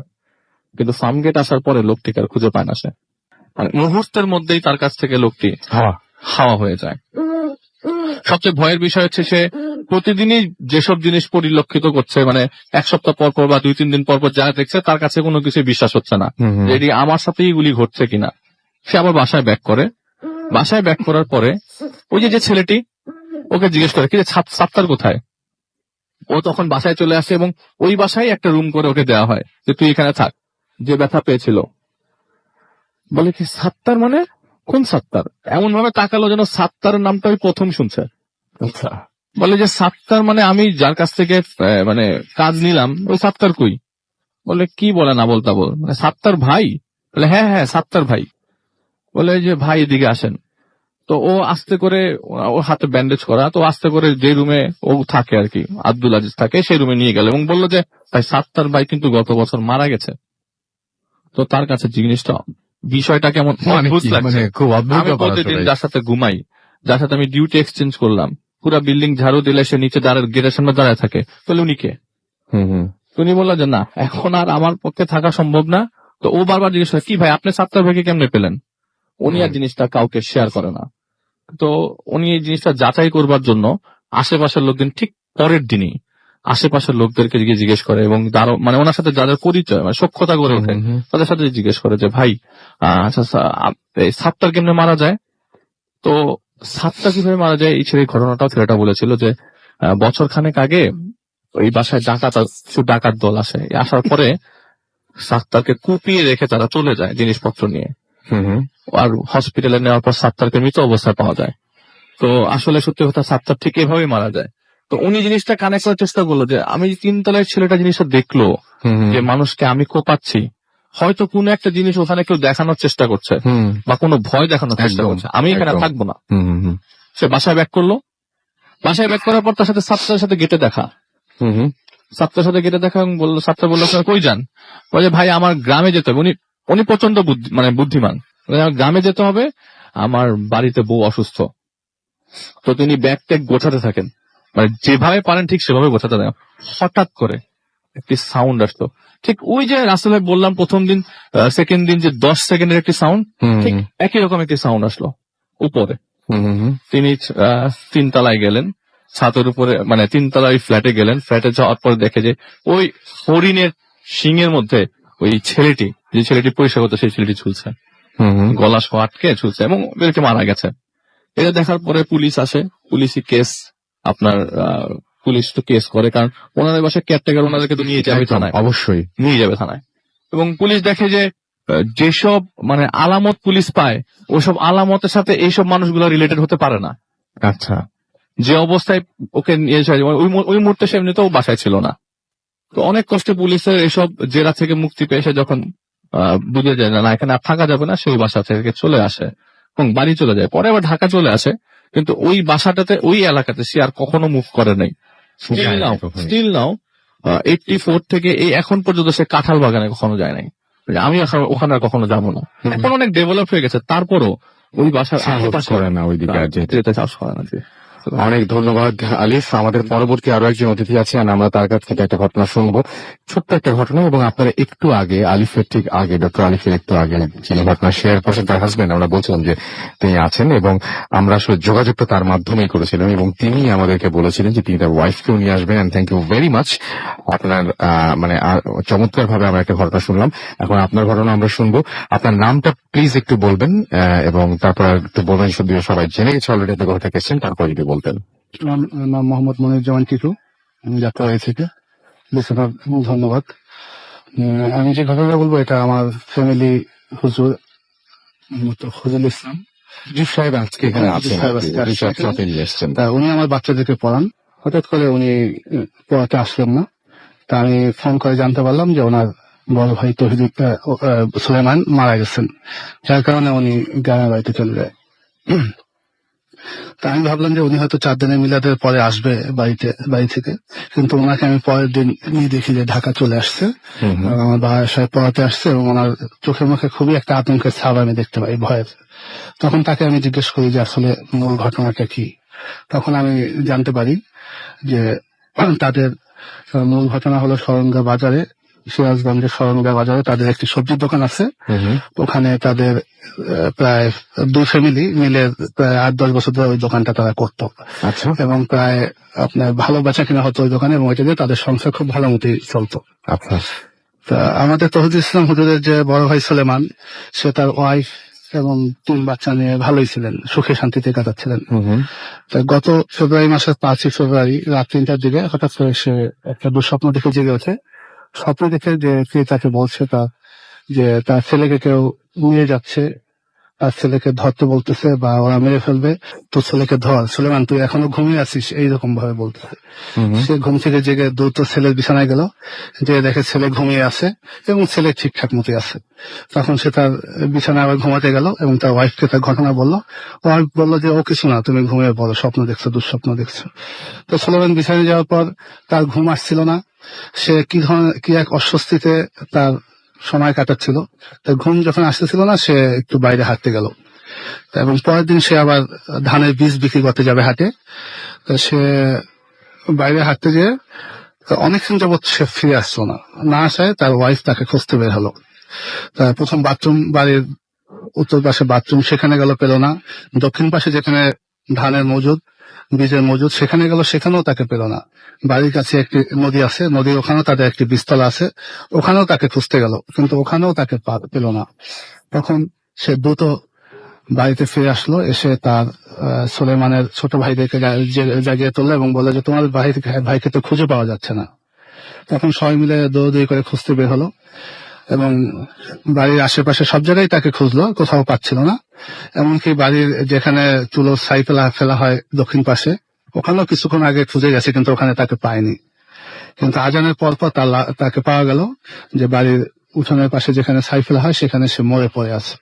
কিন্তু ফার্ম গেট আসার পরে লোকটিকে আর খুঁজে পায় না সে। মানে মুহূর্তের মধ্যেই তার কাছ থেকে লোকটি হাওয়া হয়ে যায়। সবচেয়ে ভয়ের বিষয় হচ্ছে সে প্রতিদিনই যেসব জিনিস পরিলক্ষিত করছে, মানে এক সপ্তাহ পর পর বা 2-3 দিন পর পর যা দেখছে তার কাছে কোনো কিছু বিশ্বাস হচ্ছে না যে এটি আমার সাথেই এগুলি ঘটছে কিনা। সে আবার বাসায় ব্যাক করে। বাসায় ব্যাক করার পরে ওই যে ছেলেটি ওকে জিজ্ঞেস করে কি যে সাত্তার কোথায়। ও তখন বাসায় চলে আসে এবং ওই বাসায় একটা রুম করে ওকে দেওয়া হয় যে তুই এখানে থাক। যে ব্যথা পেয়েছিল বলে কি সাত্তার মানে কোন সাত্তার? এমন ভাবে তাকালো যেন সাত্তার নামটা ওই প্রথম শুনছে। আচ্ছা, বলে যে সাত্তার মানে আমি যার কাছ থেকে মানে কাজ নিলাম ওই সাত্তার কই? বলে কি বলে না বলতা বল, মানে সাত্তার ভাই? বলে হ্যাঁ হ্যাঁ সাত্তার ভাই। বলে যে ভাই এদিকে আসেন। তো ও আস্তে করে, ও হাতে ব্যান্ডেজ করা, তো আস্তে করে যে রুমে ও থাকে আর কি, আব্দুল আজিজ থাকে, সেই রুমে নিয়ে গেল এবং বললো যে ভাই সাত্তার ভাই কিন্তু গত বছর মারা গেছে। তো তার কাছে জিনিসটা বিষয়টা কেমন অদ্ভুত লাগছে। আমি প্রতিদিন যার সাথে ঘুমাই, যার সাথে আমি ডিউটি এক্সচেঞ্জ করলাম, পুরো বিল্ডিং ঝাড়ু দিলে সে নিচে গেটের সামনে দাঁড়ায় থাকে, তাহলে উনি কে? উনি বললো যে না এখন আর আমার পক্ষে থাকা সম্ভব না। তো ও বারবার জিজ্ঞেস করে কি ভাই আপনি সাত্তার ভাইকে কেমনে পেলেন? উনি আর জিনিসটা কাউকে শেয়ার করে না। তো উনি এই জিনিসটা যাচাই করবার জন্য আশেপাশের লোকজন ঠিক পরের দিনই আশেপাশের লোকদেরকে গিয়ে জিজ্ঞেস করে এবং মানে ওনার সাথে যাদের পরিচয় মানে সখ্যতা গড়ে ওঠে তাদের সাথে জিজ্ঞেস করে যে ভাই আচ্ছা সাত্তার কেমনে মারা যায়? তো সাত্তার কিভাবে মারা যায় এই ছেলের ঘটনাটাও ছেলেটা বলেছিল যে বছর খানেক আগে ওই বাসায় ডাকাত দল আসে, আসার পরে সাত্তারকে কুপিয়ে রেখে তারা চলে যায় জিনিসপত্র নিয়ে। আর হসপিটালে নেওয়ার পর সাত্তারকে মৃত অবস্থায় পাওয়া যায়। তো আসলে সত্যি কথা সাত্তার ঠিক এভাবেই মারা যায়। তো উনি জিনিসটা কানেক্ট করার চেষ্টা করলো যে আমি 3 তলায় ছেলেটা জিনিসটা দেখলো যে মানুষকে আমি কোপাচ্ছি, হয়তো কোনো একটা জিনিস ওখানে কেউ দেখানোর চেষ্টা করছে বা কোনো ভয় দেখানোর চেষ্টা করছে, আমি এখানে থাকবো না। সে বাসায় ব্যাক করলো। বাসায় ব্যাক করার পর তার সাথে সাত্তারের সাথে গেটে দেখা। সাত্তারের সাথে গেটে দেখা এবং বললো, সাত্তার বললো কই যান? বলে ভাই আমার গ্রামে যেতে হবে। উনি প্রচন্ড বুদ্ধিমান। আমার গ্রামে যেতে হবে, আমার বাড়িতে বউ অসুস্থ। তো তিনি ব্যাগ ট্যাগ গোছাতে থাকেন, মানে যেভাবে পারেন ঠিক সেভাবে গোছাতে থাকেন। হঠাৎ করে একটি সাউন্ড আসলো, ঠিক ওই যে রাসেল ভাই বললাম প্রথম দিন সেকেন্ড দিন যে 10 সেকেন্ডের একটি সাউন্ড, ঠিক একই রকম একটি সাউন্ড আসলো উপরে। তিনি 3 তলায় গেলেন, ছাদের উপরে মানে 3 তলায় ফ্ল্যাটে গেলেন। ফ্ল্যাটে যাওয়ার পর দেখে যে ওই হরিণের শিঙের মধ্যে ওই যে ছেলেটি পরিষ্কার করতো সেই ছেলেটি ঝুলছে, গলা সহ আটকে ঝুলছে এবং বেরোকে মারা গেছে। এটা দেখার পরে পুলিশ আসে, পুলিশই কেস আপনার পুলিশ তো কেস করে, কারণ ওনাদের বাসায় কেয়ারটেকার, ওনাদেরকে তো নিয়ে যাবে থানায়, অবশ্যই নিয়ে যাবে থানায়। এবং পুলিশ দেখে যে যেসব মানে আলামত পুলিশ পায় ওসব আলামতের সাথে এইসব মানুষগুলো রিলেটেড হতে পারে না। আচ্ছা, যে অবস্থায় ওকে নিয়ে ওই মুহূর্তে সে এমনিতেও বাসায় ছিল না। তো অনেক কষ্টে পুলিশের এসব জেরা থেকে মুক্তি পেয়ে সে যখন বুঝে যায় না এখানে আর থাকা যাবে না, সেই বাসা থেকে চলে আসে এবং বাড়ি চলে যায়। পরে আবার ঢাকা চলে আসে, কিন্তু ওই বাসাটাতে ওই এলাকাতে সে আর কখনো মুভ করে নাই। স্টিল নাও 84 থেকে এই এখন পর্যন্ত সে কাঁঠাল বাগানে কখনো যায় নাই। আমি ওখানে আর কখনো যাবো না। এখন অনেক ডেভেলপ হয়ে গেছে, তারপরও ওই বাসার আশেপাশে করে না, ওই দিকে যেতে সাহস করে না। অনেক ধন্যবাদ আলিফ। আমাদের পরবর্তী আরো একজন অতিথি আছে, আর আমরা তার কাছ থেকে একটা ঘটনা শুনবো, ছোট্ট একটা ঘটনা। এবং আপনারা একটু আগে, আলিফের ঠিক আগে, ডক্টর আলিফের একটু আগে যিনি ঘটনা শেয়ার করছেন তার হাজবেন্ড, আমরা বলছিলাম যে তিনি আছেন, এবং আমরা আসলে যোগাযোগটা তার মাধ্যমেই করেছিলাম, এবং তিনি আমাদেরকে বলেছিলেন যে তিনি তার ওয়াইফকেও নিয়ে আসবেন। And thank you very much. আপনার মানে চমৎকার ভাবে আমরা একটা ঘটনা শুনলাম। এখন আপনার ঘটনা আমরা শুনবো। আপনার নামটা প্লিজ একটু বলবেন, এবং তারপর একটু বলবেন, যদিও সবাই জেনে গেছে অলরেডি আপনি কোথা থেকে এসেছেন, তারপর যদি বলতেন। নাম মোহাম্মদ মনিরুজ্জামান টিটু, আমি যাত্রাবাড়ি থেকে। বেশিরভাগ ধন্যবাদ। আমি যে ঘটনা বলবো এটা আমার ফ্যামিলি হুজুর হুজুর ইসলাম জি সাহেব আজকে এখানে আছেন, তা উনি আমার বাচ্চাদেরকে পড়ান। হঠাৎ করে উনি পড়াতে আসলেন না, তা আমি ফোন করে জানতে পারলাম যে ওনার বড় ভাই তহিদ সুলেমান মারা গেছেন, যার কারণে উনি গ্রামের বাড়িতে চলে যায়। তা আমি ভাবলাম যে উনি হয়তো 4 দিনের মিলাদের পরে আসবে বাড়ি থেকে, কিন্তু ওনাকে আমি পরের দিন দেখি যে ঢাকা চলে আসছে, আমার বাসায় পড়াতে আসছে, এবং ওনার চোখের মুখে খুবই একটা আতঙ্কের ছাপ আমি দেখতে পাই, ভয়ের। তখন তাকে আমি জিজ্ঞেস করি যে আসলে মূল ঘটনাটা কি। তখন আমি জানতে পারি যে তাদের মূল ঘটনা হলো সরঙ্গা বাজারে, সিরাজগঞ্জের সরঙ্গা বাজারে তাদের একটি সবজির দোকান আছে। ওখানে তাদের প্রায় 2 ফ্যামিলি মিলে প্রায় 8-10 বছর ধরে ওই দোকানটা তারা করতো, এবং প্রায় আপনার ভালো বেচা কিনা হতো ওই দোকানে, এবং ওইটা দিয়ে তাদের সংসার খুব ভালো মতোই চলতো। তা আমাদের তহিদ ইসলাম হুজুরের যে বড় ভাই সুলেমান, সে তার ওয়াইফ এবং 3 বাচ্চা নিয়ে ভালোই ছিলেন, সুখে শান্তিতে কাটাচ্ছিলেন। গত ফেব্রুয়ারি মাসের 5ই ফেব্রুয়ারি রাত 3টার দিকে হঠাৎ করে সে একটা দুঃস্বপ্ন দেখে জেগে ওঠে। স্বপ্ন দেখে যে কে তাকে বলছে যে তার ছেলেকে কেউ নিয়ে যাচ্ছে, তার ছেলেকে ধরতে বলতেছে, বা ওরা মেরে ফেলবে, তোর ছেলেকে ধর, সুলেমান তুই এখনো ঘুমিয়ে আছিস, এইরকম ভাবে বলতেছে। সে ঘুম থেকে জেগে দ্রুত ছেলের বিছানায় গেল, যে দেখে ছেলে ঘুমিয়ে আছে এবং ছেলে ঠিকঠাক মতোই আছে। তখন সে তার বিছানায় আবার ঘুমাতে গেল এবং তার ওয়াইফকে তার ঘটনা বললো। ওয়াইফ বললো যে ও কিছু না, তুমি ঘুমিয়ে পড়ো, স্বপ্ন দেখছো, দুঃস্বপ্ন দেখছো। তো সুলেমান বিছানায় যাওয়ার পর তার ঘুম আসছিল না, সে কি এক অস্বস্তিতে তার সময় কাটাচ্ছিল। তার ঘুম যখন আসতেছিল না, সে একটু বাইরে হাঁটতে গেল, এবং পরের দিন সে আবার ধানের বীজ বিক্রি করতে যাবে হাটে। সে বাইরে হাঁটতে যেয়ে অনেকক্ষণ যাবৎ সে ফিরে আসছো না আসায় তার ওয়াইফ তাকে খুঁজতে বের হলো। প্রথম বাথরুম, বাড়ির উত্তর পাশে বাথরুম, সেখানে গেল, পেল না। দক্ষিণ পাশে যেখানে ধানের মজুদ, বীজের মজুদ, সেখানে গেল, সেখানেও তাকে পেল না। বাড়ির কাছে একটি নদী আছে, নদীর ওখানেও তাদের একটি বীজতলা আছে, ওখানেও তাকে খুঁজতে গেল, কিন্তু ওখানেও তাকে পেল না। তখন সে দ্রুত বাড়িতে ফিরে আসলো, এসে তার সুলেমানের ছোট ভাইদেরকে জাগিয়ে তুললো এবং বললো যে তোমার ভাইকে তো খুঁজে পাওয়া যাচ্ছে না। তখন সবাই মিলে দৌড়দৌড়ি করে খুঁজতে বের হলো, এবং বাড়ির আশেপাশে সব জায়গায় তাকে খুঁজলো, কোথাও পাচ্ছিল না। এমনকি বাড়ির যেখানে চুলো ছাই ফেলা হয় দক্ষিণ পাশে, ওখানেও কিছুক্ষণ আগে খুঁজে গেছে, কিন্তু ওখানে তাকে পায়নি। কিন্তু আজানের পর তাকে পাওয়া গেল যে বাড়ির উঠোনের পাশে যেখানে ছাই ফেলা হয় সেখানে সে মরে পড়ে আছে,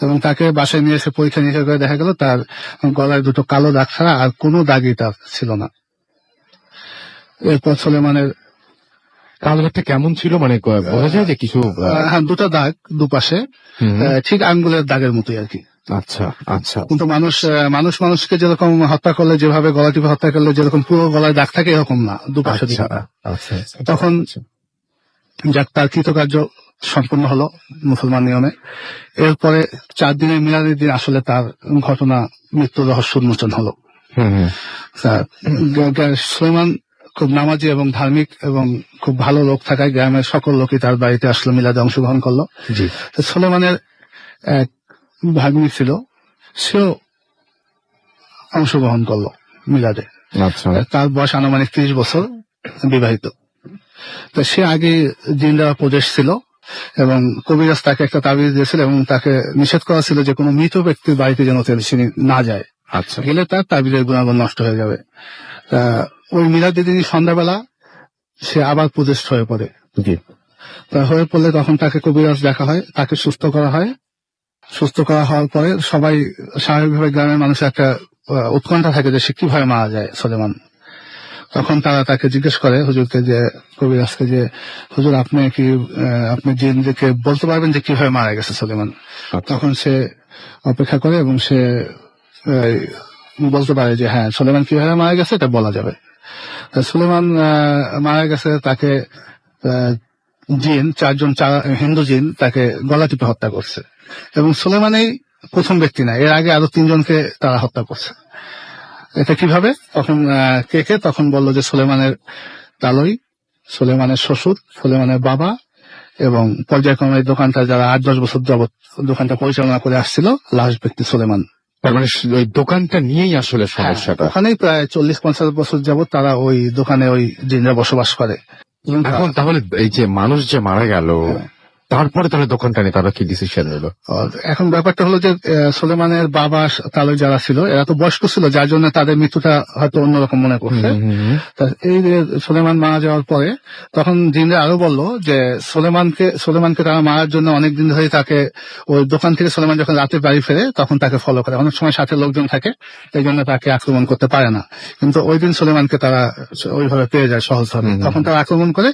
এবং তাকে বাসায় নিয়ে এসে পরীক্ষা নিরীক্ষা করে দেখা গেল তার গলায় 2টো কালো দাগ ছাড়া আর কোনো দাগই তার ছিল না। এরপর সুলেমানের কালো দাগটা কেমন ছিল, মানে বোঝা যায় যে কিছু? হ্যাঁ, 2টা দাগ দুপাশে, ঠিক আঙ্গুলের দাগের মতোই আর কি। আচ্ছা আচ্ছা। কিন্তু মানুষকে যেরকম হত্যা করলে, যেভাবে গলা টিপে হত্যা করলে যেরকম পুরো গলায় দাগ থাকে, এরকম না, দুপাশে। তখন যাক, তার কৃতকার্য সম্পূর্ণ হলো মুসলমান নিয়মে। এরপরে 4 দিনের মিলাদের দিন আসলে তার ঘটনা, মৃত্যুর রহস্য উন্মোচন হলো। সুলেমান খুব নামাজি এবং ধার্মিক এবং খুব ভালো লোক থাকায় গ্রামের সকল লোকই তার বাড়িতে আসলো, মিলাদে অংশগ্রহণ করলো। সুলেমানের এক ভাগ্নি ছিল, সেও অংশগ্রহণ করলো মিলাদে। তার বয়স আনুমানিক 30 বছর, বিবাহিত। তো সে আগে জিন দেওয়া প্রদেশ ছিল, এবং কবিরাজ তাকে একটা তাবিজ দিয়েছিল, এবং তাকে নিষেধ করা ছিল যে কোনো মৃত ব্যক্তির বাড়িতে যেন সে না যায়, গেলে তার তাবিজের গুণাগুণ নষ্ট হয়ে যাবে। ওই মিলাদের দিনই সন্ধ্যাবেলা সে আবার প্রদেশ হয়ে পড়ে। হয়ে পড়লে তখন তাকে কবিরাজ দেখা হয়, তাকে সুস্থ করা হয়। সুস্থ করা হওয়ার পরে সবাই স্বাভাবিকভাবে, গ্রামের মানুষের একটা উৎকণ্ঠা থাকে যে সে কিভাবে মারা যায় সুলেমান। তখন তারা তাকে জিজ্ঞেস করে হুজুরকে, যে কবিরাজকে, যে হুজুর আপনি জিনদেরকে বলতে পারবেন যে কিভাবে মারা গেছে সুলেমান? তখন সে অপেক্ষা করে এবং সে বলতে পারে যে হ্যাঁ সুলেমান কিভাবে মারা গেছে এটা বলা যাবে। তা সুলেমান মারা গেছে, তাকে জিন 4 জন হিন্দু জিন তাকে গলা টিপে হত্যা করছে, এবং সুলেমানই প্রথম ব্যক্তি না, এর আগে আরো 3 জনকে তারা হত্যা করছে। এটা কিভাবে? তখন তখন বলল যে সুলেমানের তালই, সুলেমানের শ্বশুর, সুলেমানের বাবা, এবং পর্যায়ক্রমে এই দোকানটা যারা 8-10 বছর যাবত দোকানটা পরিচালনা করে আসছিল, লাস্ট ব্যক্তি সুলেমান। তার মানে ওই দোকানটা নিয়েই আসলে সমস্যাটা। ওখানেই প্রায় 40-50 বছর যাবত তারা ওই দোকানে ওই জিনরা বসবাস করে। এখন তাহলে এই যে মানুষ যে মারা গেল, তারপরে তাহলে দোকানটা নিয়ে তারা কি ডিসিশন নিল? এখন ব্যাপারটা হলো যে সুলেমানের বাবা তালই যারা ছিল এরা তো বয়স্ক ছিল, যার জন্য তাদের মৃত্যুটা হয়তো অন্যরকম মনে করছে। এই যে সুলেমান মারা যাওয়ার পরে তখন জিনরা আরো বললো যে সুলেমানকে তারা মারার জন্য অনেকদিন ধরে তাকে ওই দোকান থেকে সুলেমান যখন রাতে বাড়ি ফেরে তখন তাকে ফলো করে, অনেক সময় সাথে লোকজন থাকে, এই জন্য তাকে আক্রমণ করতে পারে না। কিন্তু ওই দিন সুলেমানকে তারা ওইভাবে পেয়ে যায় সহজভাবে, তখন তারা আক্রমণ করে,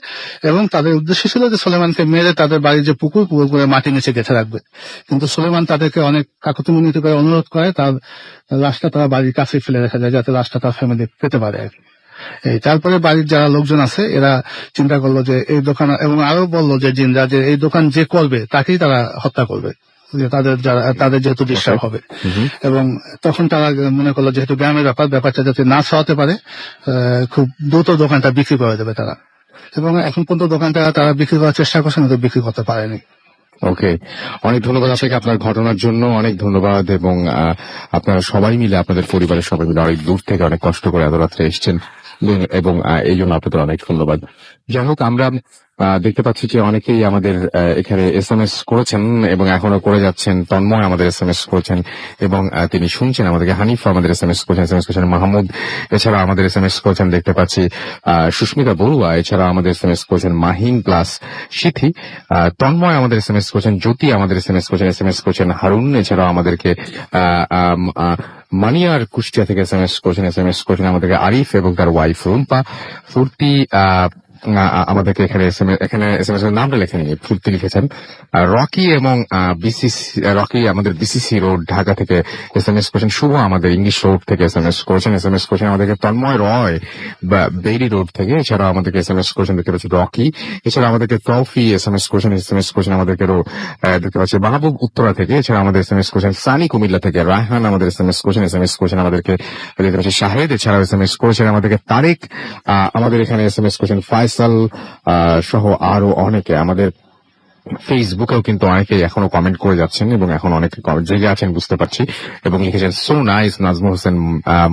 এবং তাদের উদ্দেশ্য ছিল যে সুলেমানকে মেরে তাদের বাড়ির যে পুকুর করে মাটির নিচে গেঁথে রাখবে। কিন্তু সুলেমান তাদেরকে অনেক কাকুতি মিনতি করে অনুরোধ করে তার লাশটা তারা বাড়ির কাছে ফেলে রেখে যায়, যাতে লাশটা তার ফ্যামিলি পেতে পারে। তারপরে বাড়ির যারা লোকজন আছে এরা চিন্তা করলো যে এই দোকান, এবং আরো বললো যে জিনরা যে এই দোকান যে করবে তাকেই তারা হত্যা করবে, যে তাদের যেহেতু ডিস্টার্ব হবে। এবং তখন তারা মনে করলো যেহেতু গ্রামের ব্যাপারটা যাতে না ছড়াতে পারে, খুব দ্রুত দোকানটা বিক্রি করে দেবে তারা। এবং এখন পর্যন্ত দোকানটা তারা বিক্রি করার চেষ্টা করছে, কিন্তু বিক্রি করতে পারেনি। ওকে, অনেক ধন্যবাদ আপনাকে আপনার ঘটনার জন্য, অনেক ধন্যবাদ। এবং আপনারা সবাই মিলে, আপনাদের পরিবারের সবাই মিলে অনেক দূর থেকে অনেক কষ্ট করে এত রাত্রে এসছেন, এবং এই জন্য আপনাদের অনেক ধন্যবাদ। যাই হোক, আমরা দেখতে পাচ্ছি যে অনেকেই আমাদের এখানে SMS করেছেন এবং এখনো করে যাচ্ছেন। তন্ময় আমাদের SMS করেছেন এবং তিনি শুনছেন আমাদেরকে। হানিফ আমাদের SMS করেছেন, মাহমুদ এছাড়া আমাদের SMS করেছেন, দেখতে পাচ্ছি সুস্মিতা বড়ুয়া এছাড়া আমাদের SMS করেছেন, মাহিন প্লাস সিথি, তন্ময় আমাদের SMS করেছেন, জ্যোতি আমাদের SMS করেছেন, হারুন এছাড়াও আমাদেরকে মানিয়ার কুষ্টিয়া থেকে SMS করেছেন আমাদেরকে, আরিফ এবং তার ওয়াইফ রুম্পা, ফুর্তি আমাদেরকে এখানে SMS এর নামটা লেখেনি, ফুর্তি লিখেছেন, রকি এবং রকি আমাদের BCC রোড ঢাকা থেকে SMS করেছেন, শুভ আমাদের ইংলিশ রোড থেকে SMS করেছেন আমাদেরকে, তন্ময় রয় বেইলি রোড থেকে এছাড়া আমাদেরকে SMS করেছেন, দেখতে পাচ্ছি রকি, এছাড়া আমাদেরকে তৌফি SMS করেছেন আমাদেরকে, দেখতে পাচ্ছি মাহবুব উত্তরা থেকে, এছাড়া আমাদের SMS করেছেন সানি কুমিল্লা থেকে, রায়হান আমাদের SMS করেছেন আমাদেরকে, দেখতে পাচ্ছি শাহেদ এছাড়াও SMS করেছেন আমাদেরকে, তারেক আমাদের এখানে SMS করেছেন, ফাইসাল সহ আরো অনেকে। আমাদের ফেসবুকেও কিন্তু অনেকে এখনো কমেন্ট করে যাচ্ছেন এবং এখন অনেকে জেগে আছেন বুঝতে পারছি, এবং লিখেছেন সো নাইস নাজমুল হোসেন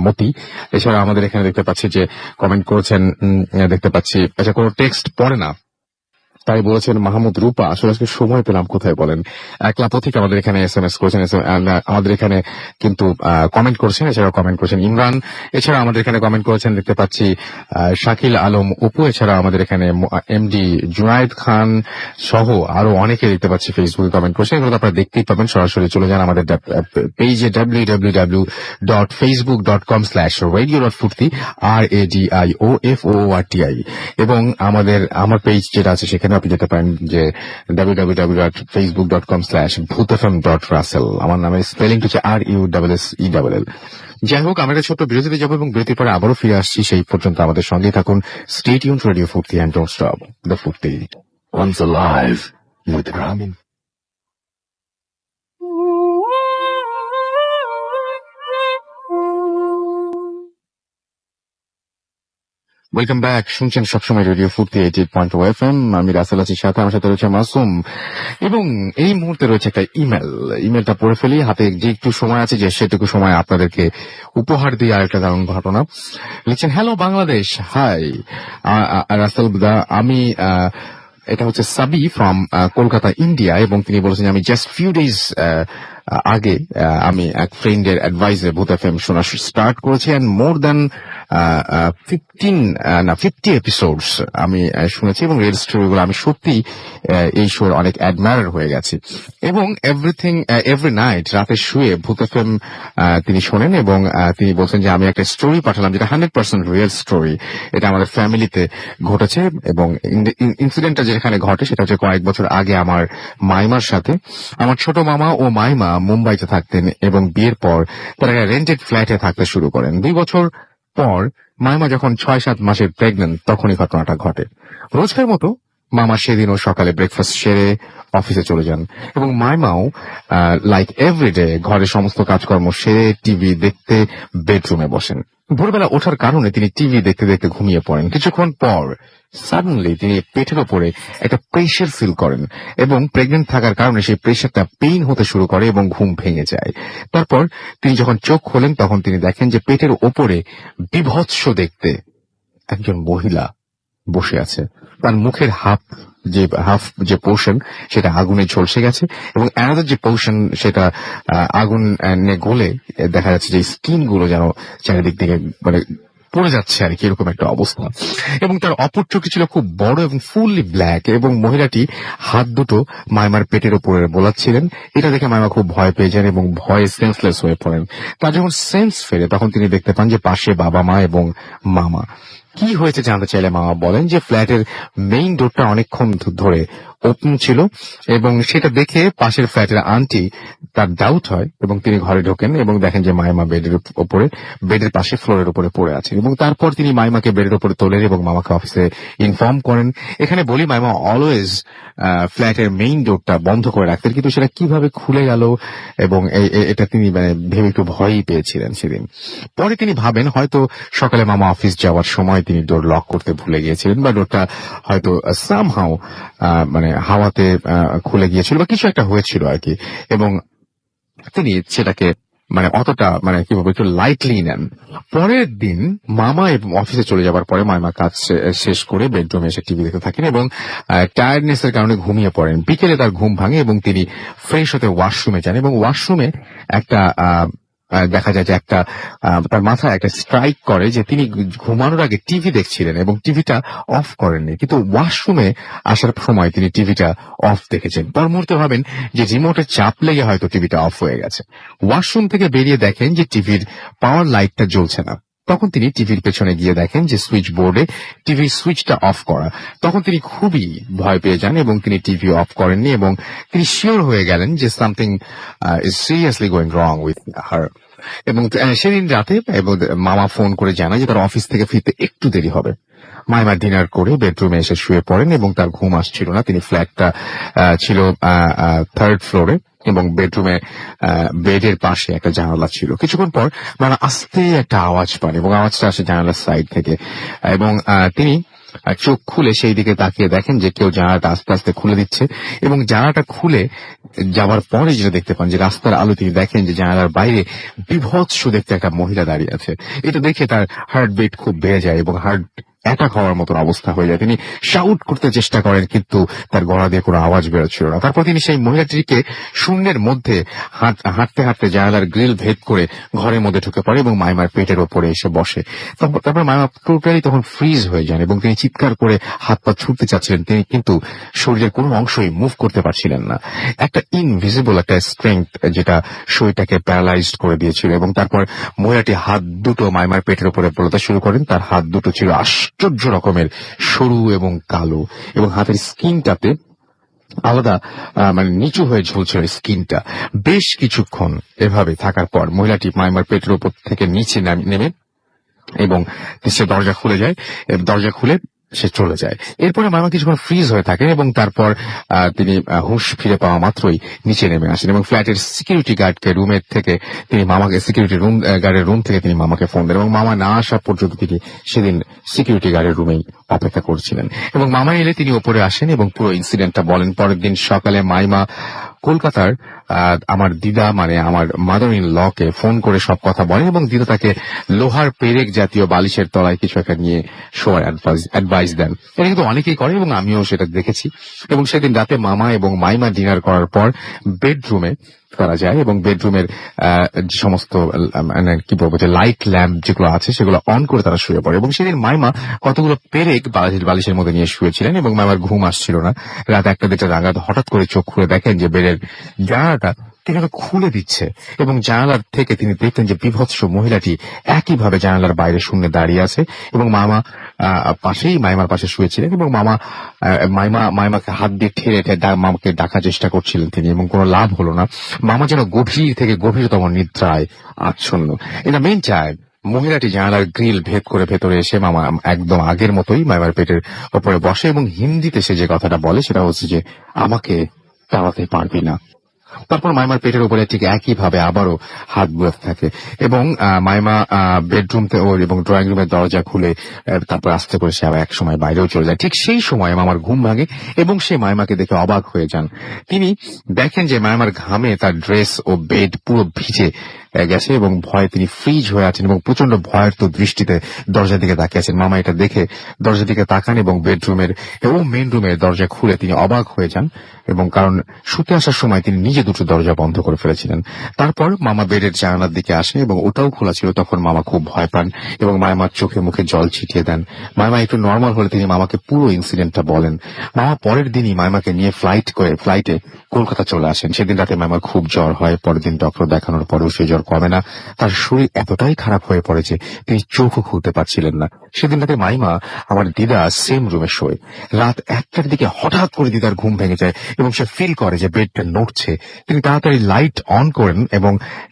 মতি। এছাড়া আমাদের এখানে দেখতে পাচ্ছি যে কমেন্ট করেছেন, দেখতে পাচ্ছি আচ্ছা কোনো টেক্সট পড়ে না তাই বলেছেন মাহমুদ রূপা। আসলে আজকে সময় পেলাম কোথায় বলেন। একলা পথিক আমাদের এখানে SMS করেছেন, আমাদের এখানে কিন্তু কমেন্ট করেছেন, এছাড়াও কমেন্ট করেছেন ইমরান, এছাড়া আমাদের এখানে কমেন্ট করেছেন, দেখতে পাচ্ছি শাকিল আলম উপু, এছাড়া আমাদের এখানে MD জুনায়েদ খান সহ আরো অনেকে দেখতে পাচ্ছি ফেসবুকে কমেন্ট করেছেন। এগুলো আপনারা দেখতেই পাবেন, সরাসরি চলে যান আমাদের পেজে www.facebook.com/radio.furti RADIOFOORTI, এবং আমার পেজ যেটা আছে সেখানে আপনি যেতে পারেন যে www.facebook.com/bhutfm.russell। আমার নামে স্পেলিং হচ্ছে RUSSELL। যাই হোক, আমরা একটা ছোট্ট বিরতিতে যাবো এবং বিরতির পরে আবারও ফিরে আসছি। সেই পর্যন্ত আমাদের সঙ্গেই থাকুন। স্টে টিউনড টু রেডিও ফুর্তি এন্ড ডোন্ট স্টপ দ্য ফুর্তি। Once alive with Ramin. Welcome back, শুনছেন সবসময় রেডিও ফুর্তি 88.2 FM। আমি রাসেল আছি, সাথে আমার সাথে রয়েছে মাসুম, এবং এই মুহূর্তে রয়েছে একটা ইমেলটা পড়ে ফেলি। হাতে যে একটু সময় আছে, যে সেটুকু সময় আপনাদেরকে উপহার দিয়ে আরেকটা দারুণ ঘটনা লিখছেন। হ্যালো বাংলাদেশ, হাই রাসেল দা, আমি এটা হচ্ছে সাবি ফ্রম কলকাতা, ইন্ডিয়া, এবং তিনি বলেছেন আমি জাস্ট ফিউ ডেজ আগে আমি এক ফ্রেন্ডের অ্যাডভাইসে ভূত FM শোনা স্টার্ট করেছি, এন্ড মোর দ্যান 50 এপিসোডস আমি শুনেছি, এবং রিয়েল স্টোরিগুলো আমি সত্যি এই শোর অনেক অ্যাডমায়ার হয়ে গেছি। এবং এভরি নাইট রাতে শুয়ে ভূত FM তিনি শোনেন, এবং তিনি বলছেন যে আমি একটা স্টোরি পাঠালাম যেটা 100% রিয়েল স্টোরি, এটা আমাদের ফ্যামিলিতে ঘটেছে, এবং ইনসিডেন্টটা যেখানে ঘটে সেটা হচ্ছে কয়েক বছর আগে আমার মাইমার সাথে। আমার ছোট মামা ও মাইমা মুম্বাইতে থাকতেন এবং বিয়ের পর তারা রেন্টেড ফ্ল্যাটে থাকতে শুরু করেন। 2 বছর পর মাইমা যখন 6-7 মাসের প্রেগন্যান্ট তখনই ঘটনাটা ঘটে। রোজকার মতো মামা সেদিনও সকালে ব্রেকফাস্ট সেরে অফিসে চলে যান এবং মাইমাও লাইক এভরিডে ঘরের সমস্ত কাজকর্ম সেরে টিভি দেখতে বেডরুমে বসেন। ভোরবেলা ওঠার কারণে তিনি টিভি দেখতে দেখতে ঘুমিয়ে পড়েন। কিছুক্ষণ পর সাডেনলি তিনি পেটের ওপরে একটা প্রেশার ফিল করেন এবং প্রেগনেন্ট থাকার কারণে সেই প্রেশারটা পেইন হতে শুরু করে এবং ঘুম ভেঙে যায়। তারপর তিনি যখন চোখ খোলেন তখন তিনি দেখেন যে পেটের ওপরে বিভৎস দেখতে একজন মহিলা বসে আছে। তার মুখের হাফ যে পোর্শন সেটা আগুনে ঝলসে গেছে এবং অ্যানাদার যে পোর্শন সেটা আগুন গলে দেখা যাচ্ছে যে স্কিন গুলো যেন চারিদিক থেকে মানে পড়ে যাচ্ছে আর কি, এরকম একটা অবস্থা। এবং তার অপর চোখটি ছিল খুব বড় এবং ফুললি ব্ল্যাক এবং মহিলাটি হাত দুটো মাইমার পেটের উপরে বোলাচ্ছিলেন। এটা দেখে মাইমা খুব ভয় পেয়ে যান এবং ভয়ে সেন্সলেস হয়ে পড়েন। তার যখন সেন্স ফেরে তখন তিনি দেখতে পান যে পাশে বাবা মা এবং মামা। কি হয়েছে জানতে চাইলে মামা বলেন যে ফ্ল্যাটের মেইন ডোরটা অনেকক্ষণ ধরে ওপেন ছিল এবং সেটা দেখে পাশের ফ্ল্যাটের আন্টি তার ডাউট হয় এবং তিনি ঘরে ঢোকেন এবং দেখেন যে মাইমা বেডের পাশে ফ্লোরের উপরে পড়ে আছে এবং তারপর তিনি মাইমাকে বেডের উপরে তোলেন এবং মামাকে অফিসে ইনফর্ম করেন। এখানে বলি মাইমা অলওয়েজ ফ্ল্যাটের মেইন ডোরটা বন্ধ করে রাখতেন, কিন্তু সেটা কিভাবে খুলে গেল এবং এটা তিনি মানে ভেবে একটু ভয়ই পেয়েছিলেন সেদিন। পরে তিনি ভাবেন হয়তো সকালে মামা অফিস যাওয়ার সময় তিনি ডোর লক করতে ভুলে গিয়েছিলেন বা ডোরটা হয়তো সামহাউ মানে হাওয়াতে খুলে গিয়েছিল বা কিছু একটা হয়েছিল আর কি, এবং তিনি সেটাকে মানে অতটা মানে কি বলবো একটু লাইটলি নেন। পরের দিন মামা এবং অফিসে চলে যাবার পরে মাইমা কাজ শেষ করে বেডরুমে এসে টিভি দেখতে থাকেন এবং টায়ার্ডনেস এর কারণে ঘুমিয়ে পড়েন। বিকেলে তার ঘুম ভাঙে এবং তিনি ফ্রেশ হতে ওয়াশরুমে যান এবং ওয়াশরুমে একটা দেখা যায় যে একটা তার মাথায় একটা স্ট্রাইক করে যে তিনি ঘুমানোর আগে টিভি দেখছিলেন এবং টিভিটা অফ করেননি, কিন্তু ওয়াশরুমে আসার সময় তিনি টিভিটা অফ দেখেছেন। পর মুহূর্তে ভাবেন যে রিমোটের চাপ লেগে হয়তো টিভিটা অফ হয়ে গেছে। ওয়াশরুম থেকে বেরিয়ে দেখেন যে টিভির পাওয়ার লাইটটা জ্বলছে না। তখন তিনি টিভির পেছনে গিয়ে দেখেন যে সুইচ বোর্ডে টিভির সুইচটা অফ করা। তখন তিনি খুবই ভয় পেয়ে যান এবং তিনি টিভি অফ করেননি এবং তিনি শিওর হয়ে গেলেন যে something is seriously going wrong with her. এবং সেদিন রাতে মামা ফোন করে জানায় যে তার অফিস থেকে ফিরতে একটু দেরি হবে। মাইমা ডিনার করে বেডরুমে এসে শুয়ে পড়েন এবং তার ঘুম আসছিল না। তিনি ফ্ল্যাটটা ছিল 3rd ফ্লোরে এবং বেডরুমে বেডের পাশে একটা জানালা ছিল। কিছুক্ষণ পর মামা আস্তে একটা আওয়াজ পান এবং আওয়াজটা আসে জানালার সাইড থেকে এবং তিনি চোখ খুলে সেই দিকে তাকিয়ে দেখেন যে কেউ জানালাটা আস্তে আস্তে খুলে দিচ্ছে এবং জানালাটা খুলে যাবার পরে যেটা দেখতে পান যে রাস্তার আলো তিনি দেখেন যে জানালার বাইরে বিভৎস দেখতে একটা মহিলা দাঁড়িয়ে আছে। এটা দেখে তার হার্টবিট খুব বেড়ে যায় এবং হার্ট অ্যাটাক হওয়ার মতন অবস্থা হয়ে যায়। তিনি শাউট করতে চেষ্টা করেন কিন্তু তার গলা দিয়ে কোনো আওয়াজ বেরোচ্ছিল না। তারপর তিনি সেই মহিলাটিকে শূন্যের মধ্যে হাঁটতে হাঁটতে জানালার গ্রিল ভেদ করে ঘরের মধ্যে ঢুকে পড়ে এবং মাইমার পেটের ওপরে এসে বসে। তারপর মাইমা টোটালি তখন ফ্রিজ হয়ে যান এবং তিনি চিৎকার করে হাত পা ছুটতে চাচ্ছিলেন, তিনি কিন্তু শরীরের কোনো অংশই মুভ করতে পারছিলেন না। একটা ইনভিজিবল একটা স্ট্রেংথ যেটা শরীরটাকে প্যারালাইজড করে দিয়েছিল এবং তারপর মহিলাটি হাত দুটো মাইমার পেটের উপরে বোলাতে শুরু করেন। তার হাত দুটো ছিল আশ্চর্য রকমের সরু এবং কালো এবং হাতের স্কিনটাতে আলাদা মানে নিচু হয়ে ঝুলছিল স্কিনটা। বেশ কিছুক্ষণ এভাবে থাকার পর মহিলাটি মাইমার পেটের উপর থেকে নিচে নেমে এবং সে দরজা খুলে সে চলে যায়। এরপরে মামা কিছুক্ষণ ফ্রিজ হয়ে থাকেন এবং তারপর তিনি হুঁশ ফিরে পাওয়া মাত্রই নিচে নেমে আসেন এবং ফ্ল্যাটের সিকিউরিটি গার্ডকে রুমের থেকে তিনি মামাকে গার্ডের রুম থেকে তিনি মামাকে ফোন দেন এবং মামা না আসা পর্যন্ত তিনি সেদিন সিকিউরিটি গার্ডের রুমেই অপেক্ষা করছিলেন এবং মামা এলে তিনি উপরে আসেন এবং পুরো ইনসিডেন্টটা বলেন। পরের দিন সকালে মাইমা কলকাতার আমার দিদা মানে আমার মাদার ইন লকে ফোন করে সব কথা বলেন এবং দিদা তাকে লোহার পেরেক জাতীয় বালিশের তলায় কিছু একটা নিয়ে শোয়ার অ্যাডভাইস দেন। এটা কিন্তু অনেকেই করে এবং আমিও সেটা দেখেছি। এবং সেদিন রাতে মামা এবং মাইমা ডিনার করার পর বেডরুমে তারা যায় এবং বেডরুমের যে সমস্ত মানে কি বলবো যে লাইট ল্যাম্প যেগুলো আছে সেগুলো অন করে তারা শুয়ে পড়ে এবং সেদিন মাইমা কতগুলো পেরেক বালিশের মধ্যে নিয়ে শুয়েছিলেন এবং মাইমার ঘুম আসছিল না। রাত 1-2 নাগাদ হঠাৎ করে চোখ খুলে দেখেন যে বেডের জানালাটা তিনি ওকে খুলে দিচ্ছে এবং জানালার থেকে তিনি দেখলেন যে বিভৎস মহিলাটি একইভাবে জানালার বাইরে শূন্যে দাঁড়িয়ে আছে এবং মামা মাইমার পাশে শুয়েছিলেন এবং মাইমাকে হাত দিয়ে ঠেলে মামাকে ডাকার চেষ্টা করছিলেন তিনি, এবং কোনো লাভ হলো না। মামা যেন গভীর থেকে গভীরতম নিদ্রায় আচ্ছন্ন। ইন দ্য মেইন টাইম মহিলাটি জানালার গ্রিল ভেদ করে ভেতরে এসে মামা একদম আগের মতোই মাইমার পেটের ওপরে বসে এবং হিন্দিতে সে যে কথাটা বলে সেটা হচ্ছে যে আমাকে তাড়াতে পারবি না। তারপর মাইমার পেটের উপরে ঠিক একইভাবে আবারও হাত বুলাতে থাকে এবং মাইমা বেডরুম এবং ড্রয়িং রুমের দরজা খুলে তারপর আস্তে করে সে আবার এক সময় বাইরেও চলে যায়। ঠিক সেই সময় মামার ঘুম ভাঙে এবং সে মাইমাকে দেখে অবাক হয়ে যান। তিনি দেখেন যে মাইমার ঘামে তার ড্রেস ও বেড পুরো ভিজে গেছে এবং ভয়ে তিনি ফ্রিজ হয়ে আছেন এবং প্রচন্ড ভয়ের তো দৃষ্টিতে দরজার দিকে তাকিয়ে আছেন। মামা এটা দেখে দরজার দিকে তাকান এবং বেডরুমের এবং মেন রুমের দরজা খুলে তিনি অবাক হয়ে যান, এবং কারণ শুতে আসার সময় তিনি নিজে দুটো দরজা বন্ধ করে ফেলেছিলেন। তারপর মামা বেডের জানালার দিকে আসে এবং ওটাও খোলা ছিল। তখন মামা খুব ভয় পান এবং মাইমার চোখে মুখে জল ছিটিয়ে দেন। মাইমা একটু নর্মাল হলে তিনি মামাকে পুরো ইনসিডেন্টটা বলেন। মামা পরের দিনই মাইমাকে নিয়ে ফ্লাইটে কলকাতা চলে আসেন। সেদিন রাতে মাইমার খুব জ্বর হয়। পরের দিন ডক্টর দেখানোর পরেও সেই জ্বর কমে না। তার শরীর এতটাই খারাপ হয়ে পড়ে যে তিনি চোখও খুলতে পারছিলেন না। সেদিন রাতে মাইমা আমার দিদা সেম রুমে শোয়। রাত 1টার দিকে হঠাৎ করে দিদার ঘুম ভেঙে যায় এবং সে ফিল করে যে বেডটা নড়ছে। তিনি তাড়াতাড়ি লাইট অন করেন এবং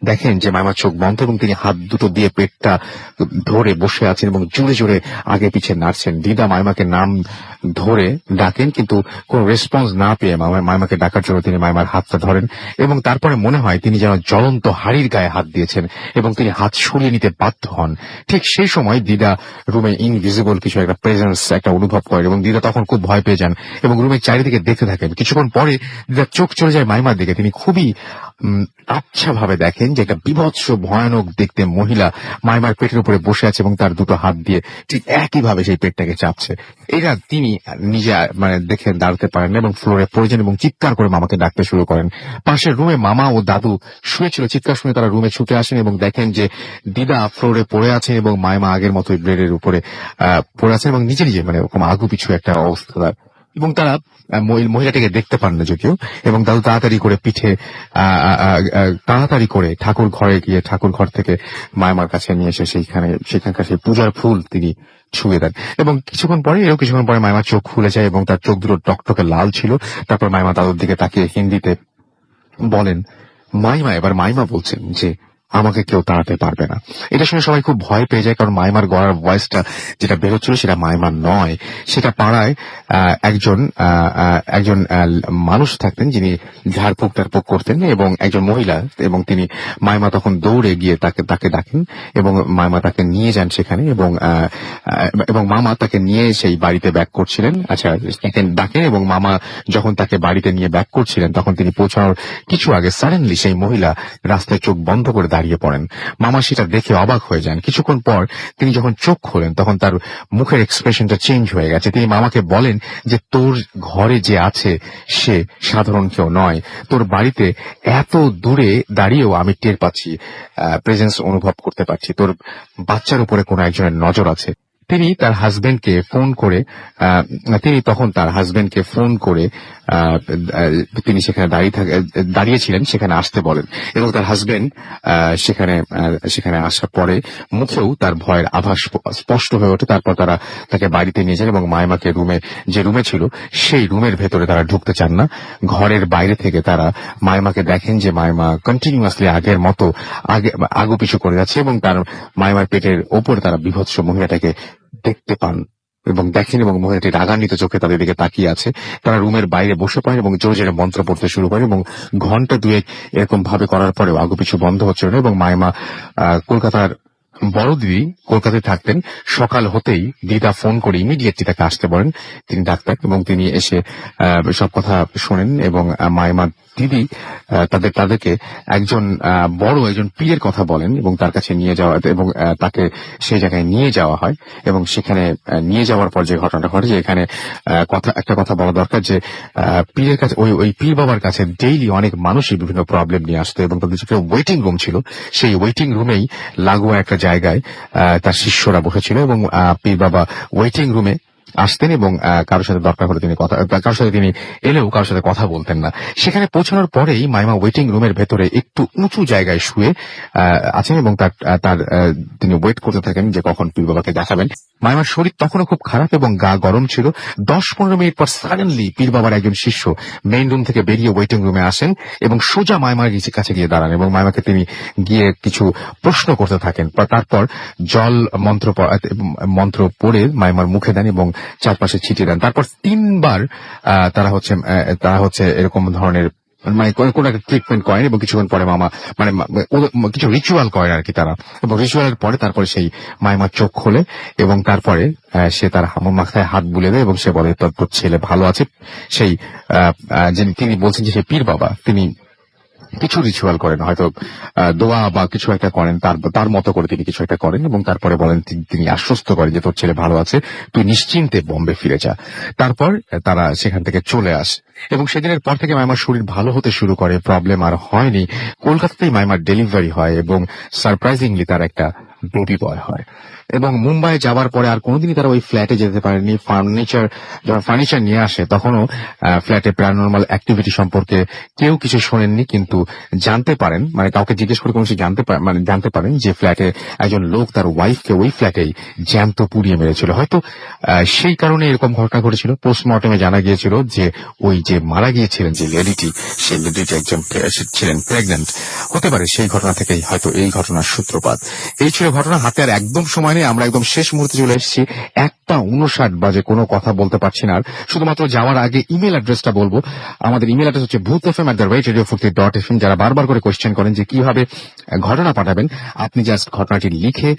দেখেন যে মাইমার চোখ বন্ধ এবং তিনি হাত দুটো দিয়ে পেটটা ধরে বসে আছেন এবং জোরে জোরে আগে পিছে নাড়ছেন। দিদা মাইমাকে নাম ধরে ডাকেন, কিন্তু কোন রেসপন্স না পেয়ে মাইমাকে ডাকার জন্য তিনি মাইমার হাতটা ধরেন এবং তারপরে মনে হয় তিনি যেন জ্বলন্ত হাড়ির গায়ে হাত দিয়েছেন এবং তিনি হাত সরিয়ে নিতে বাধ্য হন। ঠিক সেই সময় দিদা রুমে ইনভিজিবল কিছু একটা প্রেজেন্স একটা অনুভব করেন এবং দিদা তখন খুব ভয় পেয়ে যান এবং রুমের চারিদিকে দেখতে থাকেন। কিছুক্ষণ পরে দিদার চোখ চলে যায় মাইমার দিকে। তিনি খুবই আচ্ছা ভাবে দেখেন যে একটা বিভৎস ভয়ানক দেখতে মহিলা মাইমার পেটের উপরে বসে আছে এবং তার দুটো হাত দিয়ে ঠিক একইভাবে সেই পেটটাকে চাপছে। এটা তিনি নিজে দেখে দাঁড়াতে পারেন না এবং ফ্লোরে পড়ে যান এবং চিৎকার করে মামাকে ডাকতে শুরু করেন। পাশের রুমে মামা ও দাদু শুয়েছিল। চিৎকার শুনে তারা রুমে ছুটে আসেন এবং দেখেন যে দিদা ফ্লোরে পড়ে আছেন এবং মাইমা আগের মতোই ব্রেডের উপরে পড়ে আছেন এবং নিজে নিজে ওরকম আগু পিছু একটা অবস্থা, এবং তারা মহিলাটিকে দেখতে পান না যদিও। এবং দাদু তাড়াতাড়ি করে ঠাকুর ঘরে গিয়ে ঠাকুর ঘর থেকে মাইমার কাছে নিয়ে এসে সেখানকার সেই পূজার ফুল তিনি ছুঁয়ে দেন এবং কিছুক্ষণ পরে মাইমার চোখ খুলে যায় এবং তার চোখ দুটো টকটকে লাল ছিল। তারপর মাইমা দাদুর দিকে তাকিয়ে হিন্দিতে বলেন এবার মাইমা বলছেন যে আমাকে কেউ তাড়াতে পারবে না। এটা শুনে সবাই খুব ভয় পেয়ে যায়, কারণ মাইমার গলার ভয়েসটা যেটা বেরোচ্ছিল সেটা মাইমার নয়। সেটা পাড়ায় একজন মানুষ থাকতেন যিনি ঝাড়ফুঁক করতেন এবং একজন মহিলা, এবং তিনি মাইমা তখন দৌড়ে গিয়ে তাকে ডাকেন এবং মাইমা তাকে নিয়ে যান সেখানে এবং মামা তাকে নিয়ে সেই বাড়িতে ব্যাক করছিলেন। আচ্ছা, তাকে ডাকেন এবং মামা যখন তাকে বাড়িতে নিয়ে ব্যাক করছিলেন তখন তিনি পৌঁছানোর কিছু আগে সাডেনলি সেই মহিলা রাস্তায় চোখ বন্ধ করে দাঁড়িয়ে পড়েন। মামা সেটা দেখে অবাক হয়ে যান। কিছুক্ষণ পর তিনি যখন চোখ খোলেন তখন তার মুখের এক্সপ্রেশনটা চেঞ্জ হয়ে গেছে। তিনি মামাকে বলেন যে তোর ঘরে যে আছে সে সাধারণ কেউ নয়, তোর বাড়িতে এত দূরে দাঁড়িয়েও আমি টের পাচ্ছি, প্রেজেন্স অনুভব করতে পারছি, তোর বাচ্চার উপরে কোনো একজনের নজর আছে। তিনি তার হাজবেন্ডকে ফোন করে তিনি সেখানে দাঁড়িয়েছিলেন সেখানে আসতে বলেন এবং তার হাজবেন্ড সেখানে আসার পরে মুখেও তার ভয়ের আভাস স্পষ্ট হয়ে ওঠে। তারপর তারা তাকে বাড়িতে নিয়ে যান এবং মাইমাকে যে রুমে ছিল সেই রুমের ভেতরে তারা ঢুকতে চান না। ঘরের বাইরে থেকে তারা মাইমাকে দেখেন যে মাইমা কন্টিনিউয়াসলি আগের মতো আগু পিছু করে যাচ্ছে এবং তার মাইমার পেটের ওপর তারা বিভৎস মহিলাটাকে দেখতে পান এবং দেখেন এবং মহিলাটি রাগান্বিত চোখে তাদের দিকে তাকিয়ে আছে। তারা রুমের বাইরে বসে পড়েন এবং জোরে জোরে মন্ত্র পড়তে শুরু করেন এবং ঘন্টা দুয়েক এরকম ভাবে করার পরেও আগুপিছু বন্ধ হচ্ছিল না এবং মাইমা কলকাতার বড় দিদি কলকাতায় থাকতেন। সকাল হতেই দিদা ফোন করে ইমিডিয়েটলি তাকে আসতে বলেন। তিনি ডাক্তার এবং তিনি এসে সব কথা শোনেন এবং মাইমা দিদি তাদেরকে একজন পীরের কথা বলেন এবং তার কাছে নিয়ে যাওয়া এবং তাকে সেই জায়গায় নিয়ে যাওয়া হয় এবং সেখানে নিয়ে যাওয়ার পর যে ঘটনাটা ঘটে যে এখানে একটা কথা বলা দরকার যে পীরের কাছে ওই পীর বাবার কাছে ডেইলি অনেক মানুষই বিভিন্ন প্রবলেম নিয়ে আসতো এবং তাদের যে ওয়েটিং রুম ছিল সেই ওয়েটিং রুমেই লাগোয়া একটা জায়গায় তার শিষ্যরা বসেছিল এবং পীর বাবা ওয়েটিং রুমে আসতেন এবং কারোর সাথে দরকার হলে তিনি কারোর সাথে তিনি এলেও কারোর সাথে কথা বলতেন না। সেখানে পৌঁছানোর পরেই মাইমা ওয়েটিং রুমের ভেতরে একটু উঁচু জায়গায় শুয়ে আছেন এবং তার তিনি ওয়েট করতে থাকেন যে কখন পীর বাবাকে দেখাবেন। মাইমার শরীর তখনও খুব খারাপ এবং গা গরম ছিল। 10-15 মিনিট পর সাডেনলি পীর বাবার একজন শিষ্য মেইন রুম থেকে বেরিয়ে ওয়েটিং রুমে আসেন এবং সোজা মাইমার কাছে গিয়ে দাঁড়ান এবং মাইমাকে তিনি গিয়ে কিছু প্রশ্ন করতে থাকেন। তারপর জল মন্ত্র পড়ে মাইমার মুখে দেন এবং চারপাশে ছিটিয়ে দেন। তারপর 3 বার তারা হচ্ছে এরকম ধরনের মানে কোন একটা ট্রিটমেন্ট করেন এবং কিছুক্ষণ পরে মামা মানে কিছু রিচুয়াল করেন আর কি তারা, এবং রিচুয়ালের পরে তারপরে সেই মাইমার চোখ খোলে এবং তারপরে সে তার মাথায় হাত বুলে দেয় এবং সে বলে তোর ছেলে ভালো আছে। সেই তিনি বলছেন যে সেই পীর বাবা তিনি কিছু রিচুয়াল করেন, হয়তো দোয়া বা কিছু একটা করেন, তার মতো করে তিনি কিছু একটা করেন এবং তারপরে বলেন তিনি আশ্বস্ত করেন যে তোর ছেলে ভালো আছে, তুই নিশ্চিন্তে বোম্বে ফিরে যা। তারপর তারা সেখান থেকে চলে আসে এবং সেদিনের পর থেকে মাইমার শরীর ভালো হতে শুরু করে, প্রবলেম আর হয়নি। কলকাতাতেই মাইমার ডেলিভারি হয় এবং সারপ্রাইজিংলি তার একটা বেবি বয় হয়। এবং মুম্বাই যাওয়ার পরে আর কোনোদিনই তারা ওই ফ্ল্যাটে যেতে পারেনি। যখন ফার্নিচার নিয়ে আসে তখনও ফ্ল্যাটে প্যারানরমাল অ্যাক্টিভিটি সম্পর্কে কেউ কিছু শোনেননি, কিন্তু জানতে পারেন মানে কাউকে জিজ্ঞেস করে কোনো কিছু জানতে পারেন যে ফ্ল্যাটে একজন লোক তার ওয়াইফকে ওই ফ্ল্যাটেই জ্যান্ত পুড়িয়ে মেরেছিল। হয়তো সেই কারণে এরকম ঘটনা ঘটেছিল। পোস্টমর্টমে জানা গিয়েছিল যে ওই যে মারা গিয়েছিলেন যে লেডিটি, সেই লেডিটি একজন ছিলেন প্রেগন্যান্ট। হতে পারে সেই ঘটনা থেকেই হয়তো এই ঘটনার সূত্রপাত। এই ছিল ঘটনা। হাতে আর একদম সময় নেই, আমরা একদম শেষ মুহূর্তে চলে এসেছি। 1:59 বাজে, কোনো কথা বলতে পারছি না আর। শুধুমাত্র যাওয়ার আগে ইমেল অ্যাড্রেসটা বলবো। আমাদের ইমেল অ্যাড্রেস হচ্ছে bhutfm@radiofurti.fm। যারা বারবার করে কোয়েশ্চেন করেন যে কিভাবে ঘটনা পাঠাবেন, আপনি জাস্ট ঘটনাটি লিখে